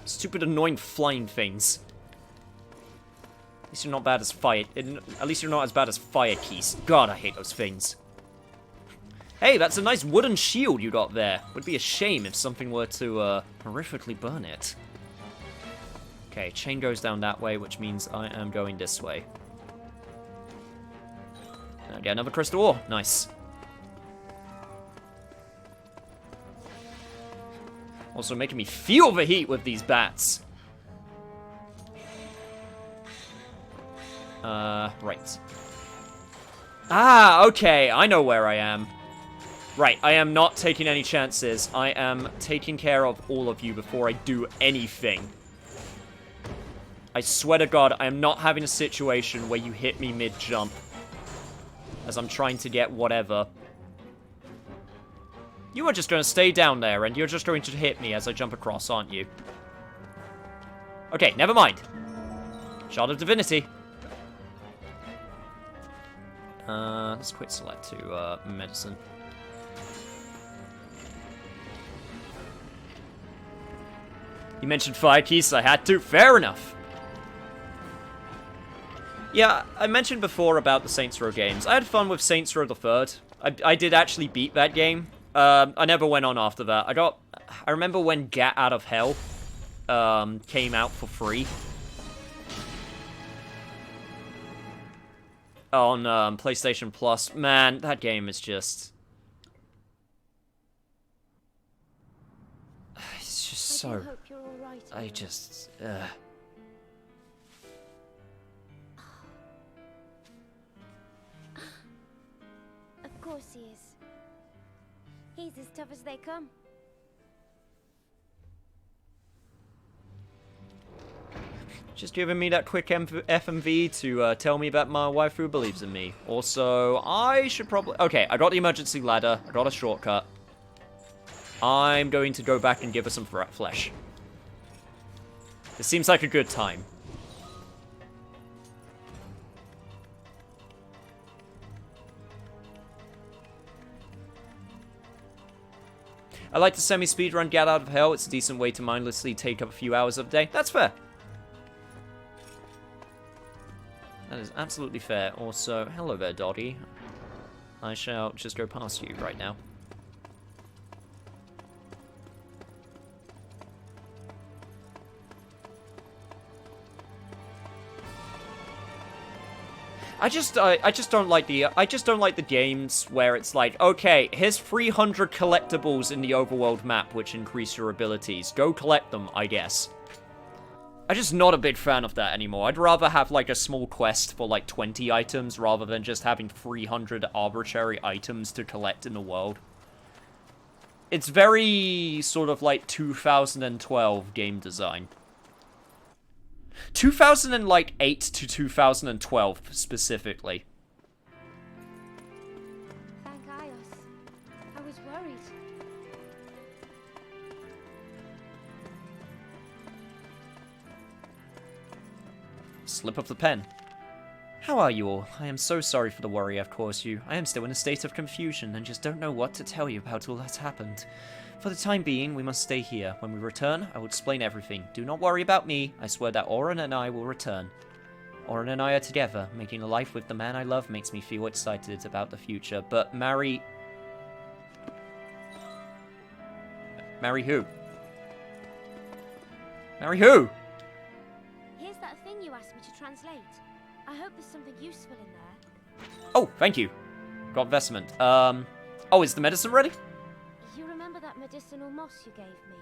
B: Stupid, annoying flying things. At least you're not bad as fire. At least you're not as bad as fire keys. God, I hate those things. Hey, that's a nice wooden shield you got there. Would be a shame if something were to horrifically burn it. Okay, chain goes down that way, which means I am going this way. Now get another crystal ore. Nice. Also making me feel the heat with these bats. Right. Ah, okay, I know where I am. Right, I am not taking any chances. I am taking care of all of you before I do anything. I swear to God, I am not having a situation where you hit me mid-jump. As I'm trying to get whatever. You are just going to stay down there, and you're just going to hit me as I jump across, aren't you? Okay, never mind. Shard of Divinity. Let's quick select to medicine. You mentioned fire keys, so I had to. Fair enough. Yeah, I mentioned before about the Saints Row games. I had fun with Saints Row the Third. I did actually beat that game. I never went on after that. I remember when Get Out of Hell came out for free. On PlayStation Plus. Man, that game is just... It's just so...
C: I hope you're all right,
B: I just...
C: Of course he is. He's as tough as they come.
B: Just giving me that quick FMV to tell me that my waifu believes in me. Also, I should probably... Okay, I got the emergency ladder. I got a shortcut. I'm going to go back and give her some flesh. This seems like a good time. I like to semi-speedrun Get Out of Hell. It's a decent way to mindlessly take up a few hours of the day. That's fair. That is absolutely fair. Also, hello there, Dottie. I shall just go past you right now. I just don't like the games where it's like, okay, here's 300 collectibles in the overworld map which increase your abilities. Go collect them, I guess. I'm just not a big fan of that anymore. I'd rather have, like, a small quest for, like, 20 items rather than just having 300 arbitrary items to collect in the world. It's very, sort of, like, 2012 game design. 2008 to 2012, specifically.
C: Thank Ios. I was worried.
B: Slip of the pen. How are you all? I am so sorry for the worry I've caused you. I am still in a state of confusion and just don't know what to tell you about all that's happened. For the time being, we must stay here. When we return, I will explain everything. Do not worry about me. I swear that Oren and I will return. Oren and I are together. Making a life with the man I love makes me feel excited about the future. But marry who? Marry who?
C: Here's that thing you asked me to translate. I hope there's something useful in there.
B: Oh, thank you. Got vestment. Oh, is the medicine ready?
C: You remember that medicinal moss you gave me?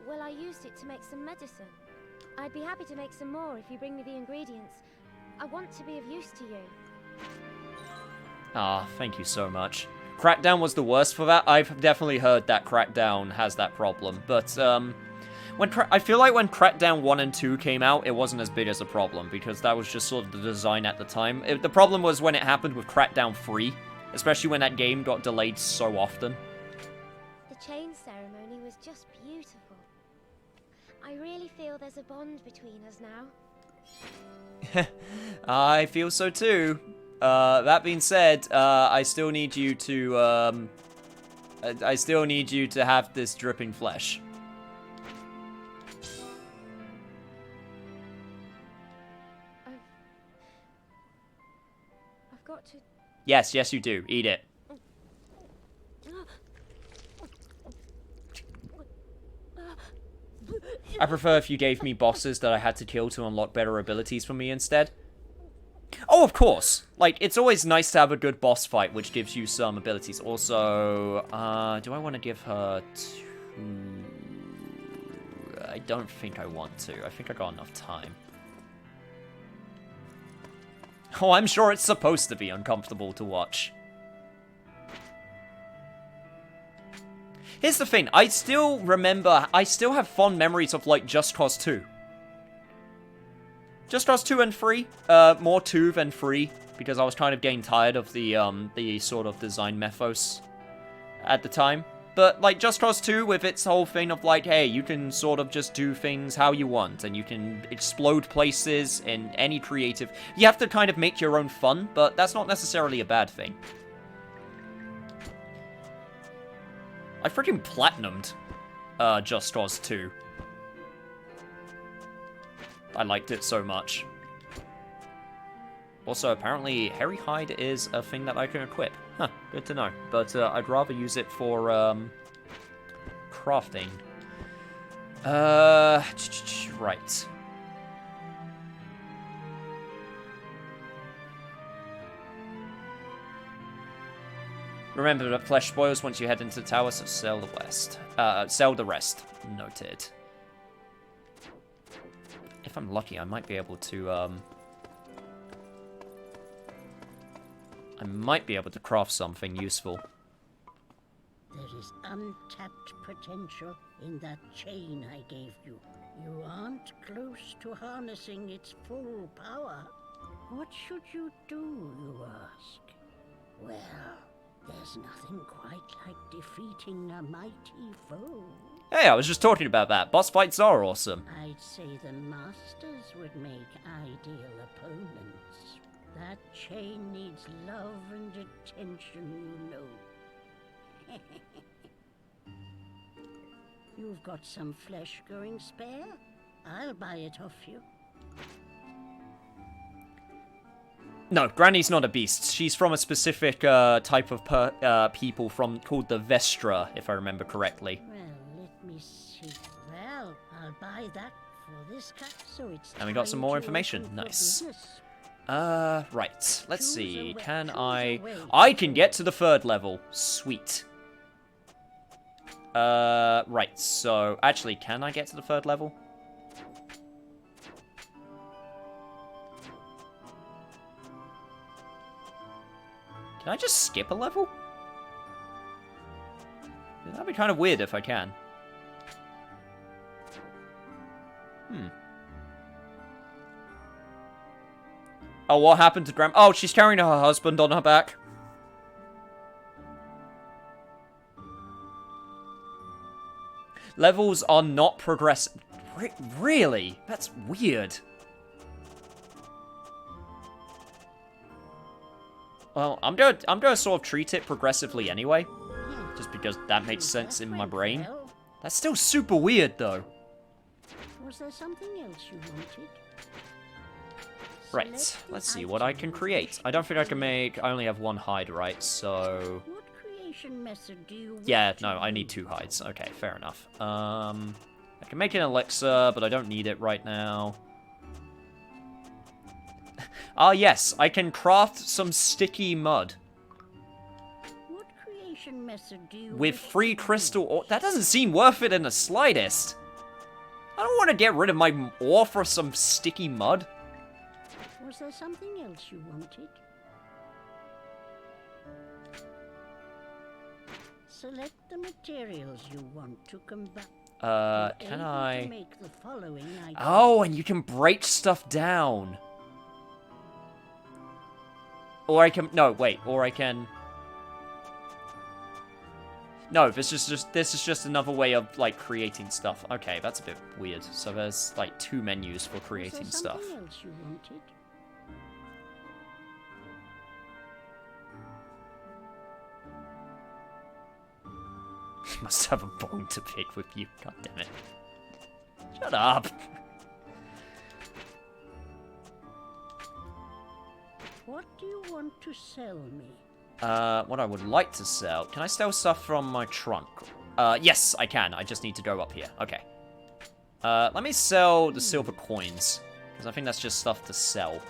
C: Well, I used it to make some medicine. I'd be happy to make some more if you bring me the ingredients. I want to be of use to you.
B: Ah, thank you so much. Crackdown was the worst for that. I've definitely heard that Crackdown has that problem, but I feel like when Crackdown 1 and 2 came out, it wasn't as big as a problem, because that was just sort of the design at the time. The problem was when it happened with Crackdown 3, especially when that game got delayed so often.
C: The chain ceremony was just beautiful. I really feel there's a bond between us now.
B: I feel so too. That being said, I still need you to I still need you to have this dripping flesh.
C: I've got to...
B: Yes, yes you do. Eat it. I prefer if you gave me bosses that I had to kill to unlock better abilities for me instead. Oh, of course. Like, it's always nice to have a good boss fight, which gives you some abilities. Also, do I want to give her two? I don't think I want to. I think I got enough time. Oh, I'm sure it's supposed to be uncomfortable to watch. Here's the thing, I still have fond memories of, like, Just Cause 2. Just Cause 2 and 3, more 2 than 3, because I was kind of getting tired of the sort of design mythos at the time. But, like, Just Cause 2 with its whole thing of, like, hey, you can sort of just do things how you want, and you can explode places in any creative... You have to kind of make your own fun, but that's not necessarily a bad thing. I freaking platinumed Just Cause 2. I liked it so much. Also, apparently, Hairy Hide is a thing that I can equip. Huh, good to know. But I'd rather use it for crafting. Right. Remember that flesh spoils once you head into the tower, so sell the rest. Noted. If I'm lucky, I might be able to, craft something useful.
D: There is untapped potential in that chain I gave you. You aren't close to harnessing its full power. What should you do, you ask? Well, there's nothing quite like defeating a mighty foe.
B: Hey, I was just talking about that. Boss fights are awesome.
D: I'd say the masters would make ideal opponents. That chain needs love and attention, you know. You've got some flesh going spare? I'll buy it off you.
B: No, Granny's not a beast. She's from a specific type of people called the Vestra, if I remember correctly.
D: Well, let me see. Well, I'll buy that for this cut, so it's
B: And we got some more
D: time to
B: information.
D: open for
B: Nice.
D: business.
B: Right. Let's
D: Choose
B: see.
D: a way-
B: Can
D: choose
B: I...
D: a way
B: I can get to the 3rd level. Sweet. Right. So, actually, can I get to the 3rd level? Can I just skip a level? That'd be kind of weird if I can. Oh, what happened to Grandma? Oh, she's carrying her husband on her back. Levels are not progressive. Really? That's weird. Well, I'm gonna sort of treat it progressively anyway, just because that makes sense in my brain.
D: Well,
B: That's still super weird, though.
D: was there something else you wanted?
B: Right,
D: Select the
B: let's see what I
D: item
B: can
D: you
B: create.
D: wish
B: I don't think I
D: to
B: can make... I only have 1 hide, right? So...
D: What creation method do you
B: Yeah,
D: wish to
B: no, I need 2
D: use?
B: hides. Okay, fair enough. I can make an elixir, but I don't need it right now. Ah, yes, I can craft some sticky mud.
D: What creation method do you
B: With
D: wish to
B: 3
D: use?
B: crystal ore. That doesn't seem worth it in the slightest. I don't want to get rid of my ore for some sticky mud.
D: Was there something else you wanted? Select the materials you want to combine.
B: Can I...
D: Make the following items.
B: Oh, and you can break stuff down. Or I can... No, wait. Or I can... No, this is just another way of, like, creating stuff. Okay, that's a bit weird. So there's, like, 2 menus for creating
D: Was there
B: stuff.
D: something else you wanted?
B: Must have a bone to pick with you. God damn it. Shut up.
D: What do you want to sell me?
B: What I would like to sell... Can I sell stuff from my trunk? Yes, I can. I just need to go up here. Okay. Let me sell the silver coins. Because I think that's just stuff to sell.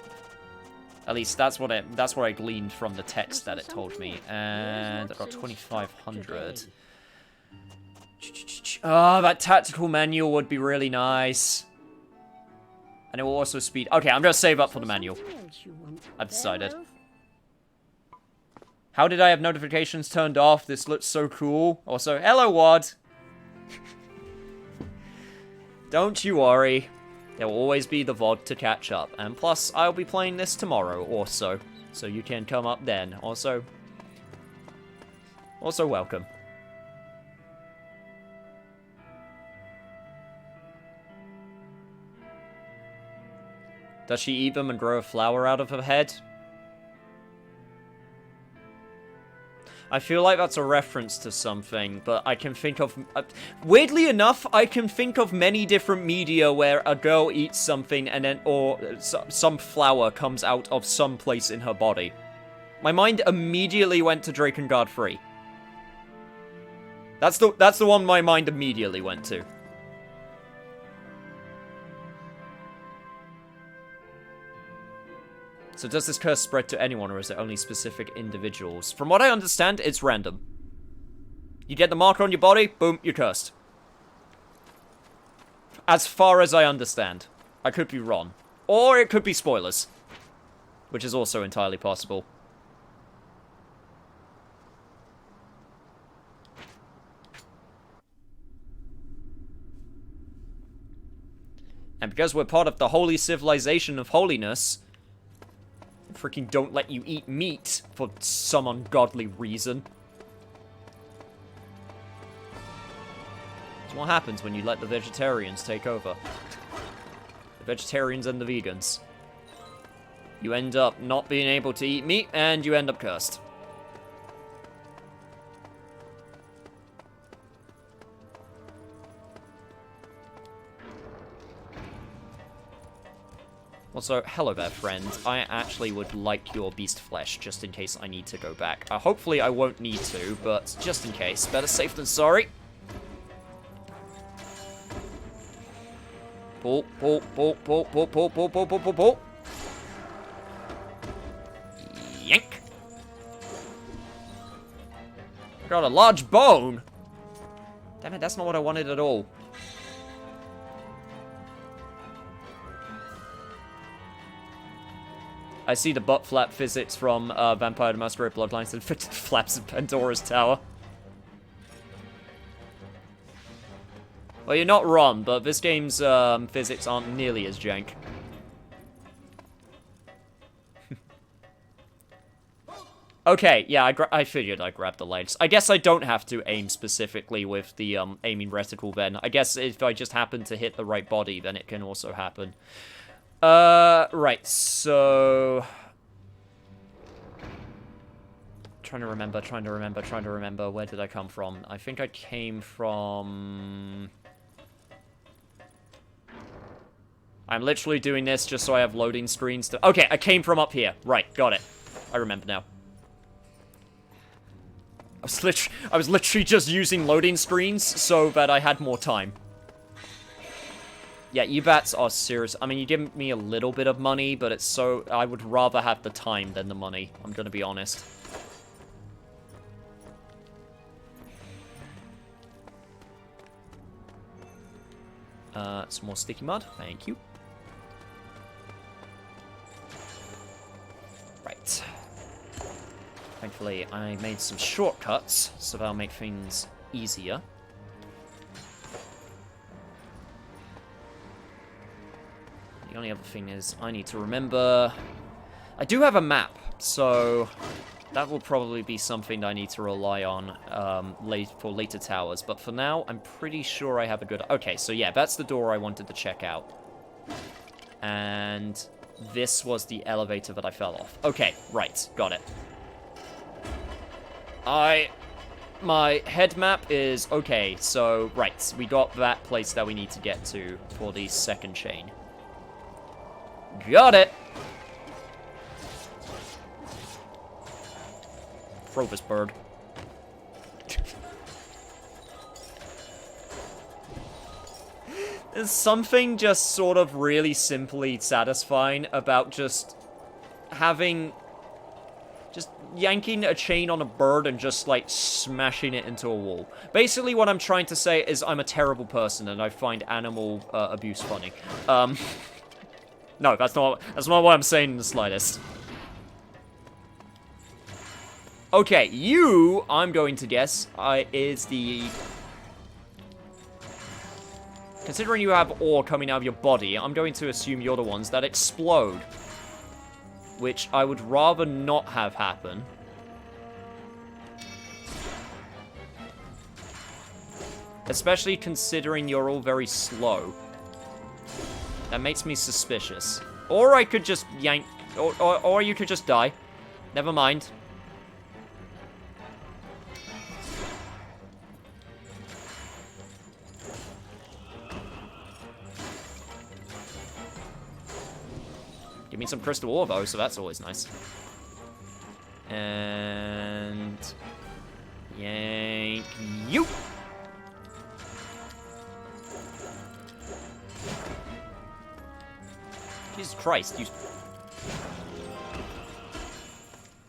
B: At least that's what I gleaned from the text that it told me. And I got 2,500. Oh, that tactical manual would be really nice. And it will also speed... Okay, I'm gonna save up for the manual. I've decided. How did I have notifications turned off? This looks so cool. Also, hello, Wad. Don't you worry. There will always be the VOD to catch up. And plus, I'll be playing this tomorrow also. So you can come up then. Also welcome. Does she eat them and grow a flower out of her head? I feel like that's a reference to something, but I can think of... weirdly enough, I can think of many different media where a girl eats something and then... Or some flower comes out of some place in her body. My mind immediately went to Drakengard 3. That's the one my mind immediately went to. So does this curse spread to anyone, or is it only specific individuals? From what I understand, it's random. You get the marker on your body, boom, you're cursed. As far as I understand. I could be wrong. Or it could be spoilers. Which is also entirely possible. And because we're part of the holy civilization of holiness... freaking don't let you eat meat for some ungodly reason. That's what happens when you let the vegetarians take over. The vegetarians and the vegans. You end up not being able to eat meat, and you end up cursed. Also, hello there, friend. I actually would like your beast flesh, just in case I need to go back. Hopefully I won't need to, but just in case. Better safe than sorry. Pull, pull, pull, pull, pull, pull, pull, pull, pull, pull, pull. Yank. Got a large bone. Damn it, that's not what I wanted at all. I see the butt flap physics from Vampire the Masquerade Bloodlines and flaps in Pandora's Tower. Well, you're not wrong, but this game's physics aren't nearly as jank. Okay, yeah, I figured I grabbed the legs. I guess I don't have to aim specifically with the aiming reticle then. I guess if I just happen to hit the right body, then it can also happen. Right, so... Trying to remember, where did I come from? I think I came from... I'm literally doing this just so I have loading screens to... Okay, I came from up here. Right, got it. I remember now. I was literally just using loading screens so that I had more time. Yeah, you-bats are serious. I mean, you give me a little bit of money, but it's so... I would rather have the time than the money. I'm gonna be honest. Some more sticky mud. Thank you. Right. Thankfully, I made some shortcuts, so that'll make things easier. The only other thing is, I need to remember... I do have a map, so that will probably be something I need to rely on for later towers. But for now, I'm pretty sure I have a good... Okay, so yeah, that's the door I wanted to check out. And this was the elevator that I fell off. Okay, right, got it. my head map is okay. So, right, we got that place that we need to get to for the second chain. Got it! Throw this bird. There's something just sort of really simply satisfying about just having... just yanking a chain on a bird and just, like, smashing it into a wall. Basically, what I'm trying to say is I'm a terrible person and I find animal abuse funny. No, that's not what I'm saying in the slightest. Okay, you, I'm going to guess, is the... Considering you have ore coming out of your body, I'm going to assume you're the ones that explode. Which I would rather not have happen. Especially considering you're all very slow. That makes me suspicious. Or I could just yank... Or you could just die. Never mind. Give me some crystal ore, though, so that's always nice. And... yank you! Jesus Christ, you...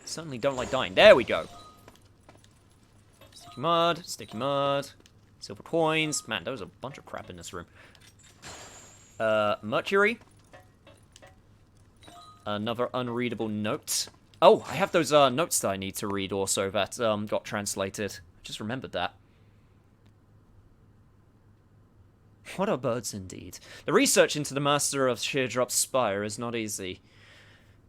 B: certainly don't like dying. There we go. Sticky mud, silver coins. Man, there was a bunch of crap in this room. Mercury. Another unreadable note. Oh, I have those notes that I need to read also that got translated. Just remembered that. What are birds indeed? The research into the master of Sheardrop's spire is not easy.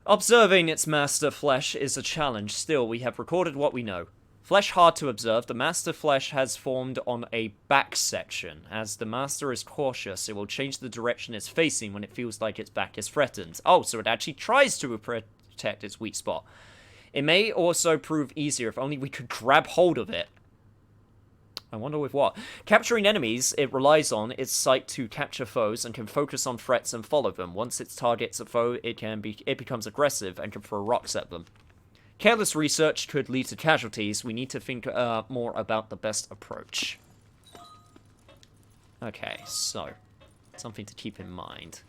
B: Observing its master flesh is a challenge. Still, we have recorded what we know. Flesh hard to observe, the master flesh has formed on a back section. As the master is cautious, it will change the direction it's facing when it feels like its back is threatened. Oh, so it actually tries to protect its weak spot. It may also prove easier if only we could grab hold of it. I wonder with what. Capturing enemies, it relies on its sight to capture foes and can focus on threats and follow them. Once it targets a foe, it becomes aggressive and can throw rocks at them. Careless research could lead to casualties. We need to think more about the best approach. Okay, so something to keep in mind.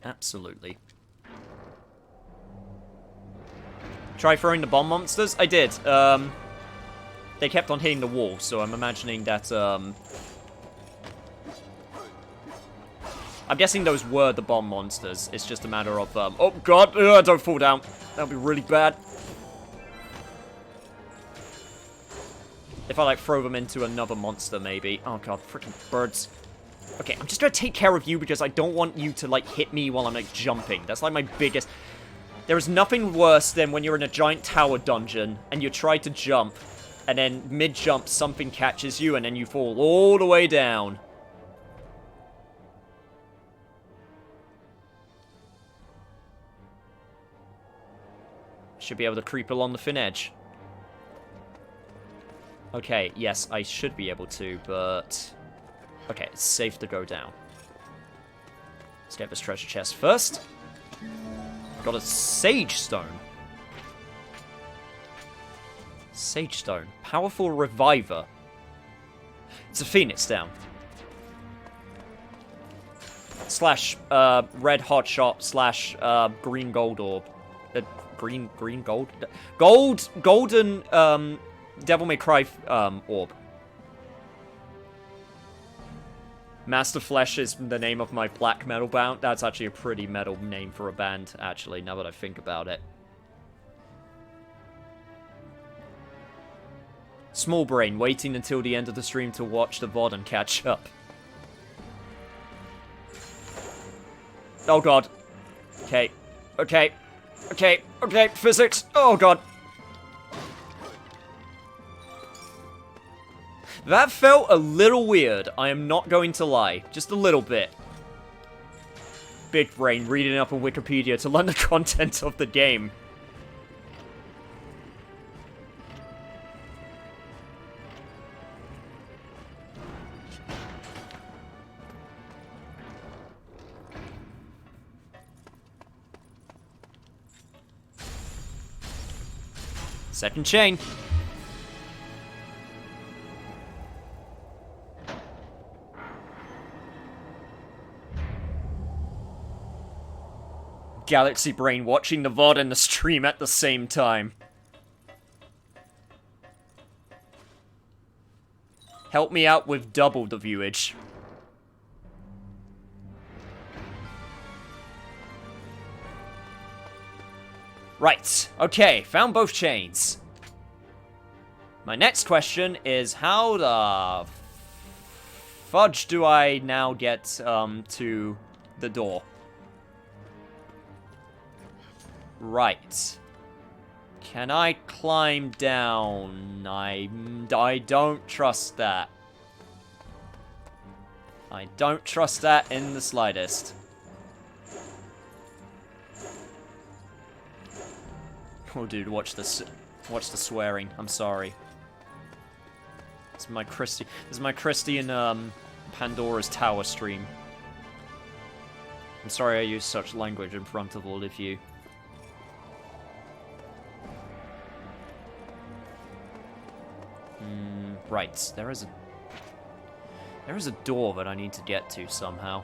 B: Absolutely. Try throwing the bomb monsters? I did. They kept on hitting the wall, so I'm imagining that, I'm guessing those were the bomb monsters. It's just a matter of, oh god, don't fall down. That'll be really bad. If I, like, throw them into another monster, maybe. Oh god, freaking birds. Okay, I'm just gonna take care of you because I don't want you to, like, hit me while I'm, like, jumping. That's, like, my biggest... There is nothing worse than when you're in a giant tower dungeon and you try to jump, and then mid-jump something catches you and then you fall all the way down. Should be able to creep along the thin edge. Okay, yes, I should be able to, but... okay, it's safe to go down. Let's get this treasure chest first. Got a Sage Stone. Sage Stone. Powerful Reviver. It's a Phoenix down. Slash, Red Hot Shot slash, Green Gold Orb. Green Gold? Golden, Devil May Cry, Orb. Master Flesh is the name of my black metal band. That's actually a pretty metal name for a band, actually, now that I think about it. Small brain, waiting until the end of the stream to watch the VOD and catch up. Oh god. Okay. Okay. Okay. Okay. Physics. Oh god. That felt a little weird, I am not going to lie. Just a little bit. Big brain reading up on Wikipedia to learn the content of the game. Second chain. Galaxy Brain watching the VOD and the stream at the same time. Help me out with double the viewage. Right, okay, found both chains. My next question is how the fudge do I now get to the door? Right. Can I climb down? I don't trust that. I don't trust that in the slightest. Oh, dude, watch the swearing. I'm sorry. This is my Christian Pandora's Tower stream. I'm sorry I used such language in front of all of you. Right, there is a door that I need to get to somehow.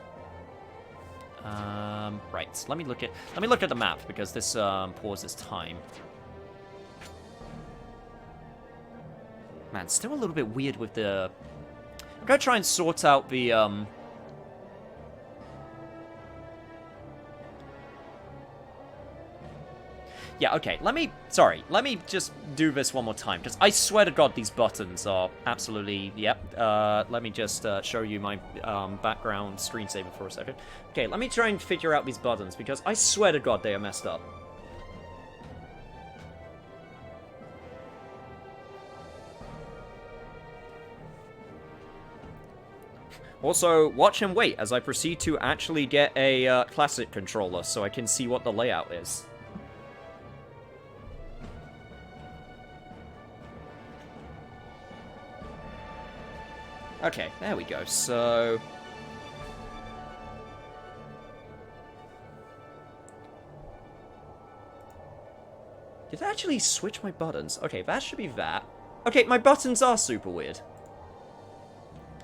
B: Right, let me look at the map because this pauses time. Man, still a little bit weird with the. I'm gonna try and sort out the Yeah, okay, let me just do this one more time, because I swear to God these buttons are absolutely, yep. Let me just show you my background screensaver for a second. Okay, let me try and figure out these buttons, because I swear to God they are messed up. Also, watch and wait as I proceed to actually get a classic controller, so I can see what the layout is. Okay, there we go. So did I actually switch my buttons? Okay, that should be that. Okay, my buttons are super weird.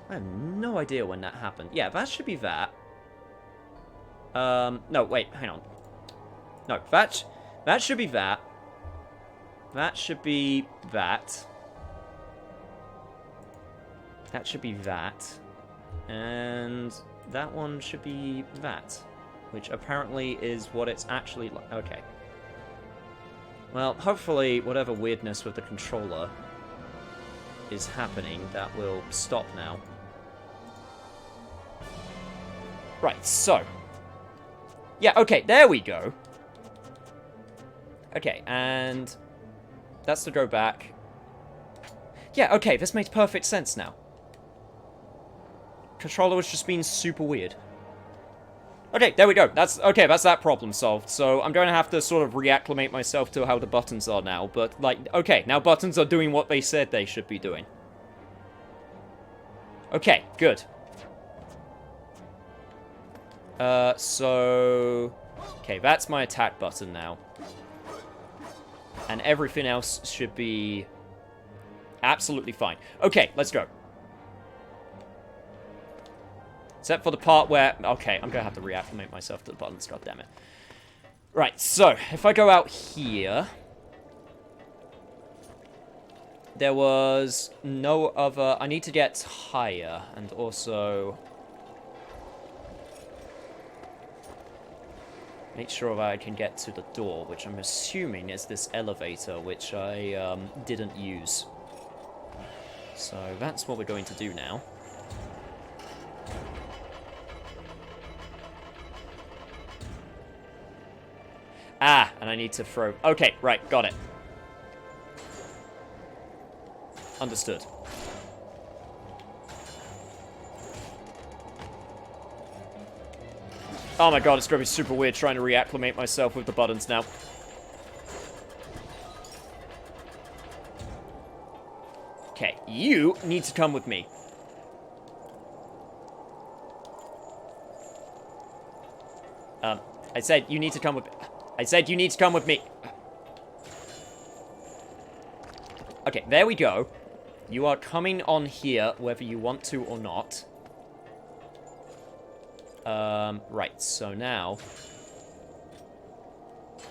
B: I have no idea when that happened. Yeah, that should be that. No, wait, hang on. No, that should be that. That should be that. That should be that. And that one should be that. Which apparently is what it's actually like. Okay. Well, hopefully whatever weirdness with the controller is happening, that will stop now. Right, so. Yeah, okay, there we go. Okay, and that's to go back. Yeah, okay, this makes perfect sense now. Controller was just being super weird. Okay, there we go. That's that problem solved. So I'm going to have to sort of reacclimate myself to how the buttons are now. But, like, okay, now buttons are doing what they said they should be doing. Okay, good. Okay, that's my attack button now. And everything else should be absolutely fine. Okay, let's go. Except for the part where... Okay, I'm going to have to reacclimate myself to the buttons, goddammit. Right, so, if I go out here... There was no other... I need to get higher, and also... Make sure that I can get to the door, which I'm assuming is this elevator, which I didn't use. So, that's what we're going to do now. Ah, and I need to throw... Okay, right, got it. Understood. Oh my god, it's going to be super weird trying to reacclimate myself with the buttons now. Okay, you need to come with me. I said you need to come with... I said you need to come with me. Okay, there we go. You are coming on here, whether you want to or not. Right, so now...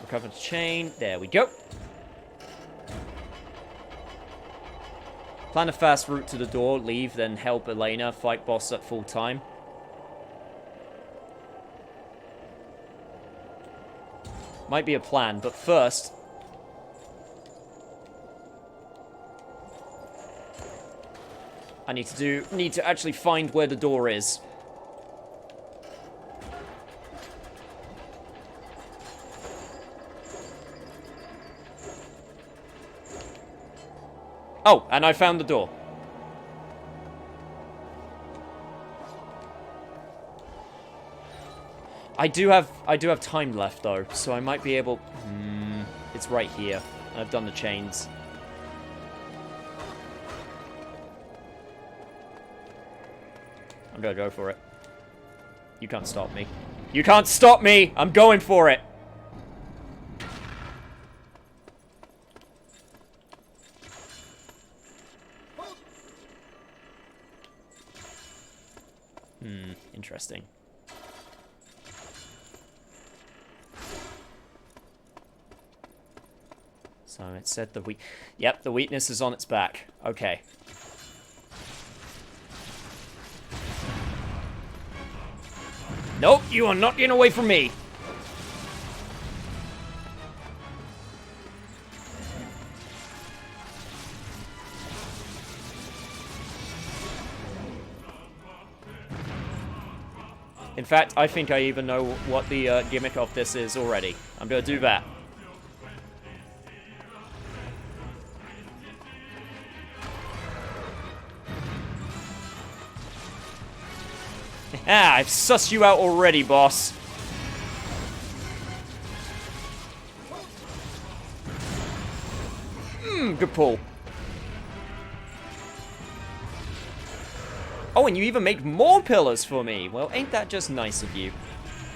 B: recover the chain. There we go. Plan a fast route to the door, leave, then help Elena fight boss at full time. Might be a plan, but first... I need to actually find where the door is. Oh, and I found the door. I do have time left though, so I might be able. It's right here. I've done the chains. I'm gonna go for it. You can't stop me. You can't stop me! I'm going for it! Interesting. So it said the Yep, the weakness is on its back. Okay. Nope, you are not getting away from me. In fact, I think I even know what the gimmick of this is already. I'm gonna do that. Ah, I've sussed you out already, boss. Good pull. Oh, and you even make more pillars for me. Well, ain't that just nice of you?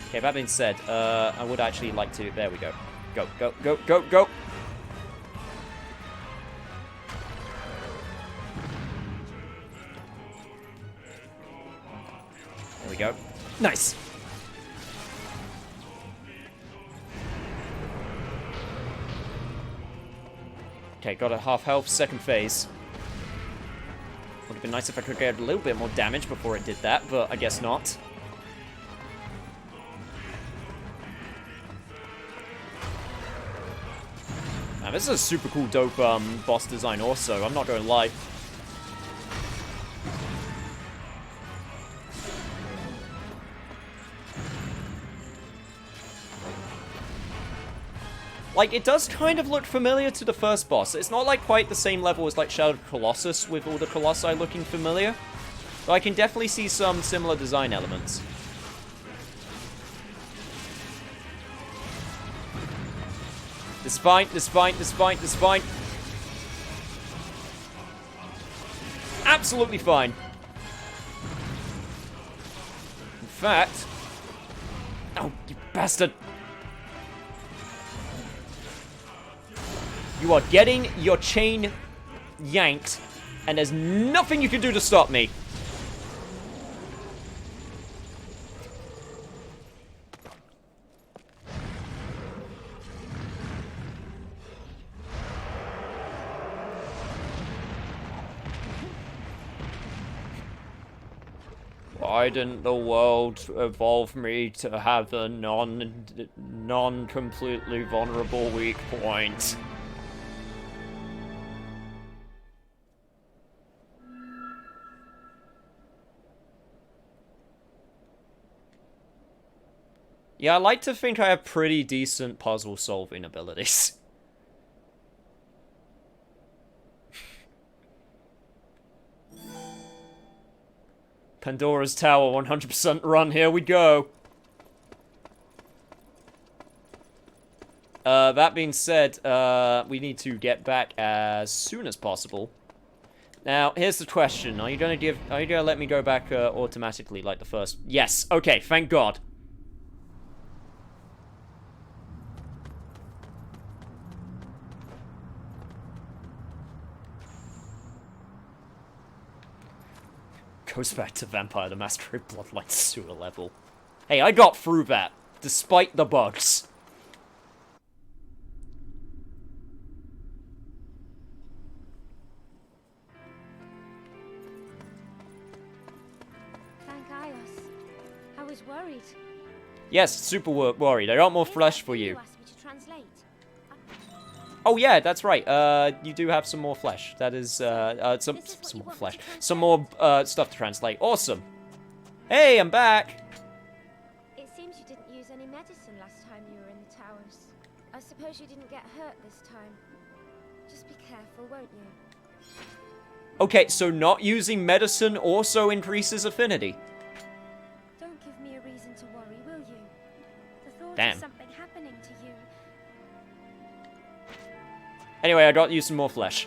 B: Okay, that being said, I would actually like to... There we go. Go, go, go, go, go. There we go. Nice. Okay, got a half health, second phase. Would have been nice if I could get a little bit more damage before it did that, but I guess not. Now, this is a super cool, dope boss design also, I'm not going to lie. Like, it does kind of look familiar to the first boss. It's not, like, quite the same level as, like, Shadow of the Colossus with all the Colossi looking familiar. But I can definitely see some similar design elements. This is fine, this is fine, this is fine, this is fine. Absolutely fine. In fact... Oh, you bastard! You are getting your chain yanked, and there's nothing you can do to stop me. Why didn't the world evolve me to have a non-completely vulnerable weak point? Yeah, I like to think I have pretty decent puzzle-solving abilities. Pandora's Tower 100% run, here we go. That being said, we need to get back as soon as possible. Now, here's the question. Are you gonna let me go back automatically like the first? Yes, okay, thank God. Goes back to Vampire the Masquerade Bloodline sewer level. Hey, I got through that, despite the bugs.
C: Thank Ios. I was worried.
B: Yes, super worried. I got more flesh for you.
C: You asked me to translate.
B: Oh yeah, that's right. You do have some more flesh. That is, some more flesh. Some more, stuff to translate. Awesome. Hey, I'm back.
C: It seems you didn't use any medicine last time you were in the towers. I suppose you didn't get hurt this time. Just be careful, won't you?
B: Okay, so not using medicine also increases affinity.
C: Don't give me a reason to worry, will you? The thought
B: Damn.
C: of something happening to you.
B: Anyway, I got you some more flesh.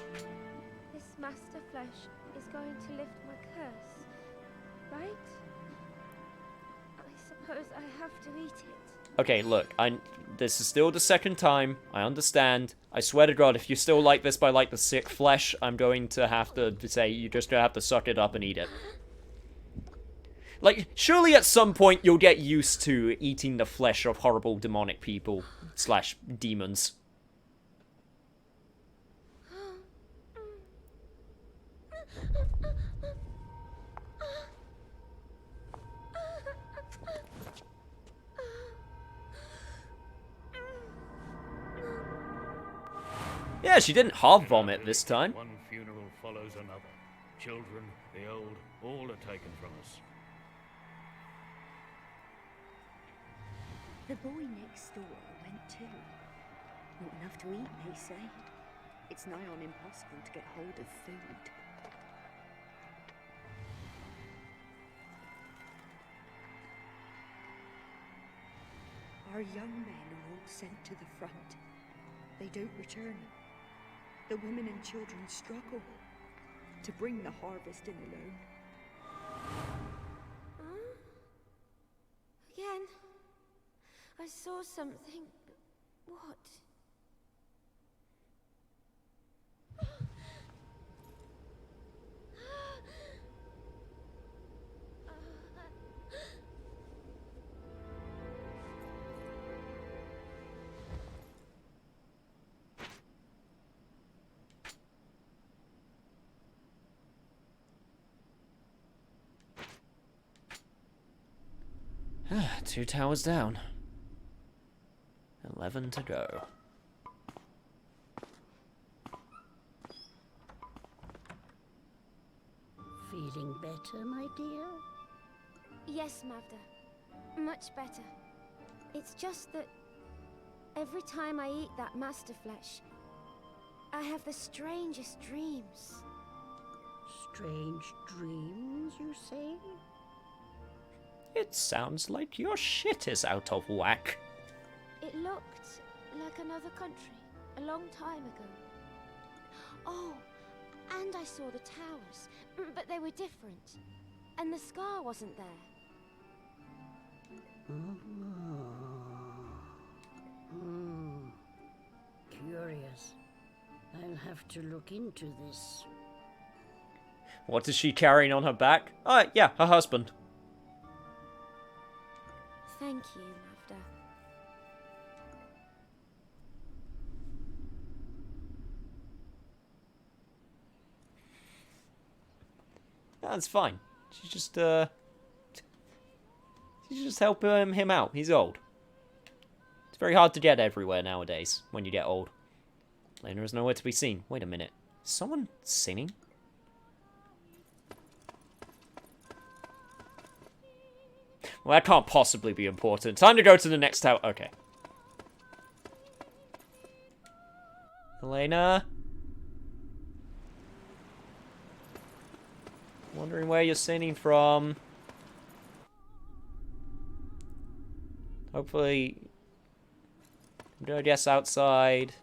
C: This master flesh is going to lift my curse, right? I suppose I have to eat it.
B: Okay, look, this is still the second time. I understand. I swear to God, if you still like this by like the sixth flesh, I'm going to have to say you're just gonna have to suck it up and eat it. Like, surely at some point you'll get used to eating the flesh of horrible demonic people / demons. Yeah, she didn't half vomit this time.
G: One funeral follows another. Children, the old, all are taken from us.
H: The boy next door went too. Not enough to eat, they say. It's nigh on impossible to get hold of food. Our young men are all sent to the front. They don't return. The women and children struggle to bring the harvest in alone.
C: Again? I saw something. What?
B: Two towers down. 11 to go.
D: Feeling better, my dear?
C: Yes, Mavda. Much better. It's just that every time I eat that master flesh, I have the strangest dreams.
D: Strange dreams, you say?
B: It sounds like your shit is out of whack.
C: It looked like another country, a long time ago. Oh, and I saw the towers, but they were different. And the scar wasn't there.
D: Curious. I'll have to look into this.
B: What is she carrying on her back? Yeah, her husband.
C: Thank you, Mavda.
B: That's fine. She's just help him out. He's old. It's very hard to get everywhere nowadays when you get old. Lena is nowhere to be seen. Wait a minute. Is someone singing? Well, that can't possibly be important. Time to go to the next tower. Okay. Elena? Wondering where you're singing from. Hopefully... I'm gonna guess outside.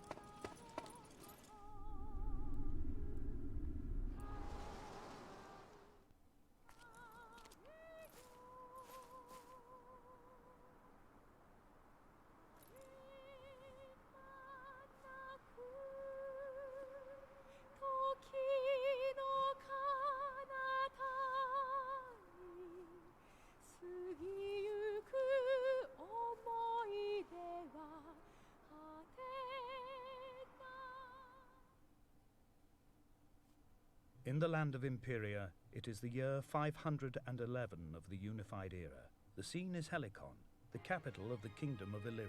E: In the land of Imperia, it is the year 511 of the Unified Era. The scene is Helicon, the capital of the Kingdom of Illyria.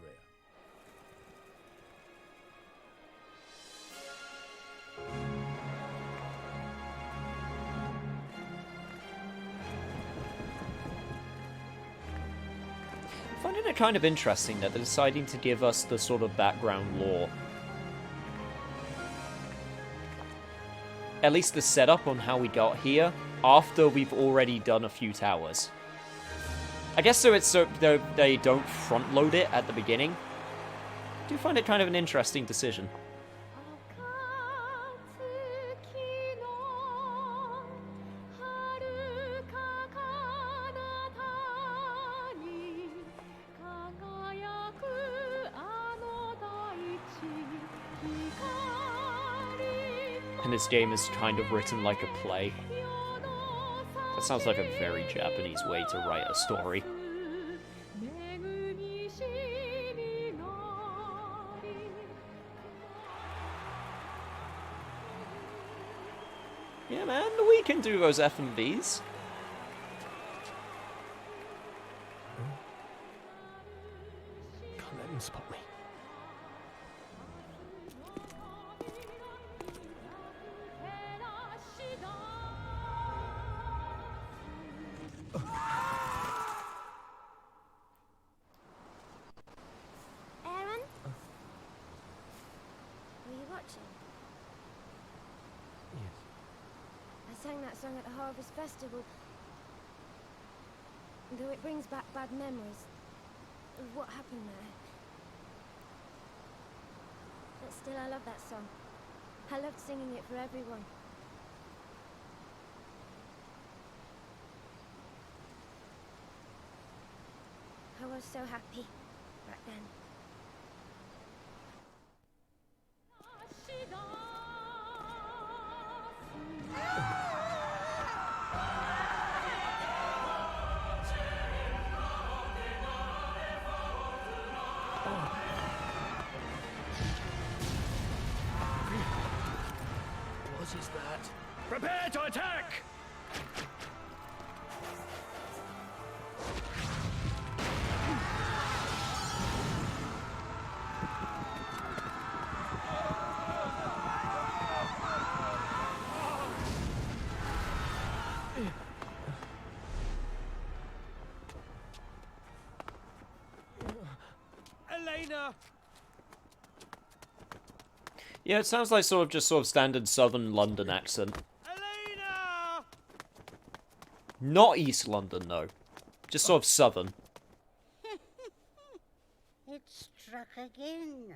B: I'm finding it kind of interesting that they're deciding to give us the sort of background lore. At least the setup on how we got here, after we've already done a few towers. I guess so it's so they don't front load it at the beginning. I do find it kind of an interesting decision. And this game is kind of written like a play. That sounds like a very Japanese way to write a story. Yeah, man, we can do those F&Bs.
I: Can't let him spot me.
C: Aaron? Were you watching?
I: Yes.
C: I sang that song at the Harvest Festival. Though it brings back bad memories of what happened there. But still, I love that song. I loved singing it for everyone. I was so happy back then.
I: What is that?
G: Prepare to attack! Elena!
B: Yeah, it sounds like sort of standard southern London accent.
G: Elena!
B: Not East London, though. Just sort of southern.
D: It struck again.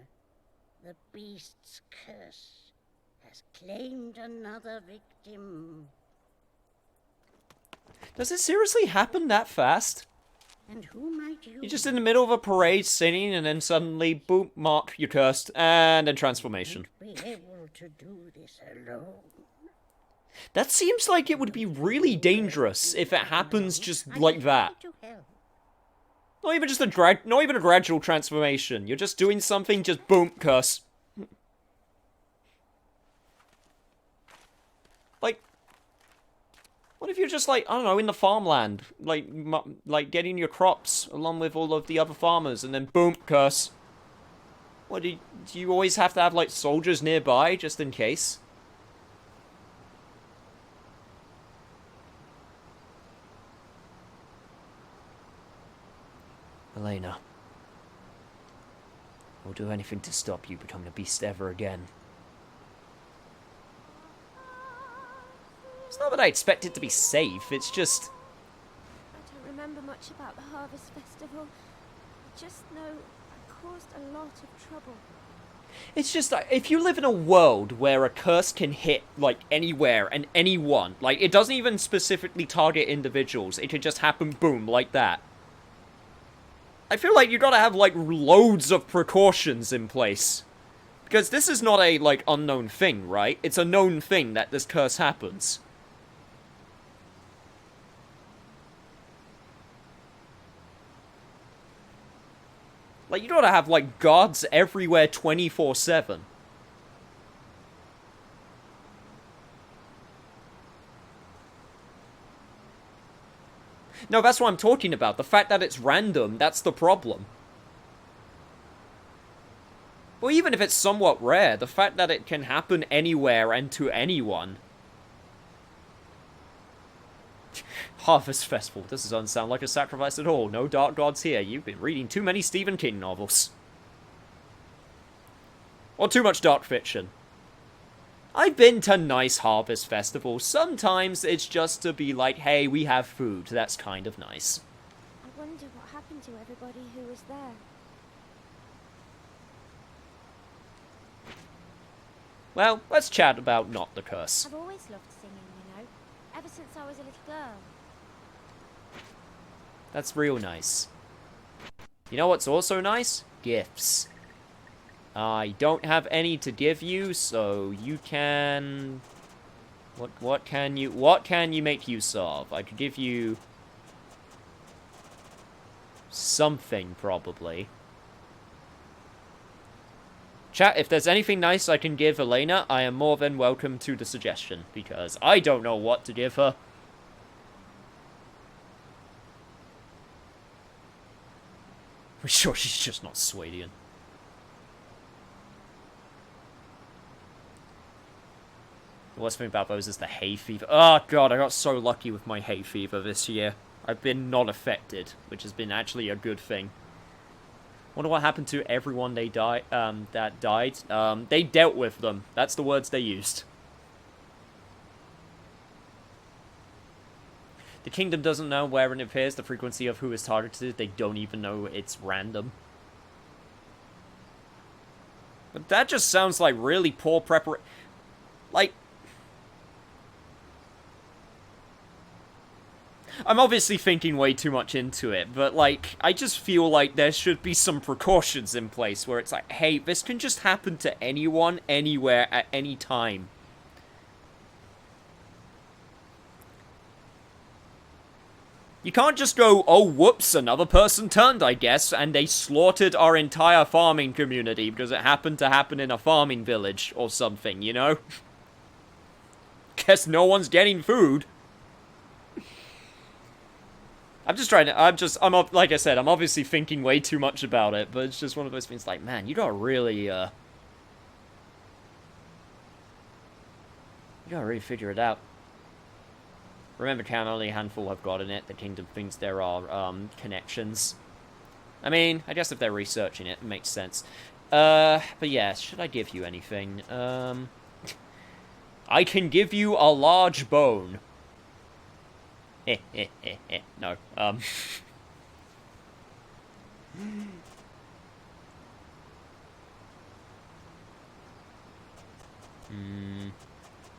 D: The beast's curse has claimed another victim.
B: Does it seriously happen that fast?
D: And who might you
B: You're just in the middle of a parade singing, and then suddenly, boom, mark, you're cursed, and then transformation.
D: be able to do this alone?
B: That seems like it would be really dangerous if it happens just like that.
D: To help.
B: Not even just not even a gradual transformation. You're just doing something, just boom, curse. Like, what if you're just like, I don't know, in the farmland, like getting your crops along with all of the other farmers, and then boom, curse. What do you always have to have like soldiers nearby just in case? Elena, I'll do anything to stop you becoming a beast ever again. It's not that I expect it to be safe, it's just...
C: I don't remember much about the Harvest Festival. I just know I caused a lot of trouble.
B: It's just that if you live in a world where a curse can hit, like, anywhere and anyone, like, it doesn't even specifically target individuals, it could just happen, boom, like that. I feel like you gotta have, like, loads of precautions in place. Because this is not a, like, unknown thing, right? It's a known thing that this curse happens. Like, you gotta have, like, guards everywhere 24/7. No, that's what I'm talking about. The fact that it's random, that's the problem. Well, even if it's somewhat rare, the fact that it can happen anywhere and to anyone. Harvest Festival. This doesn't sound like a sacrifice at all. No dark gods here. You've been reading too many Stephen King novels. Or too much dark fiction. I've been to nice Harvest Festivals. Sometimes it's just to be like, hey, we have food. That's kind of nice.
C: I wonder what happened to everybody who was there.
B: Well, let's chat about not the curse.
C: I've always loved singing, you know, ever since I was a little girl.
B: That's real nice. You know what's also nice? Gifts. I don't have any to give you, so you can... What can you make use of? I could give you... something, probably. Chat, if there's anything nice I can give Elena, I am more than welcome to the suggestion, because I don't know what to give her. I'm sure she's just not Swadian. The worst thing about those is the hay fever. Oh god, I got so lucky with my hay fever this year. I've been not affected, which has been actually a good thing. Wonder what happened to everyone that died. They dealt with them. That's the words they used. The kingdom doesn't know where it appears, the frequency of who is targeted. They don't even know it's random. But that just sounds like really poor preparation. Like... I'm obviously thinking way too much into it, but, like, I just feel like there should be some precautions in place where it's like, hey, this can just happen to anyone, anywhere, at any time. You can't just go, oh, whoops, another person turned, I guess, and they slaughtered our entire farming community because it happened to happen in a farming village or something, you know? Guess no one's getting food. I'm just trying to, like I said, I'm obviously thinking way too much about it, but it's just one of those things like, man, you gotta really, you gotta really figure it out. Remember, Can, only a handful have gotten it. The kingdom thinks there are, connections. I mean, I guess if they're researching it, it makes sense. But yeah, should I give you anything? I can give you a large bone. No,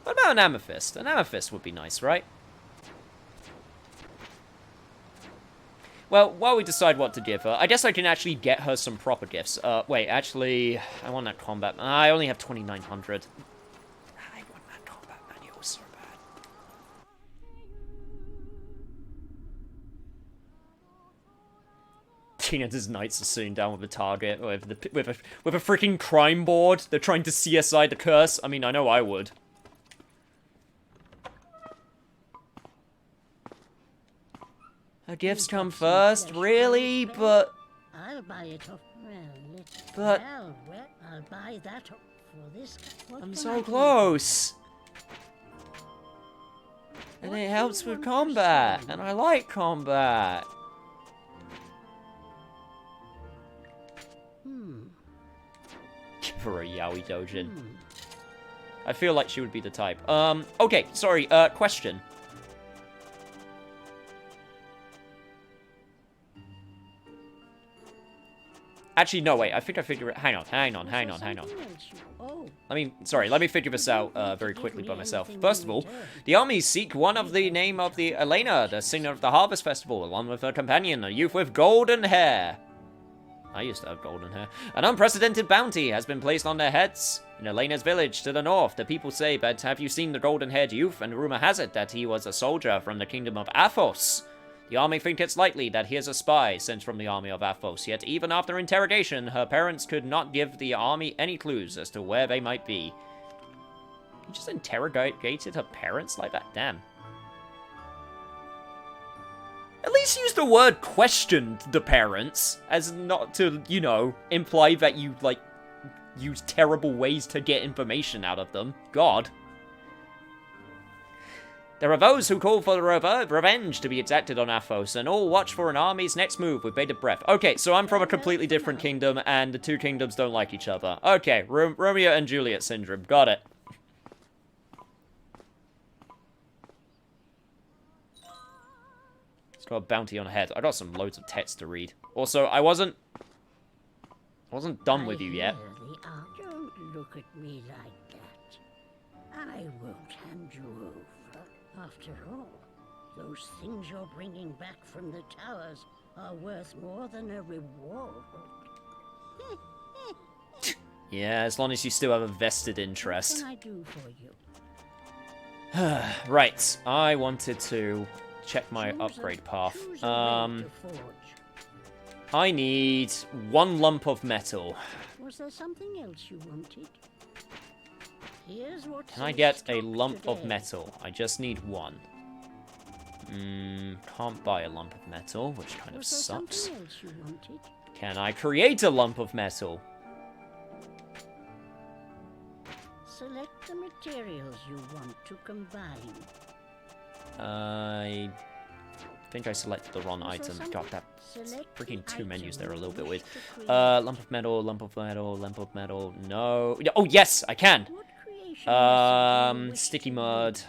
B: What about an amethyst? An amethyst would be nice, right? Well, while we decide what to give her, I guess I can actually get her some proper gifts. Wait, actually, I want that combat... I only have 2,900. I want that combat manual so bad. Tina's knights are sitting down with a target, with a freaking crime board. They're trying to CSI the curse. I mean, I know I would. Her gifts come first, really, but...
D: I'll buy it off.
B: But...
D: Well, I'll buy that up for this.
B: I'm so close. And it helps with combat, and I like combat. Give her a Yaoi Dojin. I feel like she would be the type. Okay, sorry, question. Actually, no, wait, I think I figured it... Hang on. Let me figure this out, very quickly by myself. First of all, the armies seek one of the name of the Elena, the singer of the Harvest Festival, along with her companion, a youth with golden hair. I used to have golden hair. An unprecedented bounty has been placed on their heads. In Elena's village to the north, the people say, but have you seen the golden-haired youth? And rumor has it that he was a soldier from the kingdom of Athos. The army think it's likely that he is a spy sent from the army of Athos, yet even after interrogation, her parents could not give the army any clues as to where they might be. You just interrogated her parents like that? Damn. At least use the word questioned the parents, as not to, you know, imply that you, like, use terrible ways to get information out of them. God. There are those who call for revenge to be exacted on Athos, and all watch for an army's next move with bated breath. Okay, so I'm from a completely different kingdom, and the two kingdoms don't like each other. Okay, Romeo and Juliet syndrome. Got it. It's got a bounty on head. I got some loads of text to read. Also, I wasn't done with you yet.
D: Don't look at me like that. I won't hand you over. After all, those things you're bringing back from the towers are worth more than a reward.
B: Yeah, as long as you still have a vested interest.
D: What can I do for you?
B: Right, I wanted to check my upgrade path. I need 1 lump of metal.
D: Was there something else you wanted? Here's what's
B: Can I
D: in
B: get a
D: stock
B: lump of
D: today.
B: metal? I just need 1. Can't buy a lump of metal, which kind of
D: Was there
B: sucks.
D: something else you wanted?
B: Can I create a lump of metal?
D: Select the materials you want to combine.
B: I think I selected the wrong item. God, that
D: Select
B: freaking
D: the
B: 2 menus there are a
D: item
B: little bit
D: you
B: weird.
D: wish to create.
B: Lump of metal, lump of metal, lump of metal. No. Oh, yes, I can.
D: What creation method do you wish
B: Sticky
D: to
B: mud.
D: use?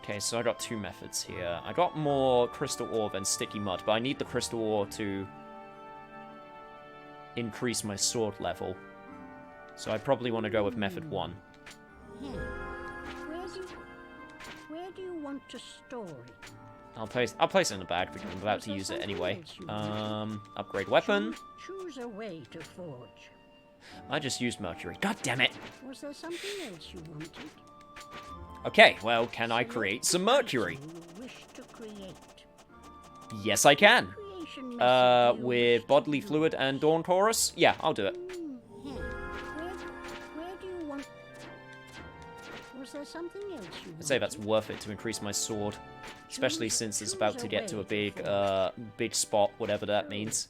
B: Okay, so I got 2 methods here. I got more crystal ore than sticky mud, but I need the crystal ore to increase my sword level. So I probably want to go with method 1.
D: Yeah. Where do you want to store it?
B: I'll place it in the bag because I'm about to use it anyway. Upgrade weapon.
D: Choose a way to forge.
B: I just used mercury. God damn it.
D: Was there something else you wanted?
B: Okay, well, can I create some mercury?
D: Item you wish to create.
B: Yes, I can.
D: Creation method do you wish
B: With
D: to
B: bodily
D: use?
B: fluid and dawn chorus? Yeah, I'll do it.
D: Yeah. Where do you want? Was there something else you wanted?
B: I'd say that's worth it to increase my sword. Especially since it's about to get to a big spot, whatever that means.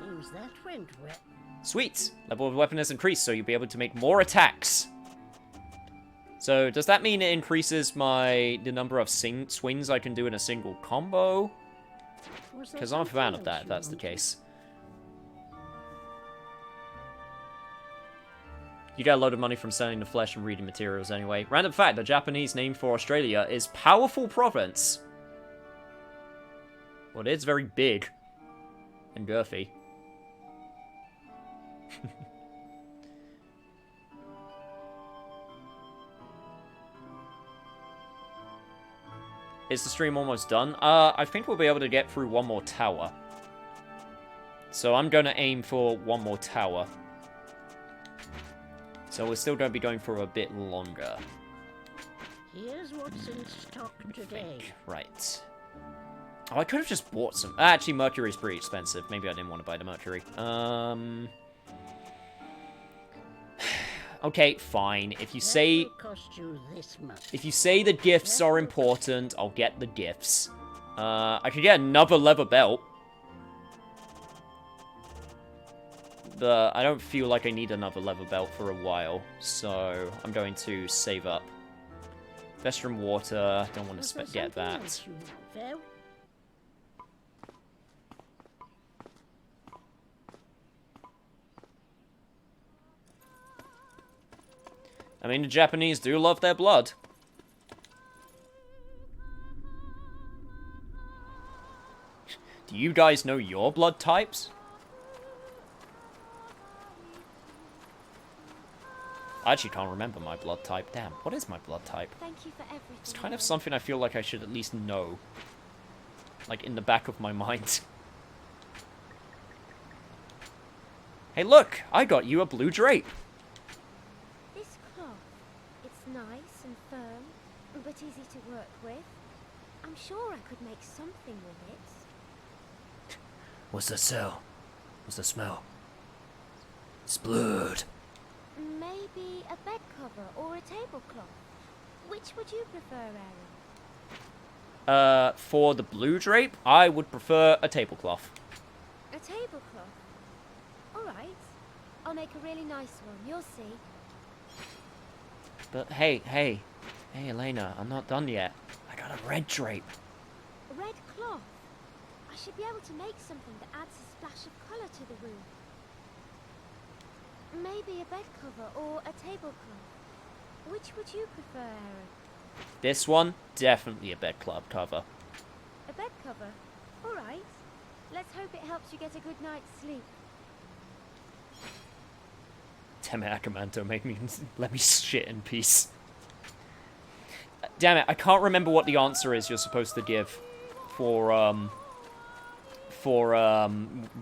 D: Seems that went well.
B: Sweet! Level of the weapon has increased, so you'll be able to make more attacks. So, does that mean it increases the number of swings I can do in a single combo?
D: Was there
B: Because I'm a fan
D: something
B: of that,
D: else
B: if
D: you
B: that's the
D: wanted?
B: case. You get a load of money from selling the flesh and reading materials anyway. Random fact, the Japanese name for Australia is Powerful Province. Well, it's very big. And girthy. Is the stream almost done? I think we'll be able to get through 1 more tower. So I'm going to aim for 1 more tower. So we're still going to be going for a bit longer.
D: Here's what's in stock today.
B: Right. Oh, I could have just bought some. Actually, mercury's pretty expensive. Maybe I didn't want to buy the mercury. Okay, fine. If you
D: That
B: say
D: will cost you this much.
B: If you say the gifts are important, I'll get the gifts. I could get another leather belt. But I don't feel like I need another leather belt for a while, so I'm going to save up. Vestrum water, don't want
D: Was
B: to
D: there
B: get
D: something
B: that.
D: else you felt?
B: I mean, the Japanese do love their blood. Do you guys know your blood types? I actually can't remember my blood type. Damn, what is my blood type?
C: Thank you for everything.
B: It's kind of something I feel like I should at least know. Like, in the back of my mind. Hey, look! I got you a blue drape!
C: This cloth, it's nice and firm, but easy to work with. I'm sure I could make something with it.
A: What's the smell? What's the smell? It's blood.
C: Maybe a bed cover or a tablecloth. Which would you prefer, Aaron?
B: For the blue drape, I would prefer a tablecloth.
C: A tablecloth? Alright. I'll make a really nice one, you'll see.
B: But hey, Elena, I'm not done yet. I got a red drape.
C: A red cloth? I should be able to make something that adds a splash of colour to the room. Maybe a bed cover or a tablecloth. Which would you prefer, Aaron?
B: This one, definitely a bed club cover.
C: A bed cover? Alright. Let's hope it helps you get a good night's sleep.
B: Damn it, Akamanto, let me shit in peace. Damn it, I can't remember what the answer is you're supposed to give for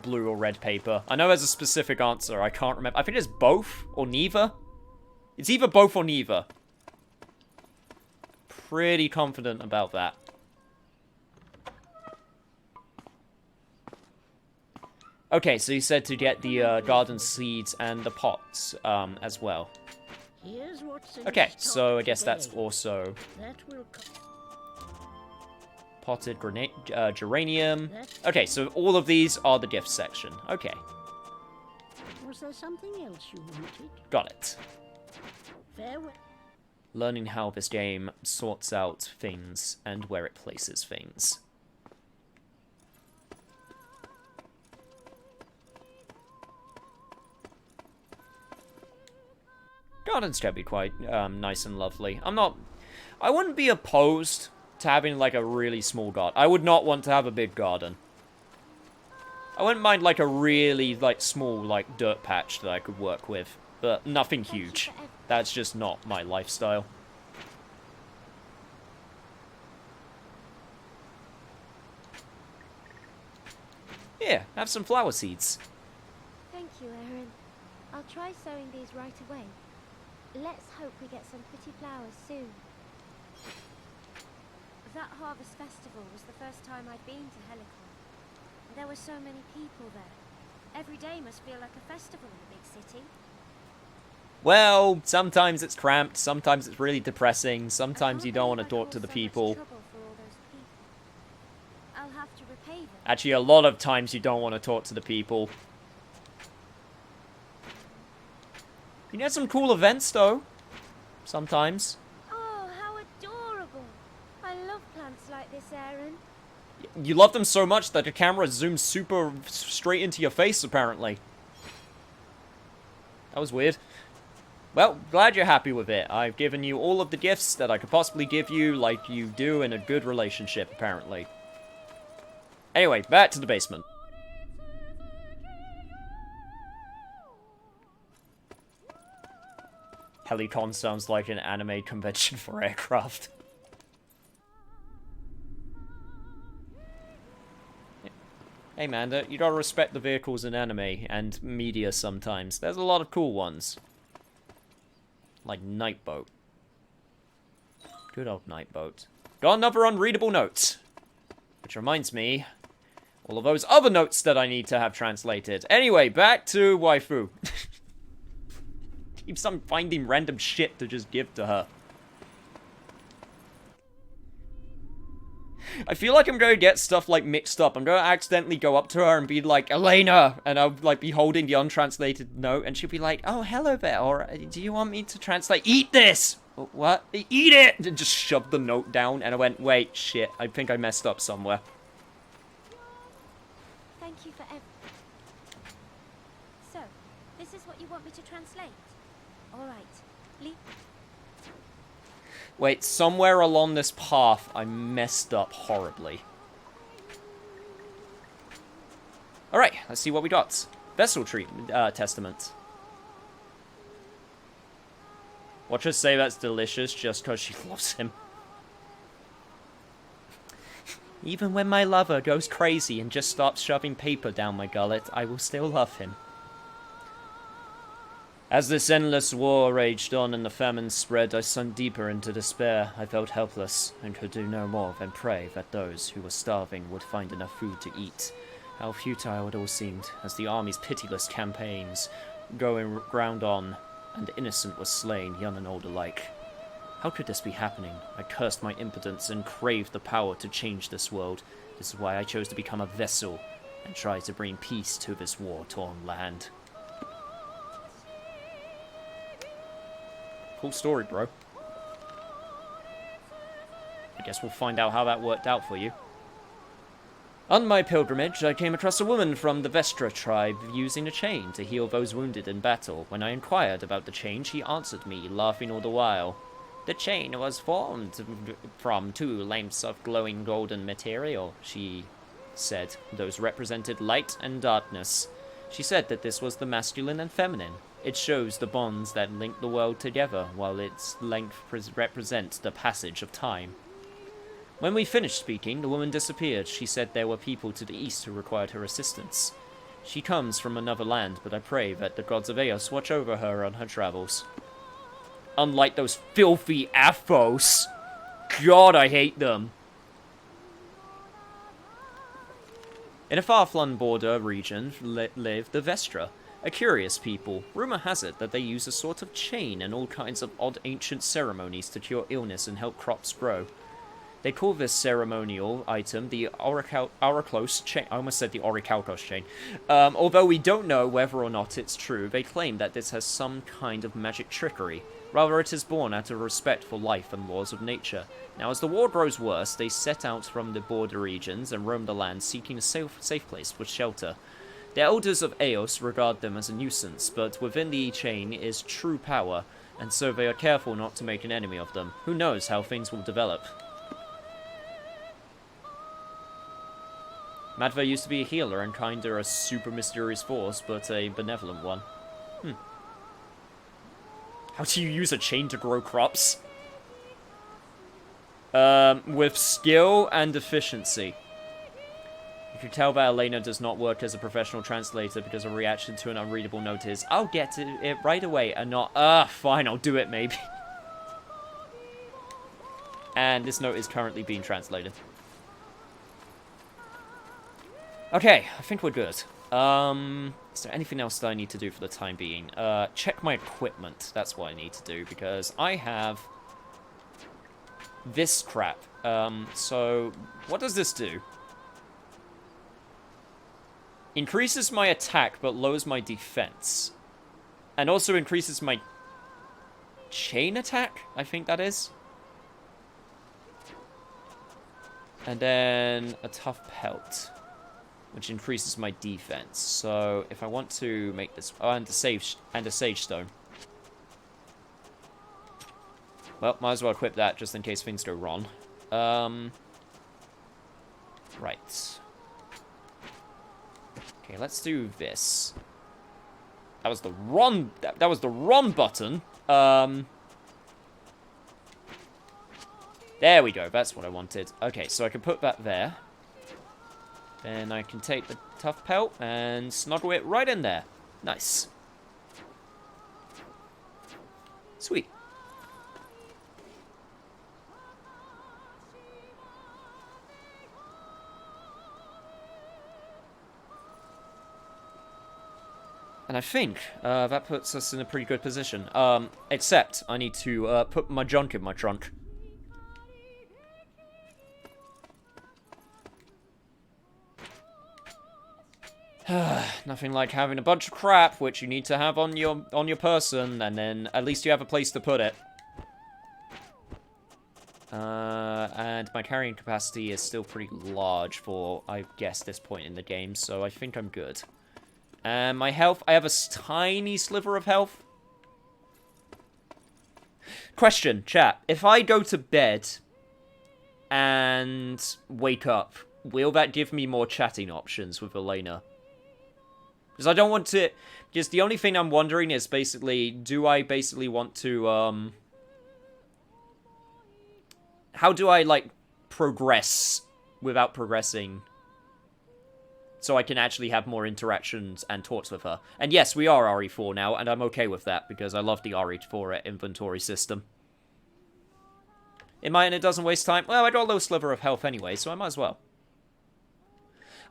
B: blue or red paper. I know there's a specific answer, I can't remember. I think it's both or neither. It's either both or neither. Pretty confident about that. Okay, so you said to get the garden seeds and the pots as well.
D: Here's what's in
B: Okay,
D: stock
B: so I guess
D: today.
B: that's also
D: That will
B: potted geranium. Okay, so all of these are the gift section. Okay,
D: Was there something else you wanted?
B: got it.
D: Farewell.
B: Learning how this game sorts out things and where it places things. Gardens can be quite nice and lovely. I wouldn't be opposed to having like a really small garden. I would not want to have a big garden. I wouldn't mind like a really like small like dirt patch that I could work with, but nothing huge. That's just not my lifestyle. Here, have some flower seeds.
C: Thank you, Aaron. I'll try sowing these right away. Let's hope we get some pretty flowers soon. That harvest festival was the first time I'd been to Helicon. There were so many people there. Every day must feel like a festival in a big city.
B: Well, sometimes it's cramped, sometimes it's really depressing, sometimes you don't want to talk to the people.
C: I'll have to repay them.
B: Actually, a lot of times you don't want to talk to the people. You get some cool events, though. Sometimes.
C: Oh, how adorable! I love plants like this, Aaron.
B: You love them so much that the camera zooms super straight into your face, apparently. That was weird. Well, glad you're happy with it. I've given you all of the gifts that I could possibly give you, like you do in a good relationship, apparently. Anyway, back to the basement. Helicon sounds like an anime convention for aircraft. Hey Manda, you gotta respect the vehicles in anime and media sometimes. There's a lot of cool ones. Like Nightboat. Good old Nightboat. Got another unreadable note. Which reminds me, all of those other notes that I need to have translated. Anyway, back to Waifu. Keeps on finding random shit to just give to her. I feel like I'm going to get stuff, like, mixed up. I'm going to accidentally go up to her and be like, Elena! And I'll, like, be holding the untranslated note, and she'll be like, oh, hello there, or do you want me to translate? Eat this! What? Eat it! And just shoved the note down, and I went, wait, shit, I think I messed up somewhere.
C: Thank you for So, this is what you want me to translate? Alright.
B: Wait, somewhere along this path, I messed up horribly. Alright, let's see what we got. Vessel Testament. Watch her say that's delicious just because she loves him. Even when my lover goes crazy and just starts shoving paper down my gullet, I will still love him. As this endless war raged on and the famine spread, I sunk deeper into despair. I felt helpless and could do no more than pray that those who were starving would find enough food to eat. How futile it all seemed, as the army's pitiless campaigns ground on, and innocent was slain, young and old alike. How could this be happening? I cursed my impotence and craved the power to change this world. This is why I chose to become a vessel and try to bring peace to this war-torn land. Cool story, bro. I guess we'll find out how that worked out for you. On my pilgrimage, I came across a woman from the Vestra tribe using a chain to heal those wounded in battle. When I inquired about the chain, she answered me, laughing all the while. The chain was formed from 2 lengths of glowing golden material, she said. Those represented light and darkness. She said that this was the masculine and feminine. It shows the bonds that link the world together, while its length represents the passage of time. When we finished speaking, the woman disappeared. She said there were people to the east who required her assistance. She comes from another land, but I pray that the gods of Eos watch over her on her travels. Unlike those filthy Aphos. God, I hate them. In a far-flung border region live the Vestra, a curious people. Rumor has it that they use a sort of chain and all kinds of odd ancient ceremonies to cure illness and help crops grow. They call this ceremonial item the Orichalcos chain. I almost said the Orichalcos chain. Although we don't know whether or not it's true, they claim that this has some kind of magic trickery. Rather, it is born out of respect for life and laws of nature. Now, as the war grows worse, they set out from the border regions and roam the land, seeking a safe place for shelter. The elders of Eos regard them as a nuisance, but within the chain is true power, and so they are careful not to make an enemy of them. Who knows how things will develop? Madva used to be a healer and kinda a super mysterious force, but a benevolent one. How do you use a chain to grow crops? With skill and efficiency. You can tell that Elena does not work as a professional translator because her reaction to an unreadable note is, I'll get to it right away, and not, fine, I'll do it maybe. And this note is currently being translated. Okay, I think we're good. Is there anything else that I need to do for the time being? Check my equipment. That's what I need to do, because I have this crap. So, what does this do? Increases my attack, but lowers my defense. And also increases my chain attack, I think that is. And then a tough pelt, which increases my defense. So if I want to make this, and a sage stone. Well, might as well equip that just in case things go wrong. Right. Okay, let's do this. That was the wrong. That was the wrong button. There we go. That's what I wanted. Okay, so I can put that there. Then I can take the tough pelt and snuggle it right in there. Nice. Sweet. And I think that puts us in a pretty good position. Except I need to put my junk in my trunk. Nothing like having a bunch of crap which you need to have on your person, and then at least you have a place to put it. And my carrying capacity is still pretty large for, I guess, this point in the game, so I think I'm good. And my health, I have a tiny sliver of health. Question, chat. If I go to bed and wake up, will that give me more chatting options with Elena? Because I don't want to... Because the only thing I'm wondering is basically, do I basically want to, how do I, like, progress without progressing? So I can actually have more interactions and talks with her. And yes, we are RE4 now, and I'm okay with that, because I love the RE4 inventory system. And it doesn't waste time. Well, I got a little sliver of health anyway, so I might as well.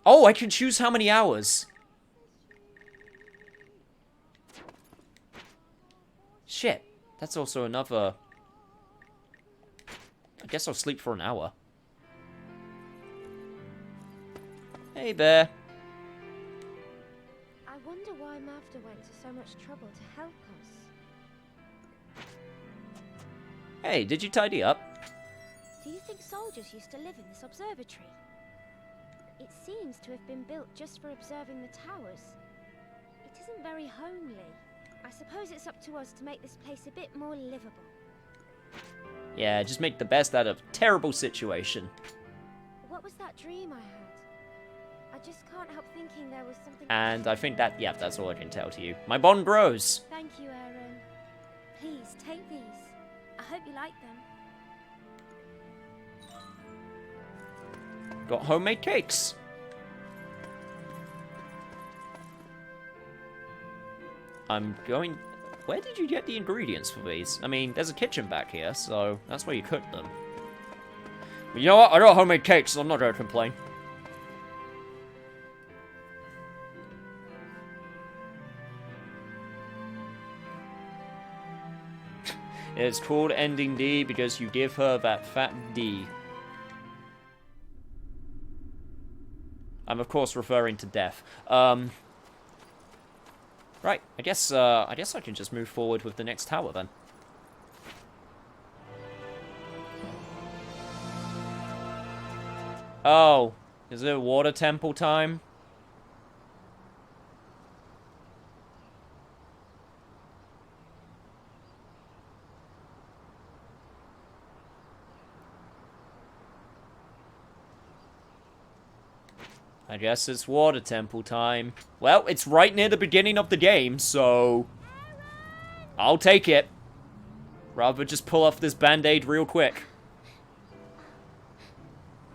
B: Oh, I can choose how many hours. Shit. That's also another... I guess I'll sleep for an hour. Hey, bear.
C: I wonder why Mavda went to so much trouble to help us.
B: Hey, did you tidy up?
C: Do you think soldiers used to live in this observatory? It seems to have been built just for observing the towers. It isn't very homely. I suppose it's up to us to make this place a bit more livable.
B: Yeah, just make the best out of a terrible situation.
C: What was that dream I had? I just can't help thinking there was something...
B: And I think that, yeah, that's all I can tell to you. My bond grows.
C: Thank you, Aaron. Please, take these. I hope you like them.
B: Got homemade cakes. I'm going... Where did you get the ingredients for these? I mean, there's a kitchen back here, so that's where you cook them. But you know what? I got homemade cakes, so I'm not going to complain. It's called Ending D because you give her that fat D. I'm of course referring to death. Right, I guess I can just move forward with the next tower then. Oh, is it water temple time? I guess it's water temple time. Well, it's right near the beginning of the game, so... I'll take it. Rather just pull off this band-aid real quick.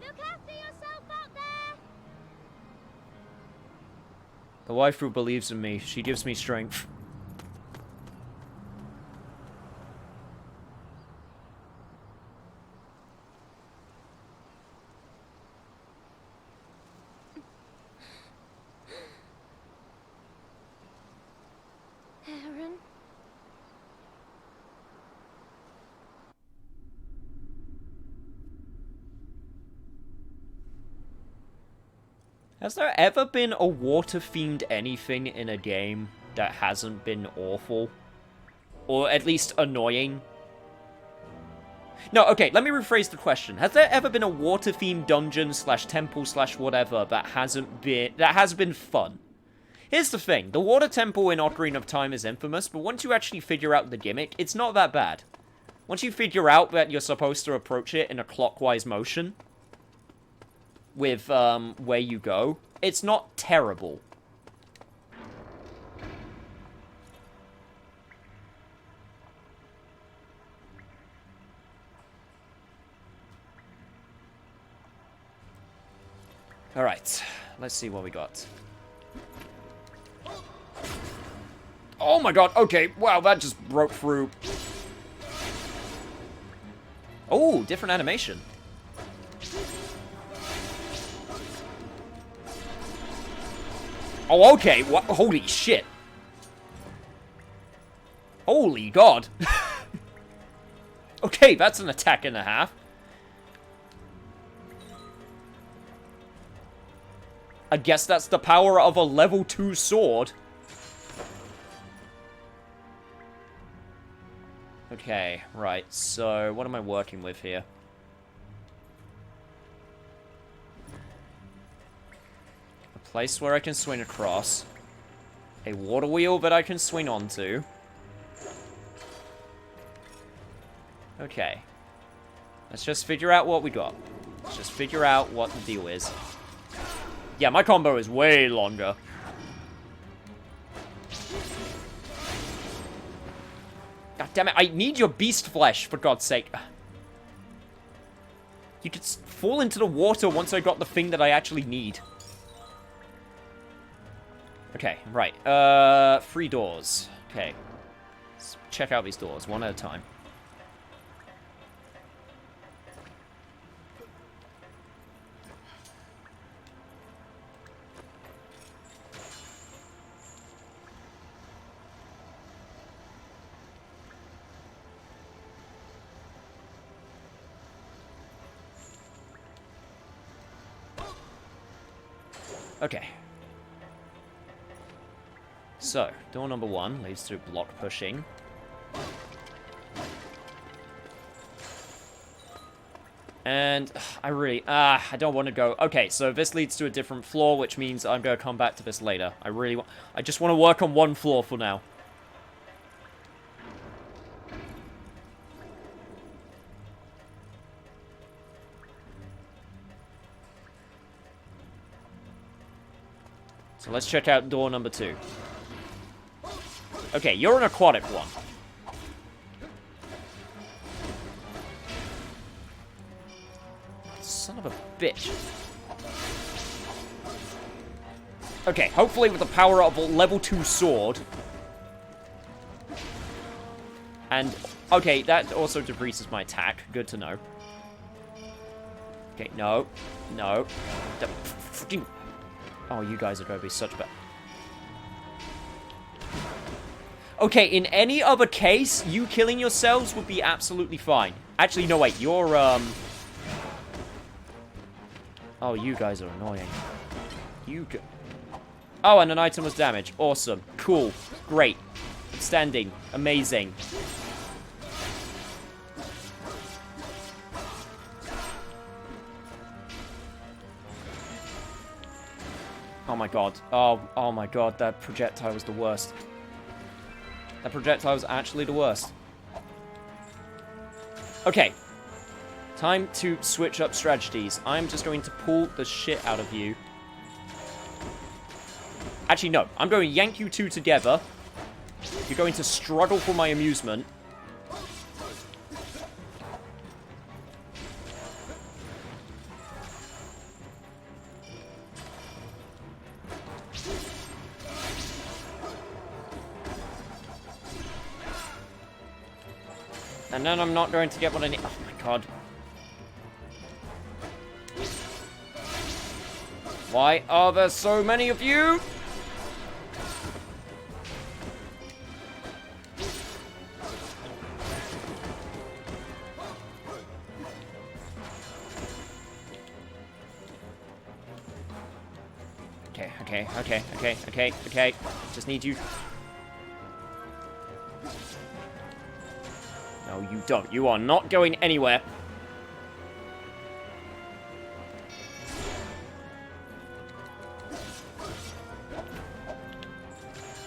C: Look after yourself out there!
B: The waifu believes in me. She gives me strength.
C: Aaron?
B: Has there ever been a water-themed anything in a game that hasn't been awful? Or at least annoying? No, okay, let me rephrase the question. Has there ever been a water-themed dungeon slash temple slash whatever that has been fun? Here's the thing, the water temple in Ocarina of Time is infamous, but once you actually figure out the gimmick, it's not that bad. Once you figure out that you're supposed to approach it in a clockwise motion, with, where you go, it's not terrible. Alright, let's see what we got. Oh my god, okay, wow, that just broke through. Oh, different animation. Oh, okay, what? Holy shit. Holy god. Okay, that's an attack and a half. I guess that's the power of a level 2 sword. Okay, right, so what am I working with here? A place where I can swing across. A water wheel that I can swing onto. Okay. Let's just figure out what we got. Let's just figure out what the deal is. Yeah, my combo is way longer. God damn it, I need your beast flesh, for God's sake. You could fall into the water once I got the thing that I actually need. Okay, right. 3 doors. Okay. Let's check out these doors, one at a time. Okay. So, door number 1 leads to block pushing. And I don't want to go. Okay, so this leads to a different floor, which means I'm going to come back to this later. I just want to work on one floor for now. So let's check out door number 2. Okay, you're an aquatic one. Son of a bitch. Okay, hopefully with the power of a level 2 sword. And, okay, that also decreases my attack. Good to know. Okay, no. No. Oh, you guys are going to be such bad. Okay, in any other case, you killing yourselves would be absolutely fine. Actually, no, wait, you're, Oh, you guys are annoying. Oh, and an item was damaged. Awesome. Cool. Great. Outstanding. Amazing. Oh my god. Oh my god, that projectile was the worst. That projectile was actually the worst. Okay. Time to switch up strategies. I'm just going to pull the shit out of you. Actually, no. I'm going to yank you two together. You're going to struggle for my amusement. And then I'm not going to get what I need. Oh my god. Why are there so many of you? Okay. Just need you. No, you don't. You are not going anywhere.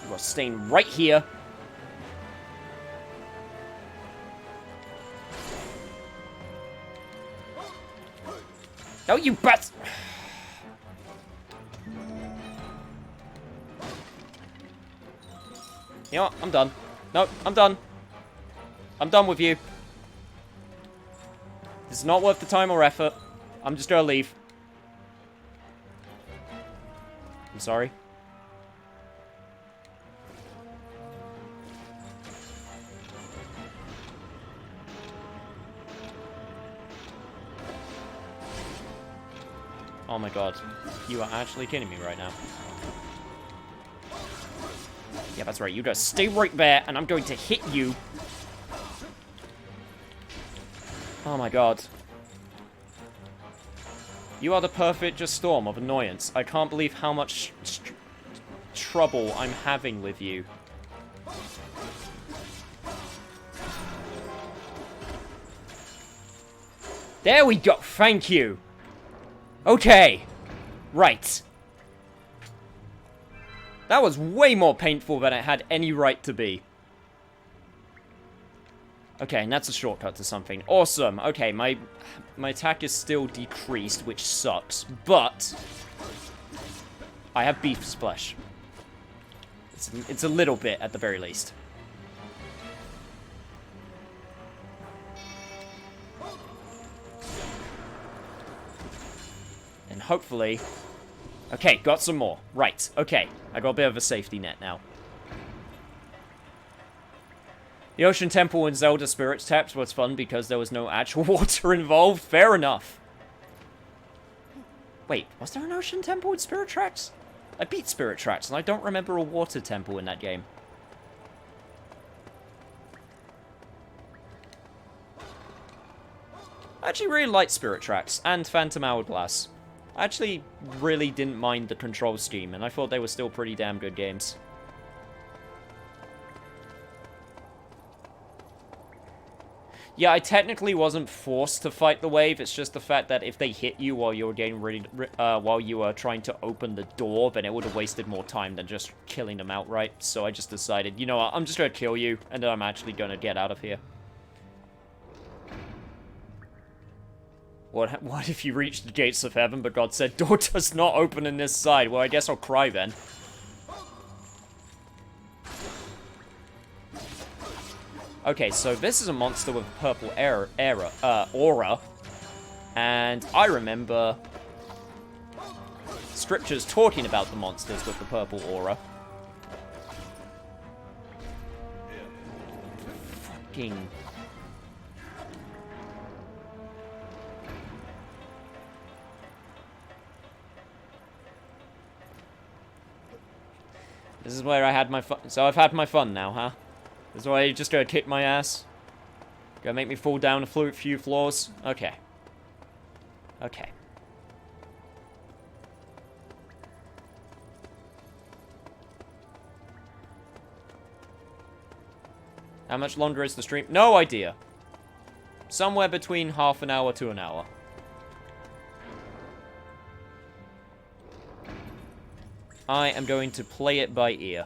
B: You are staying right here. No, you bats! You know what? I'm done. No, I'm done. I'm done with you. This is not worth the time or effort. I'm just gonna leave. I'm sorry. Oh my god. You are actually kidding me right now. Yeah, that's right. You guys stay right there, and I'm going to hit you. Oh my god. You are the perfect just storm of annoyance. I can't believe how much trouble I'm having with you. There we go. Thank you. Okay. Right. That was way more painful than it had any right to be. Okay, and that's a shortcut to something. Awesome. Okay, my attack is still decreased, which sucks, but I have beef splash. It's a little bit, at the very least. And hopefully... Okay, got some more. Right, okay. I got a bit of a safety net now. The Ocean Temple in Zelda Spirit Taps was fun because there was no actual water involved. Fair enough. Wait, was there an Ocean Temple in Spirit Tracks? I beat Spirit Tracks, and I don't remember a water temple in that game. I actually really like Spirit Tracks and Phantom Hourglass. I actually really didn't mind the control scheme, and I thought they were still pretty damn good games. Yeah, I technically wasn't forced to fight the wave. It's just the fact that if they hit you while you were getting ready, while you were trying to open the door, then it would have wasted more time than just killing them outright. So I just decided, you know what, I'm just gonna kill you, and then I'm actually gonna get out of here. What if you reach the gates of heaven, but God said, door does not open in this side? Well, I guess I'll cry then. Okay, so this is a monster with a purple aura. And I remember scriptures talking about the monsters with the purple aura. Fucking... This is where I had my fun. So I've had my fun now, huh? This is why you just gonna kick my ass? Gonna make me fall down a few floors? Okay. Okay. How much longer is the stream? No idea. Somewhere between half an hour to an hour. I am going to play it by ear.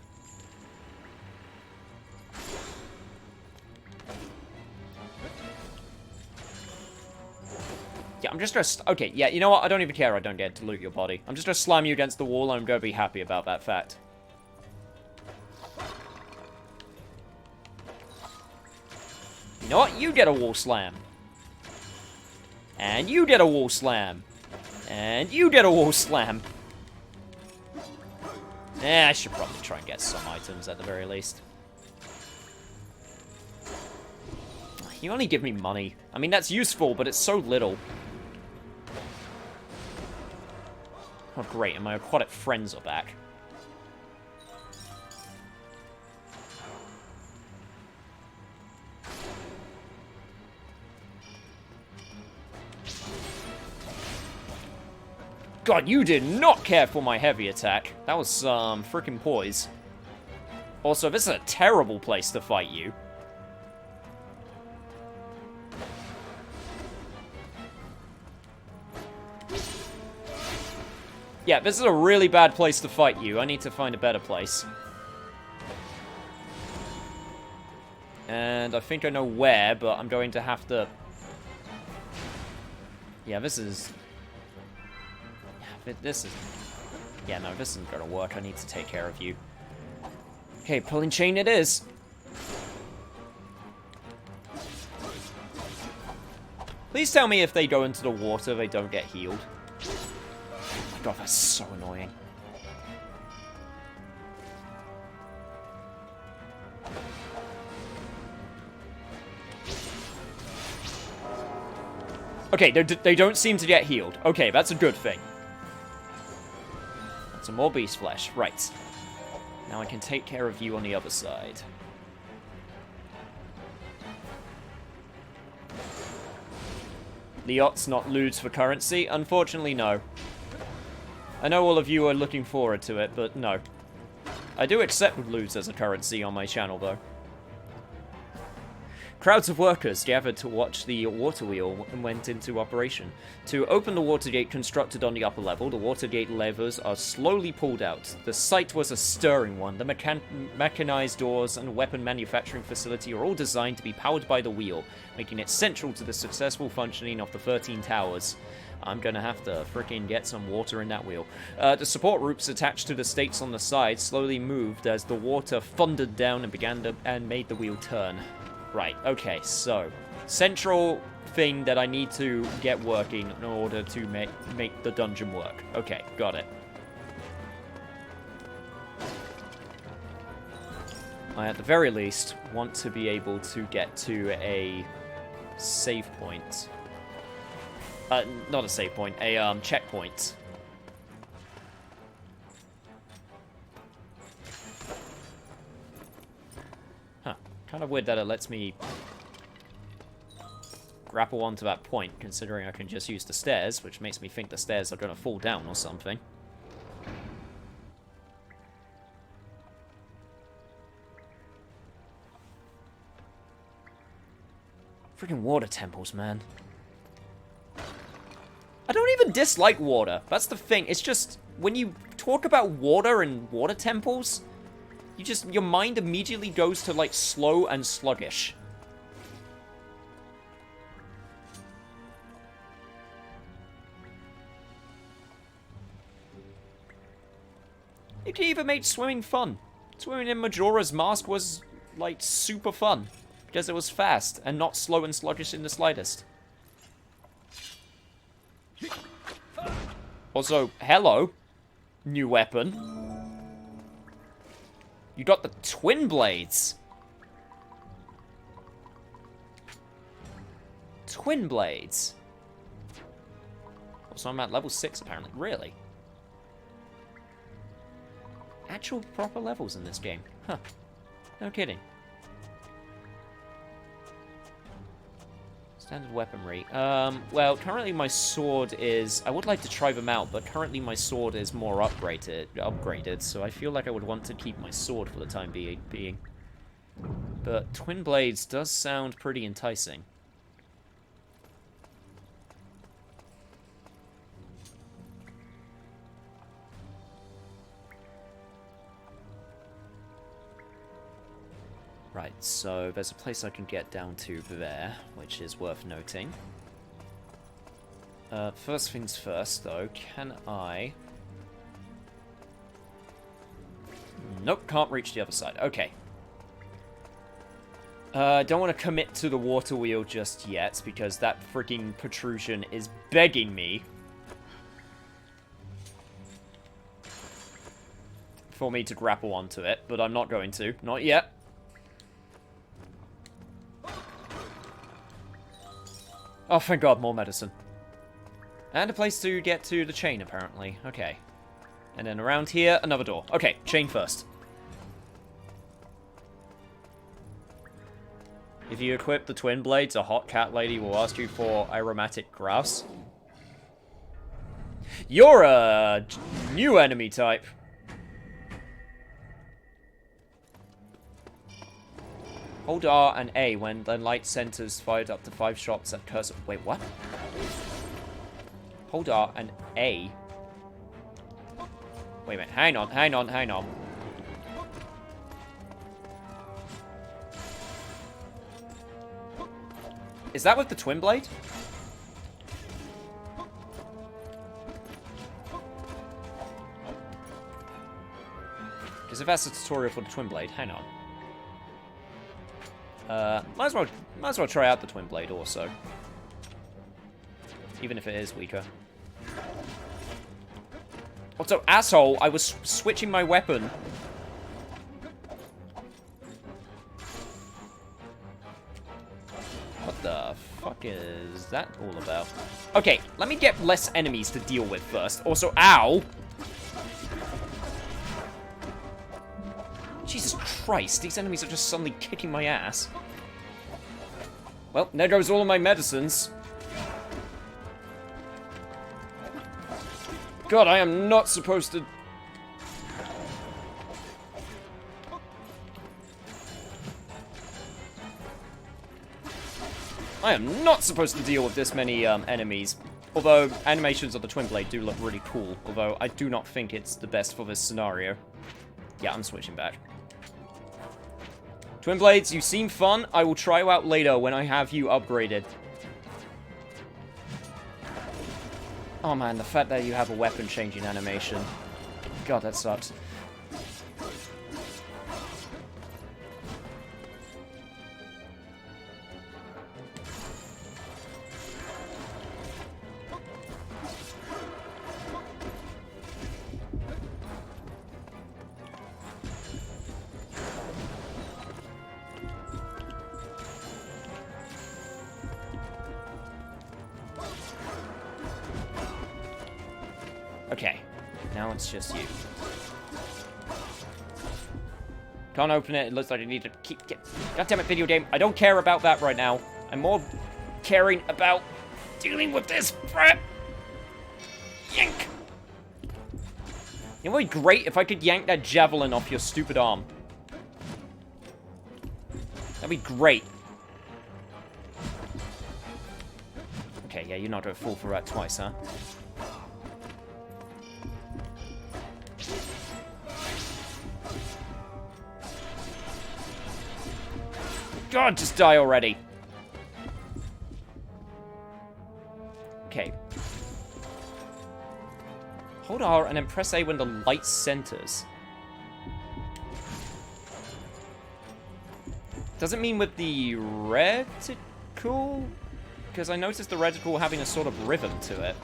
B: Yeah, I'm just gonna... Okay, yeah, you know what? I don't even care I don't get to loot your body. I'm just gonna slam you against the wall, and I'm gonna be happy about that fact. You know what? You get a wall slam. And you get a wall slam. And you get a wall slam. I should probably try and get some items at the very least. You only give me money. I mean, that's useful, but it's so little. Oh, great, and my aquatic friends are back. God, you did not care for my heavy attack. That was some freaking poise. Also, this is a terrible place to fight you. Yeah, this is a really bad place to fight you. I need to find a better place. And I think I know where, but I'm going to have to... Yeah, this is... This is... Yeah, no, this isn't gonna work. I need to take care of you. Okay, pulling chain it is. Please tell me if they go into the water, they don't get healed. Oh my god, that's so annoying. Okay, they don't seem to get healed. Okay, that's a good thing. Some more beast flesh. Right. Now I can take care of you on the other side. The yacht's not loots for currency? Unfortunately, no. I know all of you are looking forward to it, but no. I do accept loots as a currency on my channel, though. Crowds of workers gathered to watch the water wheel and went into operation. To open the water gate constructed on the upper level, the water gate levers are slowly pulled out. The sight was a stirring one. The mechanized doors and weapon manufacturing facility are all designed to be powered by the wheel, making it central to the successful functioning of the 13 towers. I'm gonna have to frickin' get some water in that wheel. The support ropes attached to the stakes on the side slowly moved as the water thundered down and made the wheel turn. Right, okay, so central thing that I need to get working in order to make the dungeon work. Okay, got it. I, at the very least, want to be able to get to a save point. Not a save point, a checkpoint. Kind of weird that it lets me grapple onto that point, considering I can just use the stairs, which makes me think the stairs are going to fall down or something. Freaking water temples, man. I don't even dislike water. That's the thing. It's just, when you talk about water and water temples, your mind immediately goes to, like, slow and sluggish. It even made swimming fun. Swimming in Majora's Mask was, like, super fun. Because it was fast and not slow and sluggish in the slightest. Also, hello. New weapon. You got the twin blades. Twin blades. Also, I'm at level 6 apparently. Really? Actual proper levels in this game. Huh. No kidding. Standard weaponry. Well, currently my sword is... I would like to try them out, but currently my sword is more upgraded, so I feel like I would want to keep my sword for the time being. But twin blades does sound pretty enticing. Right, so there's a place I can get down to there, which is worth noting. First things first, though, can I... Nope, can't reach the other side. Okay. Don't want to commit to the water wheel just yet, because that freaking protrusion is begging me for me to grapple onto it, but I'm not going to. Not yet. Oh, thank God, more medicine. And a place to get to the chain, apparently. Okay. And then around here, another door. Okay, chain first. If you equip the twin blades, a hot cat lady will ask you for aromatic grass. You're a new enemy type. Hold R and A when the light centers fired up to 5 shots at cursor. Wait, what? Hold R and A. Wait a minute. Hang on. Is that with the twin blade? Because if that's a tutorial for the twin blade, hang on. Might as well try out the twin blade also. Even if it is weaker. Also, asshole, I was switching my weapon. What the fuck is that all about? Okay, let me get less enemies to deal with first. Also, ow! Jesus Christ, these enemies are just suddenly kicking my ass. Well, there goes all of my medicines. God, I am not supposed to... I am not supposed to deal with this many enemies. Although, animations of the twin blade do look really cool. Although, I do not think it's the best for this scenario. Yeah, I'm switching back. Twin blades, you seem fun. I will try you out later when I have you upgraded. Oh man, the fact that you have a weapon changing animation. God, that sucks. Okay, now it's just you. Can't open it. It looks like I need to keep... God damn it, video game. I don't care about that right now. I'm more caring about dealing with this crap. Yank! It would be great if I could yank that javelin off your stupid arm. That'd be great. Okay, yeah, you're not gonna fall for that twice, huh? God, just die already. Okay. Hold R and then press A when the light centers. Does it mean with the reticle? Because I noticed the reticle having a sort of rhythm to it.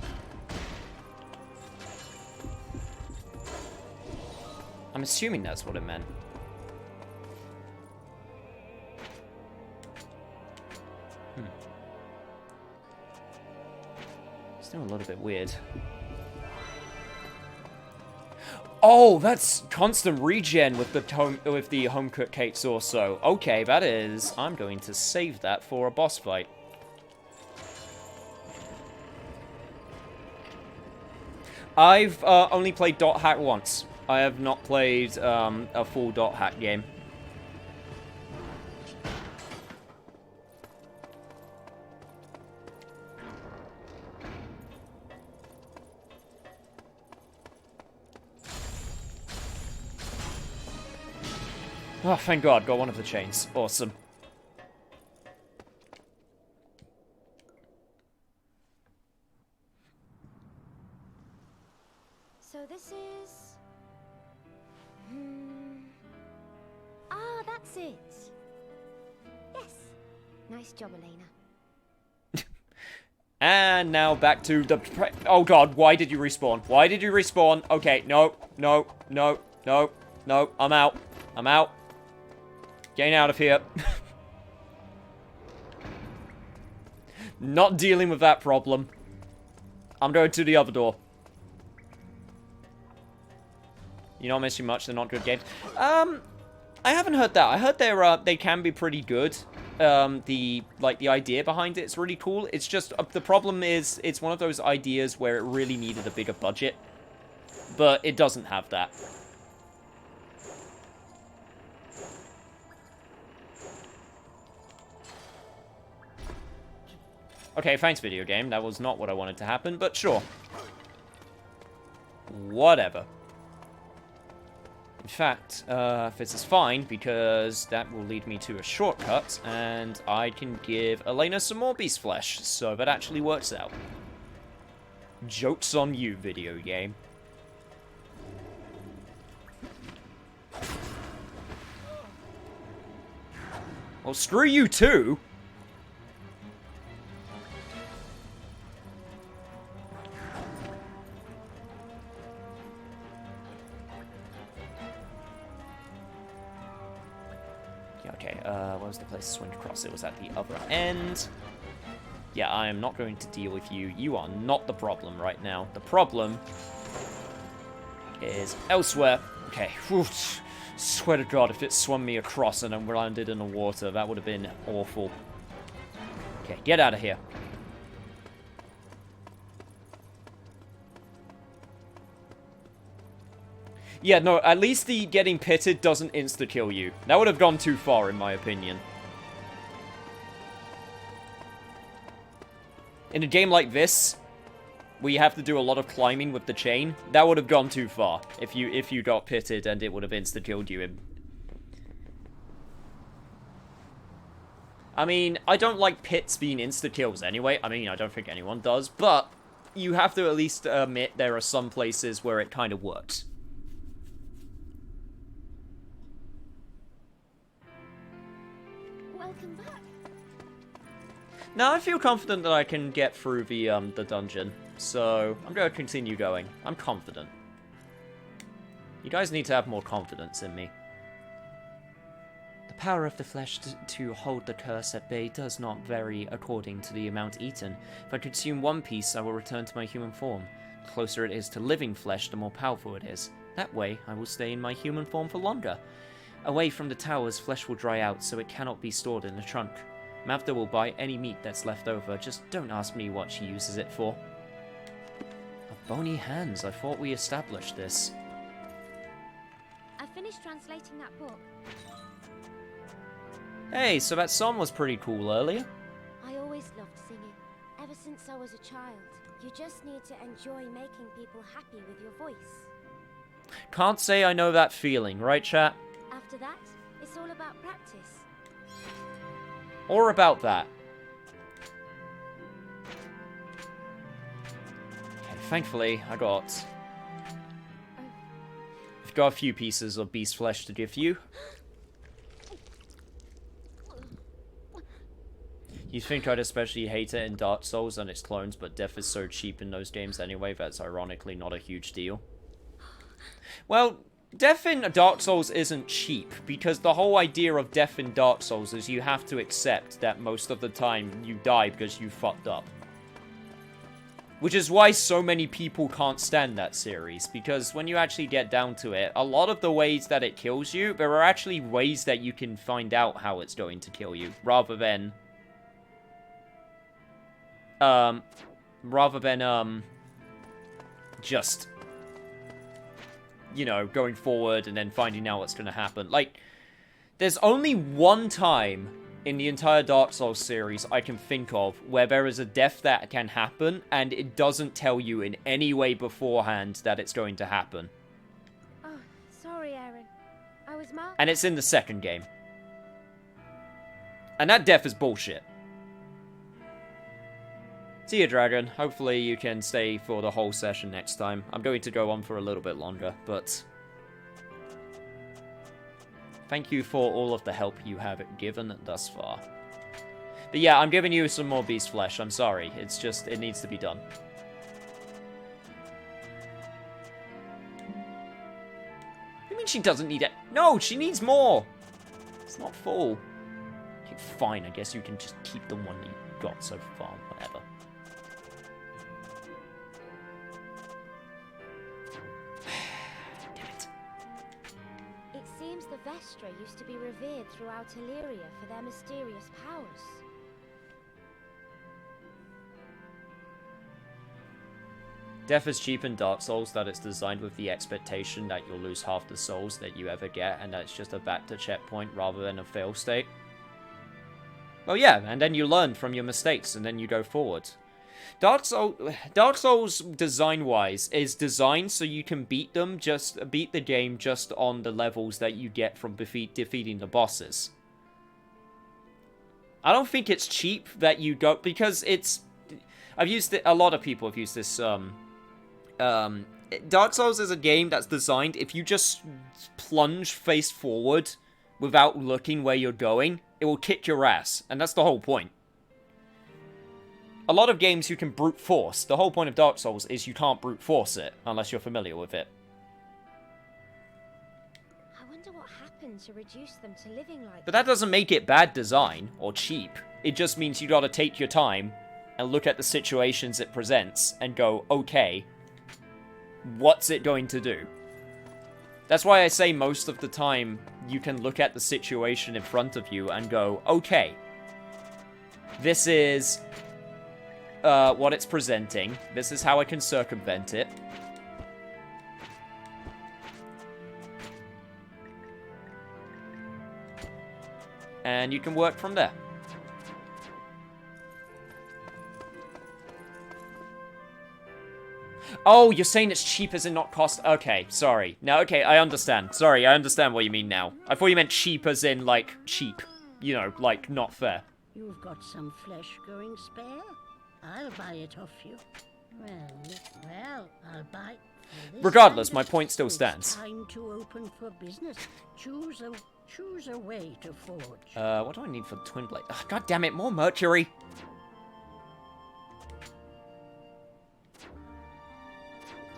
B: I'm assuming that's what it meant. Still a little bit weird. Oh, that's constant regen with the home cooked cakes also. Okay, that is. I'm going to save that for a boss fight. I've only played Dot Hack once. I have not played a full Dot Hack game. Oh, thank God, got one of the chains. Awesome.
C: So this is... Ah, that's it. Yes. Nice job, Elena.
B: And now back to the... Oh God, why did you respawn? Why did you respawn? Okay, no, no, no, no, no, I'm out. I'm out. Getting out of here. Not dealing with that problem. I'm going to the other door. You're not missing much, they're not good games. I haven't heard that. I heard they can be pretty good. The idea behind it's really cool. It's just, the problem is, it's one of those ideas where it really needed a bigger budget. But it doesn't have that. Okay, thanks, video game. That was not what I wanted to happen, but sure. Whatever. In fact, this is fine, because that will lead me to a shortcut, and I can give Elena some more beast flesh, so that actually works out. Joke's on you, video game. Well, screw you too! Okay, what was the place to swing across? It was at the other end. Yeah, I am not going to deal with you. You are not the problem right now. The problem is elsewhere. Okay, whew. Swear to God, if it swung me across and then landed in the water, that would have been awful. Okay, get out of here. Yeah, no, at least the getting pitted doesn't insta-kill you. That would have gone too far, in my opinion. In a game like this, where you have to do a lot of climbing with the chain, that would have gone too far if you got pitted and it would have insta-killed you. I mean, I don't like pits being insta-kills anyway. I mean, I don't think anyone does, but you have to at least admit there are some places where it kind of works.
C: Welcome back.
B: Now, I feel confident that I can get through the dungeon, so I'm going to continue going. I'm confident. You guys need to have more confidence in me. The power of the flesh to hold the curse at bay does not vary according to the amount eaten. If I consume one piece, I will return to my human form. The closer it is to living flesh, the more powerful it is. That way, I will stay in my human form for longer. Away from the towers, flesh will dry out, so it cannot be stored in the trunk. Mavda will buy any meat that's left over. Just don't ask me what she uses it for. Bony hands. I thought we established this.
C: I finished translating that book.
B: Hey, so that song was pretty cool earlier.
C: I always loved singing, ever since I was a child. You just need to enjoy making people happy with your voice.
B: Can't say I know that feeling, right, chat?
C: After that, it's all about practice.
B: Or about that. Okay, thankfully, I've got a few pieces of beast flesh to give you. You'd think I'd especially hate it in Dark Souls and its clones, but death is so cheap in those games anyway, that's ironically not a huge deal. Well, death in Dark Souls isn't cheap, because the whole idea of death in Dark Souls is you have to accept that most of the time you die because you fucked up. Which is why so many people can't stand that series, because when you actually get down to it, a lot of the ways that it kills you, there are actually ways that you can find out how it's going to kill you, rather than just, you know, going forward and then finding out what's going to happen. Like, there's only one time in the entire Dark Souls series I can think of where there is a death that can happen and it doesn't tell you in any way beforehand that it's going to happen.
C: Oh, sorry, Aaron. I was marked.
B: And it's in the second game. And that death is bullshit. See you, Dragon. Hopefully you can stay for the whole session next time. I'm going to go on for a little bit longer, but thank you for all of the help you have given thus far. But yeah, I'm giving you some more beast flesh. I'm sorry. It's just, it needs to be done. You mean she doesn't need it? No, she needs more. It's not full. Okay, fine. I guess you can just keep the one you got so far. Whatever.
C: The Vestra used to be revered throughout Illyria for their mysterious powers.
B: Death is cheap in Dark Souls, that it's designed with the expectation that you'll lose half the souls that you ever get, and that's just a back to checkpoint rather than a fail state. Well, yeah, and then you learn from your mistakes, and then you go forward. Dark Souls design-wise is designed so you can beat the game just on the levels that you get from defeating the bosses. I don't think it's cheap that you go, because it's, I've used it, a lot of people have used this, Dark Souls is a game that's designed, if you just plunge face forward without looking where you're going, it will kick your ass, and that's the whole point. A lot of games you can brute force. The whole point of Dark Souls is you can't brute force it, unless you're familiar with it.
C: I wonder what happened to reduce them to living like
B: But that doesn't make it bad design, or cheap. It just means you gotta take your time, and look at the situations it presents, and go, okay, what's it going to do? That's why I say most of the time, you can look at the situation in front of you and go, okay, this is what it's presenting. This is how I can circumvent it. And you can work from there. Oh, you're saying it's cheap as in not cost... Okay, sorry. Now, okay, I understand. Sorry, I understand what you mean now. I thought you meant cheap as in, like, cheap. You know, like, not fair.
D: You've got some flesh going spare? I'll buy it off you. Well, I'll buy...
B: Regardless, my point still stands.
D: Time to open for business. Choose a way to forge.
B: What do I need for the twin blade? Ugh, God damn it, more mercury.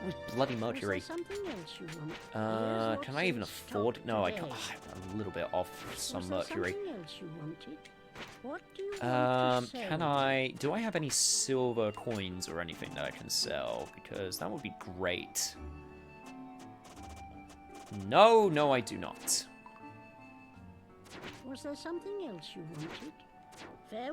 B: Always bloody mercury.
D: Was there something else you want?
B: Can I even afford it? No, I can't. I'm a little bit off some mercury.
D: Something else you wanted? What do you want to sell?
B: Can I... Do I have any silver coins or anything that I can sell? Because that would be great. No, I do not.
D: Was there something else you wanted? fair.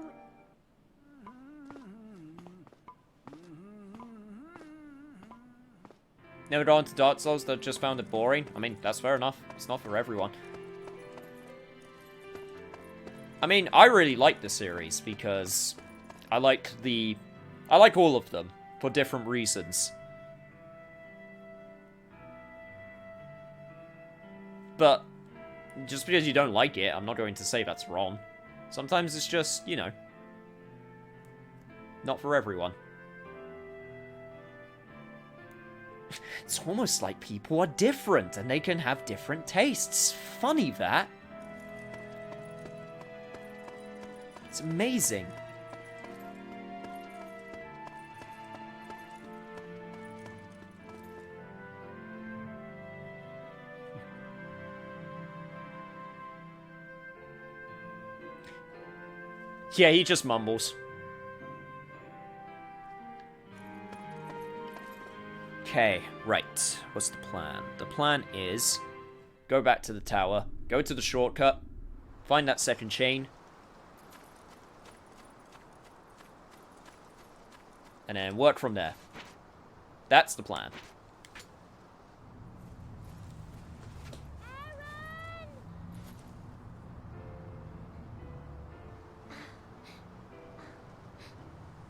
B: Never gone to Dark Souls that just found it boring? I mean, that's fair enough. It's not for everyone. I mean, I really like the series because I like all of them for different reasons. But just because you don't like it, I'm not going to say that's wrong. Sometimes it's just, you know, not for everyone. It's almost like people are different and they can have different tastes. Funny that. It's amazing. Yeah, he just mumbles. Okay, right. What's the plan? The plan is go back to the tower, go to the shortcut, find that second chain, and then work from there. That's the plan.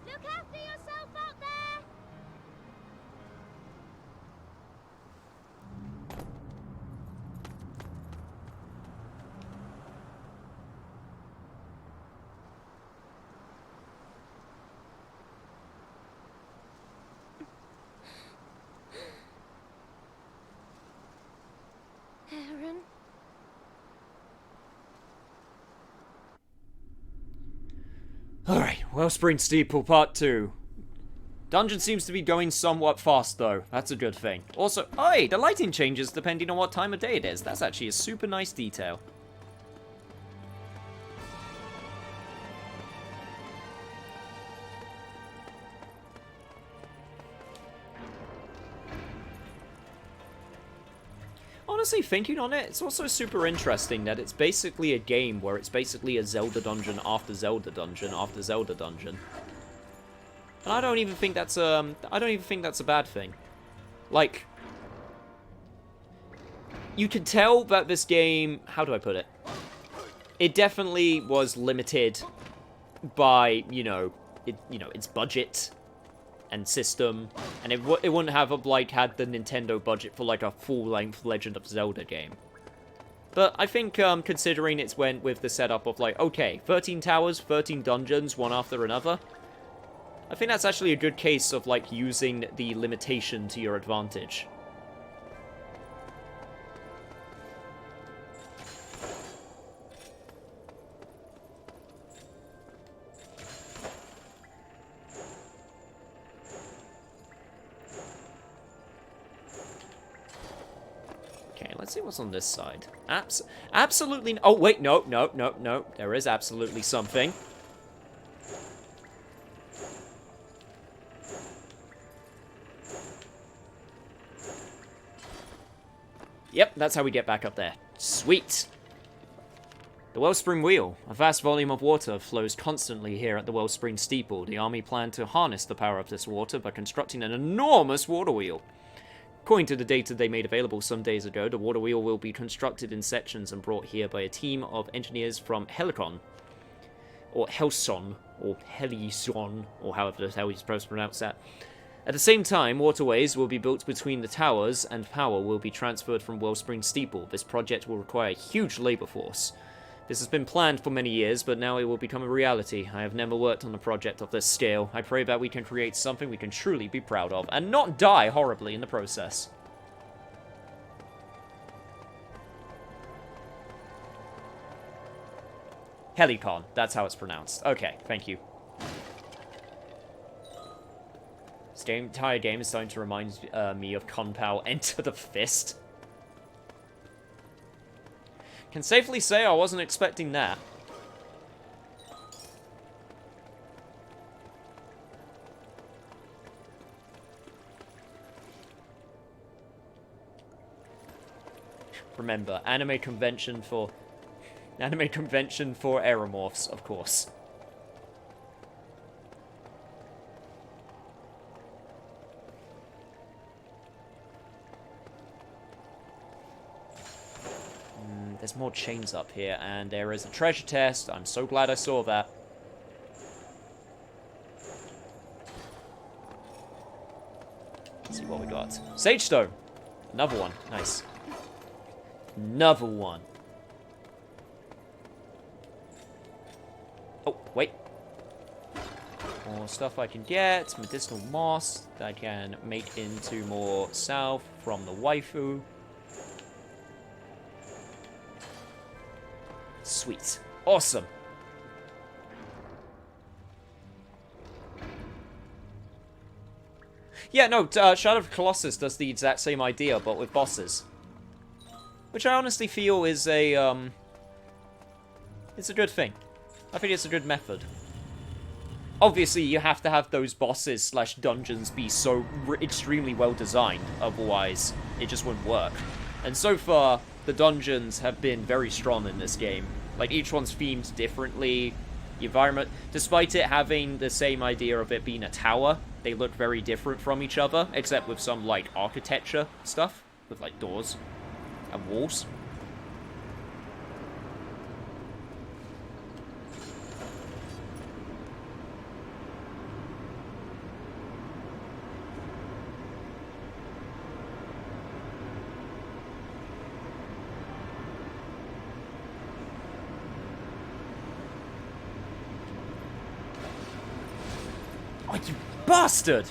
C: Look after yourself out there! Aaron?
B: Alright, Wellspring Steeple Part 2. Dungeon seems to be going somewhat fast, though. That's a good thing. Also, hey, the lighting changes depending on what time of day it is. That's actually a super nice detail. Honestly, thinking on it, it's also super interesting that it's basically a game where it's basically a Zelda dungeon after Zelda dungeon after Zelda dungeon. And I don't even think that's a bad thing. Like, you can tell that this game, how do I put it? It definitely was limited by, its budget and system, and it wouldn't have had the Nintendo budget for like a full-length Legend of Zelda game. But I think considering it's went with the setup of like, okay, 13 towers, 13 dungeons, one after another, I think that's actually a good case of like using the limitation to your advantage. Let's see what's on this side. Absolutely. Oh, wait. No. There is absolutely something. Yep, that's how we get back up there. Sweet. The Wellspring Wheel. A vast volume of water flows constantly here at the Wellspring Steeple. The army planned to harness the power of this water by constructing an enormous water wheel. According to the data they made available some days ago, the water wheel will be constructed in sections and brought here by a team of engineers from Helicon, or Helson, or Helison, or however the hell you're supposed to pronounce that. At the same time, waterways will be built between the towers, and power will be transferred from Wellspring Steeple. This project will require a huge labor force. This has been planned for many years, but now it will become a reality. I have never worked on a project of this scale. I pray that we can create something we can truly be proud of, and not die horribly in the process. Helicon, that's how it's pronounced. Okay, thank you. This entire game is starting to remind me of Conpal Enter the Fist. Can safely say I wasn't expecting that. Remember, anime convention for aeromorphs, of course. There's more chains up here, and there is a treasure chest. I'm so glad I saw that. Let's see what we got. Sage stone. Another one. Nice. Another one. Oh, wait. More stuff I can get. Medicinal moss that I can make into more salve from the waifu. Sweet. Awesome. Yeah, no, Shadow of the Colossus does the exact same idea, but with bosses. Which I honestly feel is a, it's a good thing. I think it's a good method. Obviously, you have to have those bosses slash dungeons be so extremely well designed, otherwise it just wouldn't work. And so far, the dungeons have been very strong in this game. Like, each one's themed differently. The environment, despite it having the same idea of it being a tower, they look very different from each other, except with some, like, architecture stuff, with, like, doors and walls. Oh, you bastard!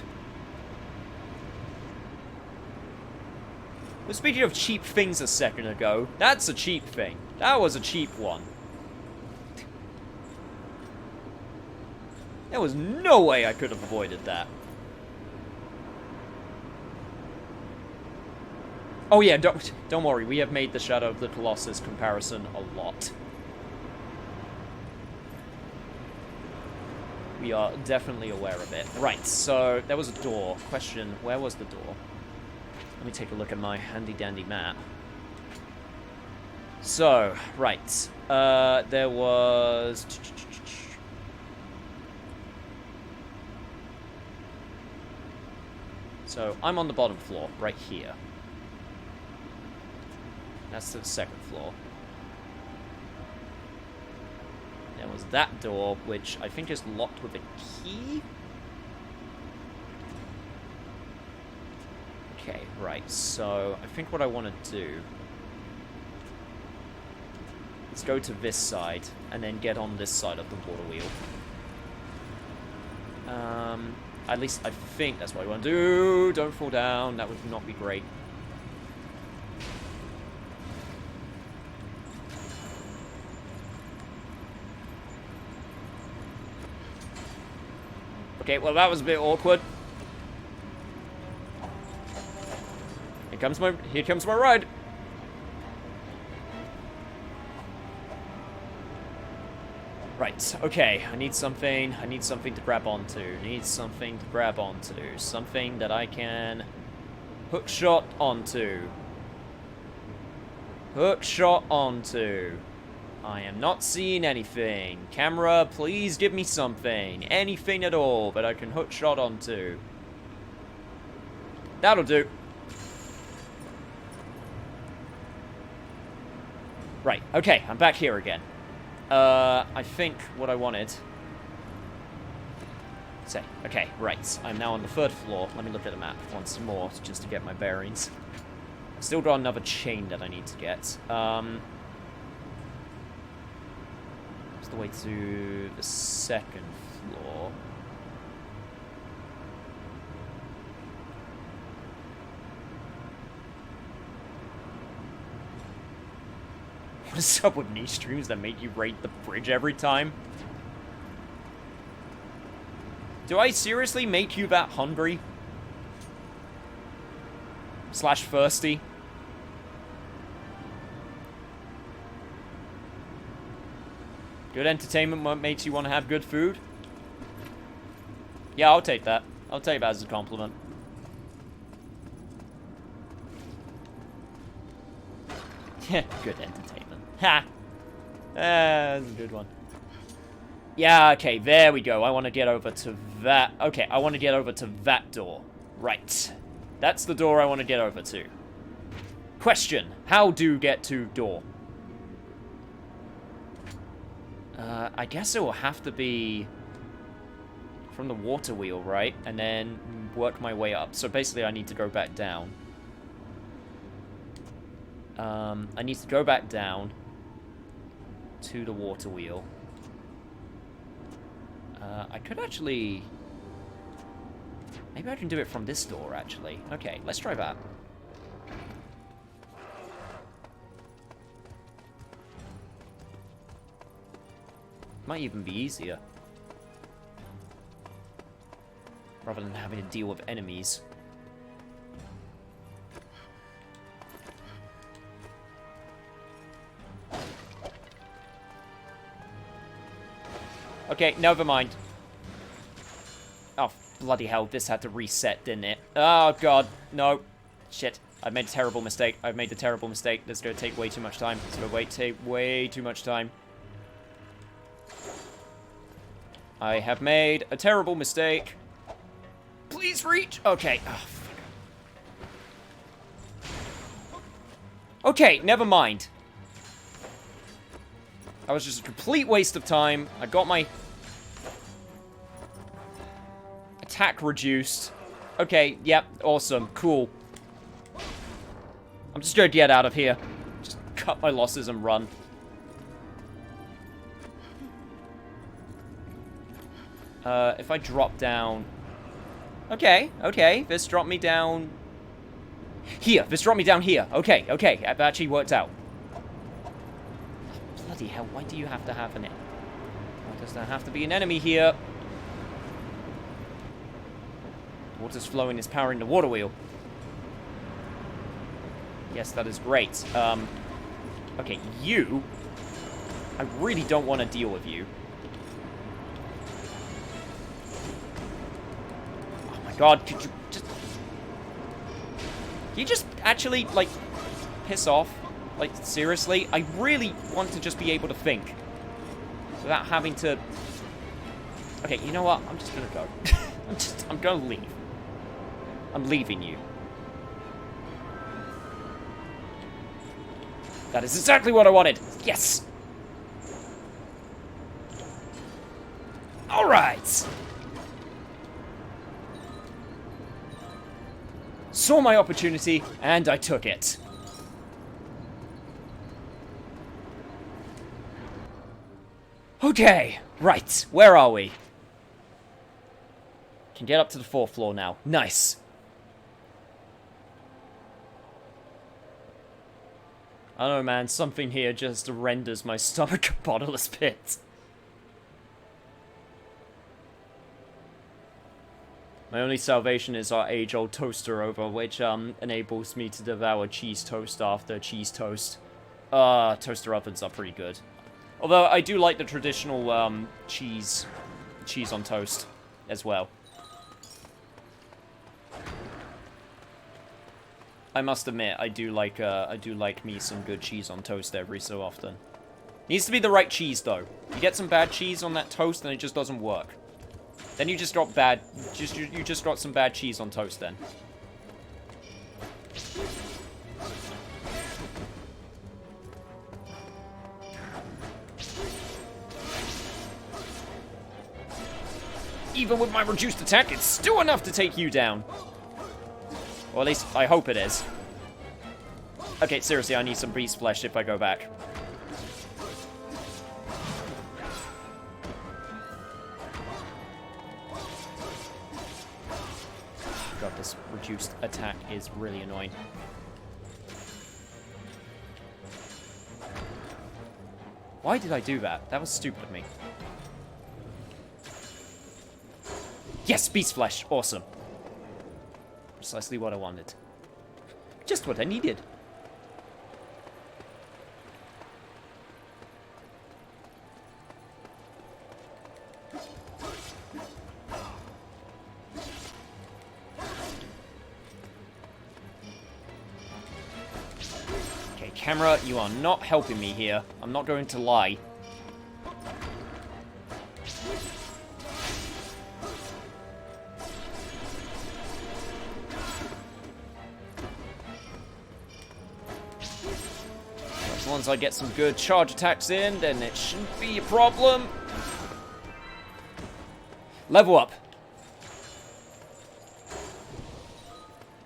B: Well, speaking of cheap things a second ago, that's a cheap thing. That was a cheap one. There was no way I could have avoided that. Oh yeah, don't worry, we have made the Shadow of the Colossus comparison a lot. We are definitely aware of it. Right, so there was a door. Question, where was the door? Let me take a look at my handy-dandy map. So, right. There was... So, I'm on the bottom floor, right here. That's the second floor. There was that door, which I think is locked with a key? Okay, right, so I think what I want to do is go to this side, and then get on this side of the water wheel. At least I think that's what I want to do. Don't fall down, that would not be great. Okay, well that was a bit awkward. Here comes my ride. Right, okay, I need something to grab onto. Something that I can hook shot onto. I am not seeing anything. Camera, please give me something. Anything at all that I can hook shot onto. That'll do. Right, okay, I'm back here again. I think what I wanted... Okay, right. I'm now on the third floor. Let me look at the map once more, just to get my bearings. I've still got another chain that I need to get. The way to the second floor. What is up with niche streams that make you rate the bridge every time? Do I seriously make you that hungry? / thirsty? Good entertainment makes you want to have good food? Yeah, I'll take that. I'll take that as a compliment. Yeah, good entertainment. Ha! That's a good one. Yeah, okay, there we go. I want to get over to that. Okay, I want to get over to that door. Right. That's the door I want to get over to. Question. How do get to door? I guess it will have to be from the water wheel, right? And then work my way up. So basically I need to go back down. I need to go back down to the water wheel. I could actually... Maybe I can do it from this door, actually. Okay, let's try that. Might even be easier. Rather than having to deal with enemies. Okay, never mind. Oh, bloody hell, this had to reset, didn't it? Oh, God, no. Shit, I made a terrible mistake. I've made a terrible mistake. That's going to take way too much time. It's going to take way too much time. I have made a terrible mistake. Please reach. Okay. Oh, fuck. Okay, never mind. That was just a complete waste of time. I got my attack reduced. Okay, yep, awesome, cool. I'm just gonna get out of here. Just cut my losses and run. If I drop down... Okay, this dropped me down... Here, this dropped me down here. Okay, that actually worked out. Bloody hell, why do you have to have an... Why does there have to be an enemy here? Water's flowing is powering the water wheel. Yes, that is great. Okay, you... I really don't want to deal with you. Oh my god, could you just... Can you just actually, like, piss off? Like, seriously? I really want to just be able to think. Without having to... Okay, you know what? I'm just gonna go. I'm gonna leave. I'm leaving you. That is exactly what I wanted! Yes! Alright! Saw my opportunity, and I took it. Okay, right, where are we? Can get up to the 4th floor now. Nice. I don't know, man, something here just renders my stomach a bottomless pit. My only salvation is our age-old toaster oven, which enables me to devour cheese toast after cheese toast. Toaster ovens are pretty good. Although I do like the traditional cheese on toast as well. I must admit, I do like me some good cheese on toast every so often. Needs to be the right cheese though. You get some bad cheese on that toast, and it just doesn't work. Then you just got bad. You just got some bad cheese on toast then. Even with my reduced attack, it's still enough to take you down. Or at least, I hope it is. Okay, seriously, I need some beast flesh if I go back. God, this reduced attack is really annoying. Why did I do that? That was stupid of me. Yes, beast flesh! Awesome. Precisely what I wanted. Just what I needed. Okay, camera, you are not helping me here. I'm not going to lie. Once I get some good charge attacks in, then it shouldn't be a problem. Level up.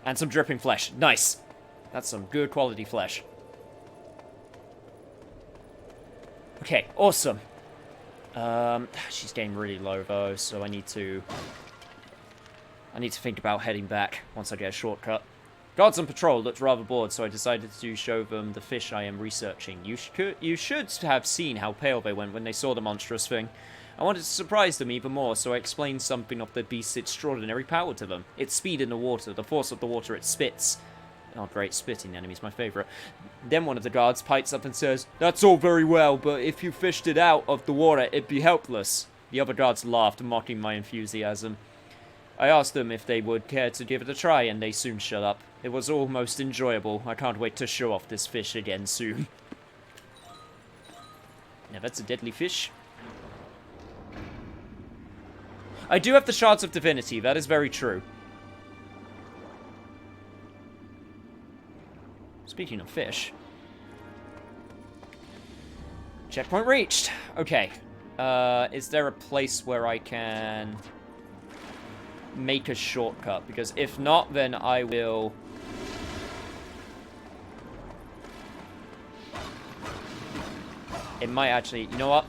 B: And some dripping flesh. Nice. That's some good quality flesh. Okay, awesome. She's getting really low though, so I need to think about heading back once I get a shortcut. Guards on patrol looked rather bored, so I decided to show them the fish I am researching. You should have seen how pale they went when they saw the monstrous thing. I wanted to surprise them even more, so I explained something of the beast's extraordinary power to them. Its speed in the water, the force of the water it spits. Oh great, spitting enemy's my favourite. Then one of the guards pipes up and says, "That's all very well, but if you fished it out of the water, it'd be helpless." The other guards laughed, mocking my enthusiasm. I asked them if they would care to give it a try, and they soon shut up. It was almost enjoyable. I can't wait to show off this fish again soon. Now that's a deadly fish. I do have the shards of divinity, that is very true. Speaking of fish. Checkpoint reached. Okay. Is there a place where I can make a shortcut? Because if not, then I will... It might actually... You know what?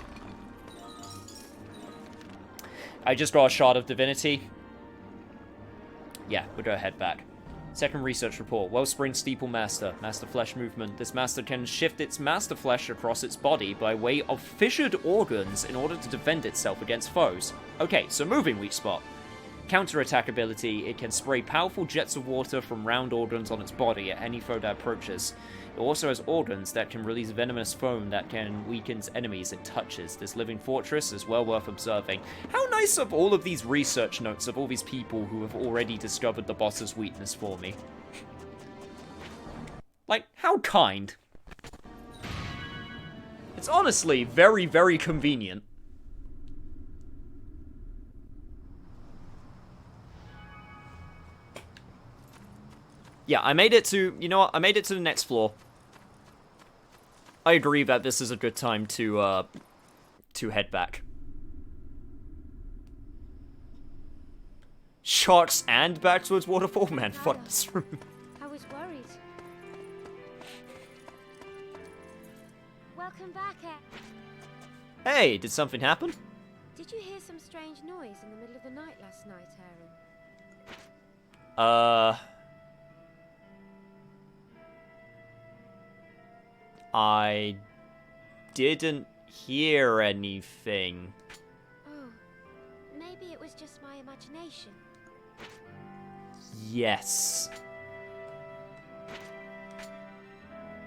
B: I just got a shard of divinity. Yeah, we'll go ahead back. Second research report. Wellspring Steeple Master. Master Flesh Movement. This master can shift its master flesh across its body by way of fissured organs in order to defend itself against foes. Okay, so moving weak spot. Counter-attack ability. It can spray powerful jets of water from round organs on its body at any foe that approaches. It also has organs that can release venomous foam that can weaken enemies it touches. This living fortress is well worth observing. How nice of all of these research notes of all these people who have already discovered the boss's weakness for me. Like, how kind. It's honestly very, very convenient. Yeah, I made it to... You know what? I made it to the next floor. I agree that this is a good time to head back. Sharks and back towards waterfall? Man, fuck this room.
C: I was worried. Welcome back,
B: Hey, did something happen?
C: Did you hear some strange noise in the middle of the night last night, Aaron?
B: I didn't hear anything.
C: Oh, maybe it was just my imagination.
B: Yes.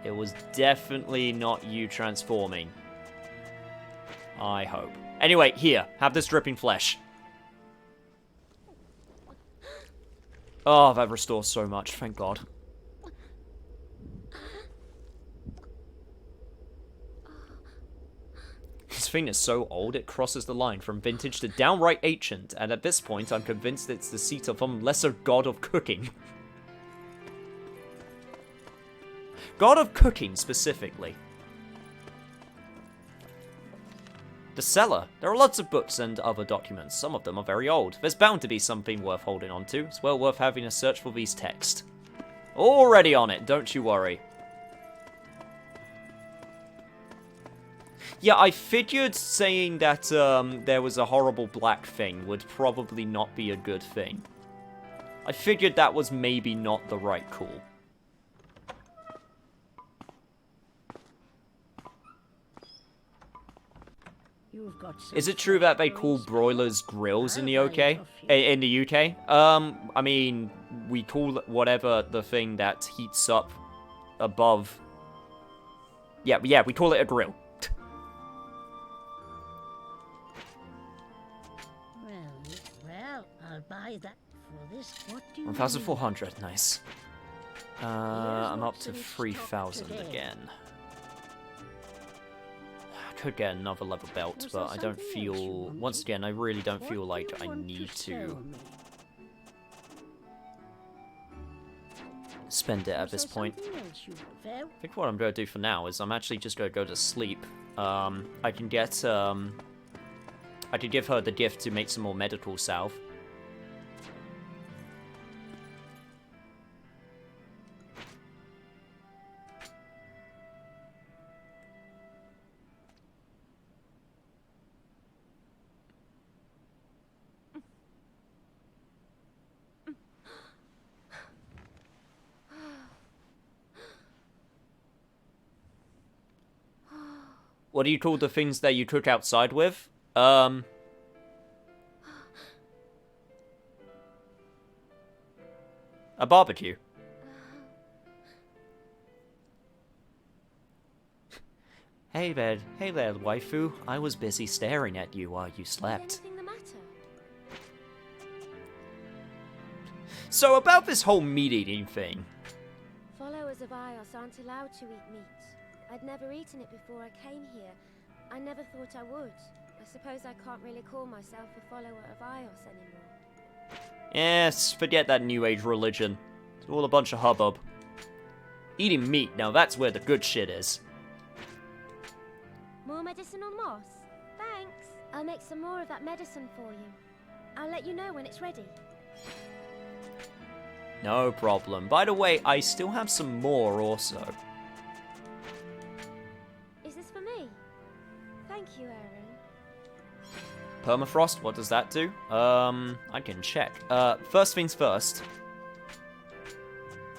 B: It was definitely not you transforming. I hope. Anyway, here, have this dripping flesh. Oh, that restores so much, thank God. This thing is so old, it crosses the line from vintage to downright ancient, and at this point, I'm convinced it's the seat of some lesser god of cooking. God of cooking, specifically. The cellar. There are lots of books and other documents. Some of them are very old. There's bound to be something worth holding on to. It's well worth having a search for these texts. Already on it, don't you worry. Yeah, I figured saying that there was a horrible black thing would probably not be a good thing. I figured that was maybe not the right call. Is it true that they call broilers grills in the UK? In the UK? I mean, we call whatever the thing that heats up above. Yeah, we call it a grill.
D: Well, I'll buy that for this. What do you
B: 1,400, nice. I'm up to 3,000 again. I could get another leather belt, but I don't feel... Once again, I really don't feel like I need to. spend it at this point. I think what I'm going to do for now is I'm actually just going to go to sleep. I can get, I could give her the gift to make some more medical salve. What do you call the things that you cook outside with? A barbecue. Hey there, waifu. I was busy staring at you while you slept.
C: Is anything the matter?
B: So about this whole meat-eating thing.
C: Followers of Ios aren't allowed to eat meat. I'd never eaten it before I came here. I never thought I would. I suppose I can't really call myself a follower of Ios anymore.
B: Yes, forget that new age religion. It's all a bunch of hubbub. Eating meat, now that's where the good shit is.
C: More medicinal moss? Thanks. I'll make some more of that medicine for you. I'll let you know when it's ready.
B: No problem. By the way, I still have some more also.
C: Is this for me? Thank you, Aaron.
B: Permafrost, what does that do? I can check. First things first.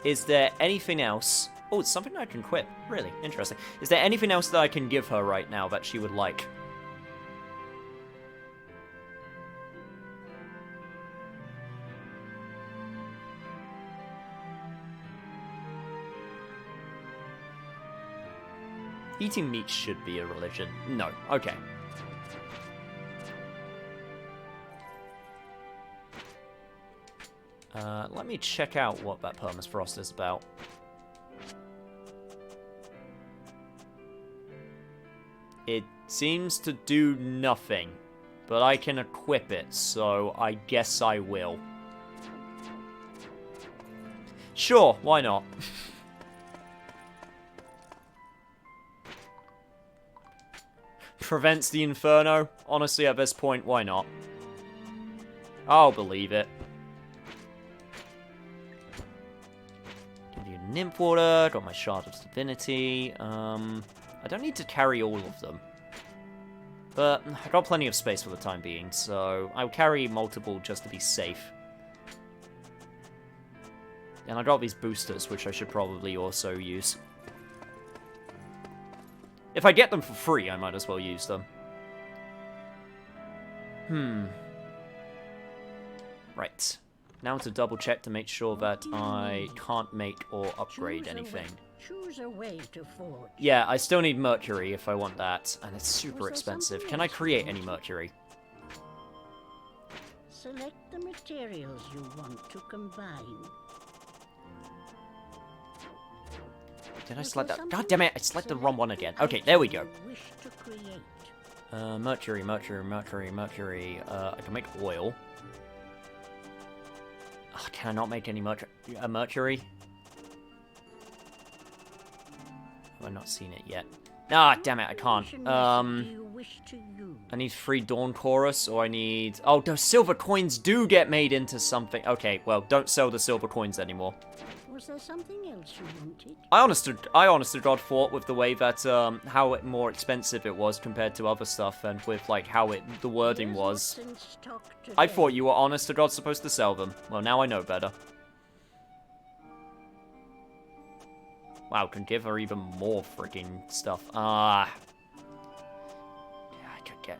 B: Is there anything else? Oh, it's something I can quit. Really interesting. Is there anything else that I can give her right now that she would like? Eating meat should be a religion. No. Okay. Let me check out what that permafrost is about. It seems to do nothing, but I can equip it, so I guess I will. Sure, why not? Prevents the inferno? Honestly, at this point, why not? I'll believe it. Give you nymph water, got my shard of divinity. I don't need to carry all of them. But I got plenty of space for the time being, so I'll carry multiple just to be safe. And I got these boosters, which I should probably also use. If I get them for free, I might as well use them. Right. Now to double check to make sure that I can't make or upgrade anything.
D: Choose a way to forge.
B: Yeah, I still need mercury if I want that, and it's super expensive. Can I create any mercury?
D: Select the materials you want to combine.
B: Did I select that? God damn it, I selected the wrong one again. Okay, there we go. Mercury. I can make oil. Can I not make any mercury? I've not seen it yet. Ah, damn it, I can't. I need 3 Dawn Chorus, or I need... Oh, those silver coins do get made into something. Okay, well, don't sell the silver coins anymore.
D: Was there something else you wanted?
B: I honest to God thought with the way that, how more expensive it was compared to other stuff, and with, like, how the wording was. I thought you were honest to God supposed to sell them. Well, now I know better. Wow, can give her even more freaking stuff. Ah. Yeah, I could get...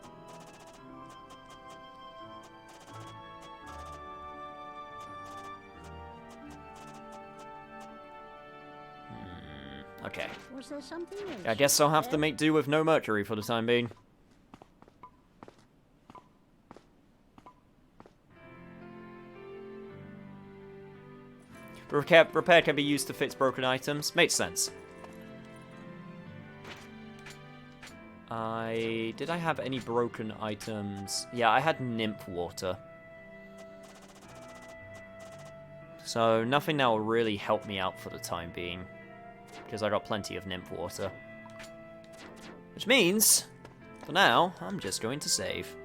B: Okay.
D: Was there something else?
B: I guess I'll have to make do with no mercury for the time being. Repair can be used to fix broken items. Makes sense. Did I have any broken items? Yeah, I had nymph water. So nothing that will really help me out for the time being. Because I got plenty of nymph water. Which means, for now, I'm just going to save.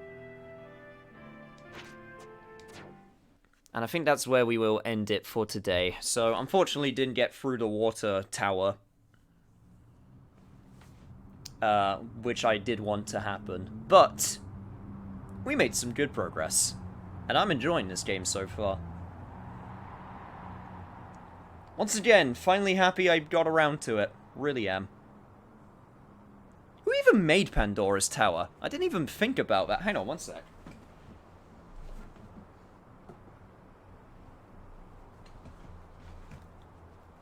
B: And I think that's where we will end it for today. So, unfortunately, didn't get through the water tower. Which I did want to happen. But, we made some good progress. And I'm enjoying this game so far. Once again, finally happy I got around to it. Really am. Who even made Pandora's Tower? I didn't even think about that. Hang on one sec.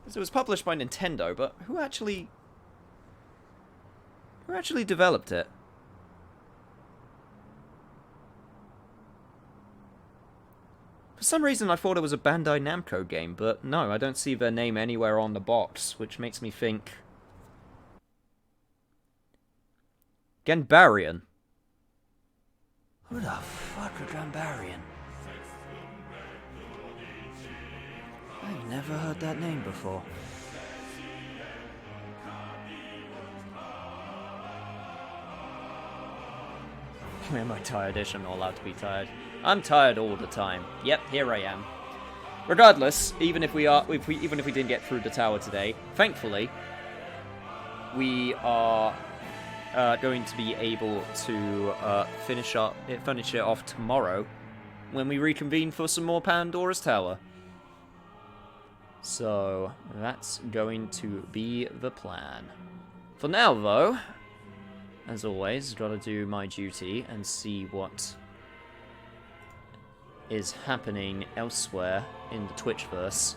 B: Because it was published by Nintendo, but who actually developed it? For some reason I thought it was a Bandai Namco game, but no, I don't see their name anywhere on the box, which makes me think... Ganbarian. Who the fuck are Ganbarian? I've never heard that name before. Am I tired-ish? I'm not allowed to be tired. I'm tired all the time. Yep, here I am. Regardless, even if we didn't get through the tower today, thankfully, we are going to be able to finish it off tomorrow when we reconvene for some more Pandora's Tower. So that's going to be the plan. For now, though, as always, gotta do my duty and see what is happening elsewhere in the Twitchverse.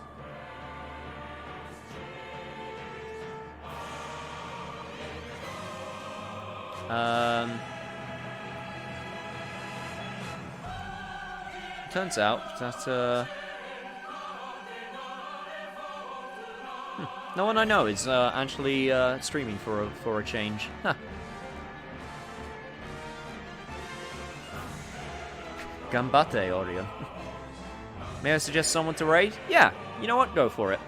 B: Turns out that no one I know is actually streaming for a change. Huh. Gambate, Orion. May I suggest someone to raid? Yeah, you know what? Go for it.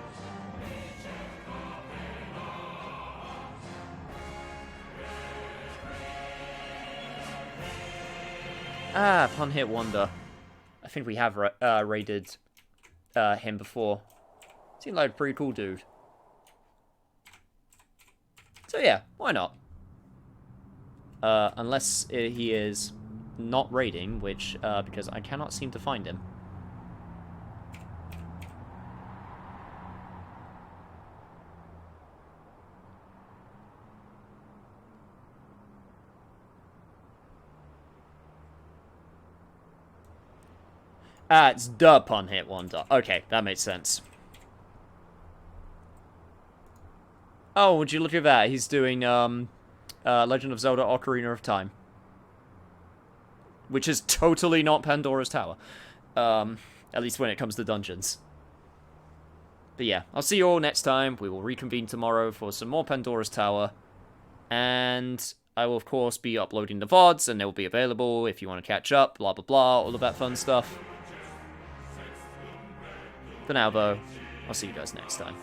B: Ah, Pun Hit Wonder. I think we have raided him before. Seemed like a pretty cool dude. So yeah, why not? Unless he is not raiding, which, because I cannot seem to find him. Ah, it's the Pun Hit Wonder. Okay, that makes sense. Oh, would you look at that? He's doing, Legend of Zelda Ocarina of Time. Which is totally not Pandora's Tower. At least when it comes to dungeons. But yeah, I'll see you all next time. We will reconvene tomorrow for some more Pandora's Tower. And I will, of course, be uploading the VODs, and they will be available if you want to catch up, blah, blah, blah, all of that fun stuff. For now, though, I'll see you guys next time.